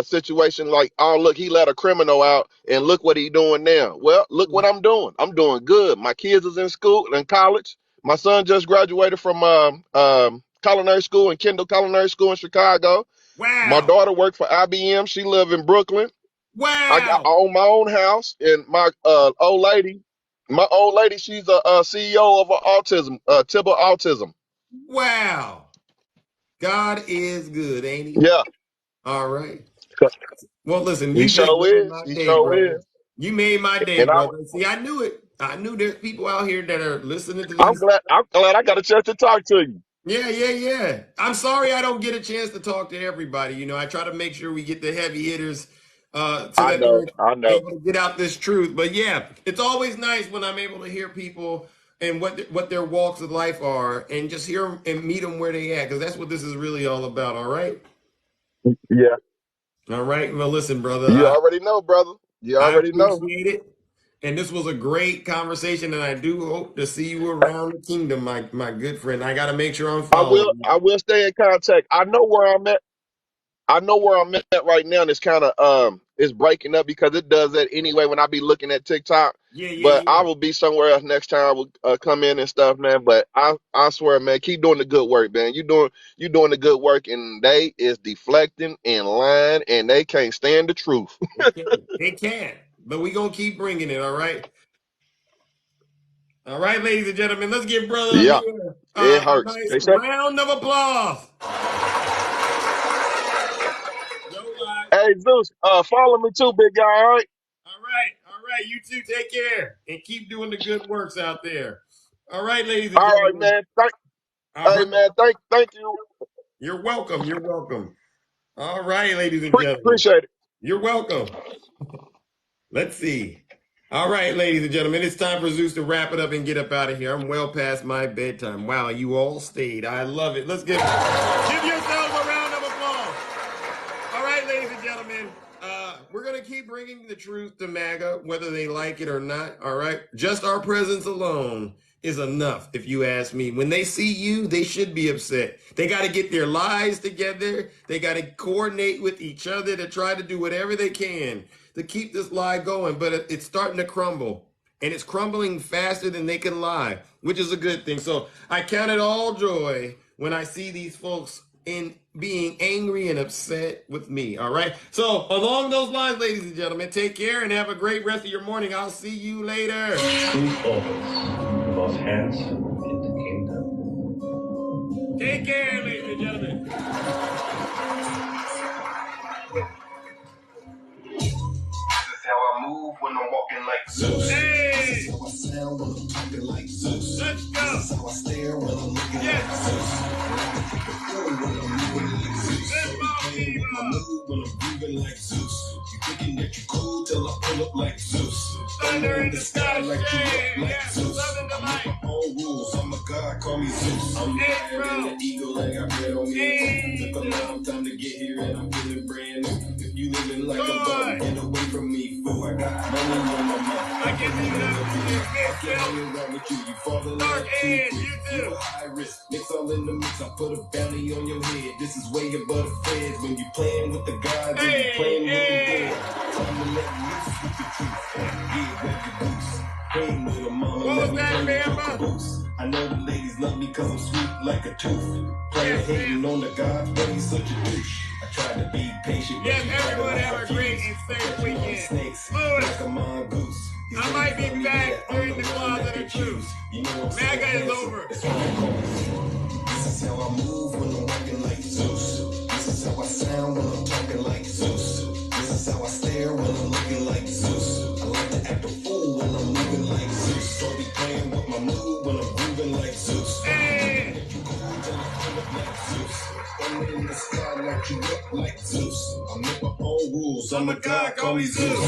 situation like, oh look, he let a criminal out and look what he doing now. Well, look what I'm doing. I'm doing good. My kids is in school in college. My son just graduated from culinary school and Kendall Culinary School in Chicago. My wow. daughter worked for IBM. She live in Brooklyn. I Wow. own my own house, and my old lady, she's a CEO of a autism, Tibble Autism. Wow. God is good, ain't he? Yeah, All right. Well, listen, he you just sure made is. my He day, sure brother. is. You made my day, And brother. See, I knew it. I knew there's people out here that are listening to I'm these. glad. I'm glad I got a chance to talk to you. Yeah, yeah, yeah. I'm sorry I don't get a chance to talk to everybody. You know, I try to make sure we get the heavy hitters so I that know. they're I know. able to get out this truth. But yeah, it's always nice when I'm able to hear people and what their walks of life are and just hear them and meet them where they at because that's what this is really all about. All right. Yeah, All right. Well, listen, brother. you already know, brother. You I already know. appreciate it. And this was a great conversation, and I do hope to see you around the kingdom, my good friend. I got to make sure I'm I will. following I you. will stay in contact. I know where I'm at. I know where I'm at right now, and it's kind of it's breaking up because it does that anyway when I be looking at TikTok. Yeah, yeah, But I yeah. will be somewhere else next time I will come in and stuff, man. But I swear, man, keep doing the good work, man. You doing the good work, and they is deflecting and lying, and they can't stand the truth. They can. They can. But we going to keep bringing it, all right? All right, ladies and gentlemen, let's give Brother Yeah, Amir it a hurts. nice They said, round of applause. Yo, "Hey Zeus, follow me too, big guy." All right, all right. All right. You two take care and keep doing the good works out there. All right, ladies and all right, gentlemen. man. All Hey, right. man, thank you. You're welcome. You're welcome. All right, ladies and gentlemen. Appreciate it. You're welcome. Let's see. All right, ladies and gentlemen, it's time for Zeus to wrap it up and get up out of here. I'm well past my bedtime. Wow, you all stayed. I love it. Give yourselves a round of applause. All right, ladies and gentlemen, we're going to keep bringing the truth to MAGA, whether they like it or not. All right. Just our presence alone is enough, if you ask me. When they see you, they should be upset. They got to get their lives together. They got to coordinate with each other to try to do whatever they can to keep this lie going. But it's starting to crumble. And it's crumbling faster than they can lie, which is a good thing. So I count it all joy when I see these folks in being angry and upset with me. All right. So along those lines, ladies and gentlemen, take care and have a great rest of your morning. I'll see you later. Truth always, the most handsome in the kingdom. Take care, ladies and gentlemen. This is how I move when I'm walking like Zeus. Hey, This is how I sound when I'm talking like Zeus. let's go. This is how I stare when I'm looking Yes. like Zeus. And I can take the phone when I'm moving like Zeus. Let's go, Playing with my Viva. mood when I'm grooving like Zeus. You thinking that you cool till I pull up like Zeus. Thunder in the sky, like you shade. look like Yes, Zeus. Southern I make delight. my own rules. I'm a god, call me Zeus. I'm Hey, higher than bro. an eagle and got bread on me. Hey, Took a long time to get here and I'm feeling brand new. If you living like a bum, get away from me, fool. I got money on my mind. I can do that. I can't hang around with you. You falling Dark like Edge, too you quick. You too. a high risk. Mix all in the mix. I put a bounty on your head. This is way above the feds. When you playing with the gods and you playing with the dead. Time to let loose with the truth. Yeah, where your boots. Hey, little mama, What let was me that, play with your Bama? caboose. I know the ladies love me cause I'm sweet like a tooth. Player Yes, hating ma'am. on the gods, but he's such a douche. I tried to be patient, but Yes, you everyone gotta have a great and safe weekend. snakes Louis, like a mongoose. I might be back during the closet or two. You know I'm so MAGA is handsome. over. That's why I call me. This is how I move when I'm walking like Zeus. This is how I sound when I'm This is how I stare when I'm looking like Zeus. I like to act a fool when I'm moving like Zeus. So be playing with my mood when I'm grooving like Zeus. Hey. I'm in the sky like you look like Zeus. I make my own rules. I'm a god, call me Zeus.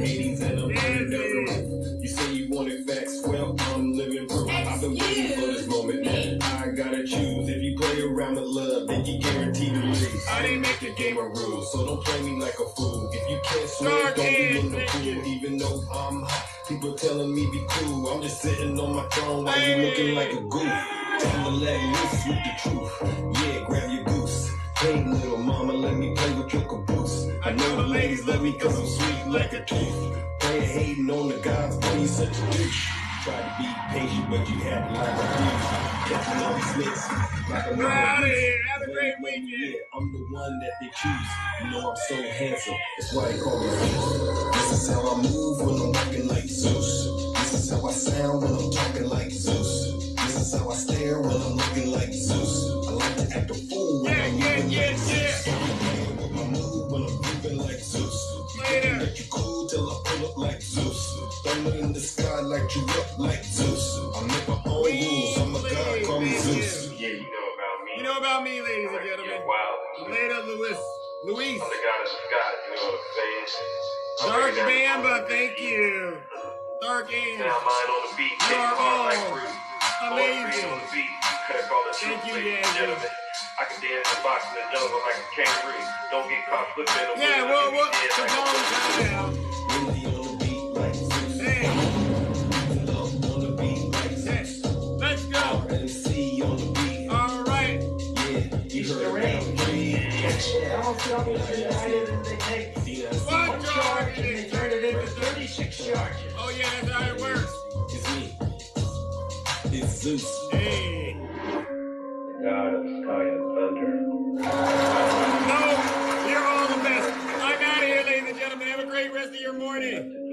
Hades and I'm living the You say you wanted facts, well, I'm living proof. I've been waiting for this moment now. I gotta choose. If you play around with love, then you guaranteed to lose. I didn't make the game of rules, so don't play me like a fool. If you can't swim, don't be in the pool. Even though I'm hot, people telling me be cool. I'm just sitting on my throne while you looking like a goof. Time to let loose with the truth. Yeah, grab your goose. Hey, little mama, let me play with your caboose. I know the ladies love me cause I'm sweet like a tooth. Playing hating on the gods, boy, you such a douche. Try to be patient, but you had to like a douche. Catching all these snakes like a We're out of here. Have a great weekend. Yeah, I'm the one that they choose. You know I'm so handsome, that's why they call me Zeus. This is how I move when I'm walking like Zeus. This is how I sound when I'm talking like Zeus. This is how I stare when I'm looking like Zeus. I like to act a fool when I'm moving like Zeus. With my mood when I'm moving like Zeus. You can let you cool till I pull up like Zeus. Thunder in the sky like you look like Zeus. I make my own rules. I'm a god, call me Zeus. Yeah, you know about me. You know about me, ladies and gentlemen. Wow. Later, Luis. I'm the goddess of God, you know what I'm saying? Dark Bamba, thank you. Dark Angel. Now mine on the beat. You are all Amazing. amazing. On the beat. Cut all the Thank you, ladies and gentlemen. I can dance and box in the jungle like a kangaroo. Don't get caught flipping. Yeah, well, it's a long time now. Really on the beat like Zeus. Hey. Love on the beat like Zeus. Let's go. RMC on the beat. All right. Yeah, you heard me. One charge and they turn it into 36 charges. Oh, yeah, that's how it works. It's me. It's Zeus. Hey. God of sky and thunder. No, you're all the best. I'm out of here, ladies and gentlemen. Have a great rest of your morning.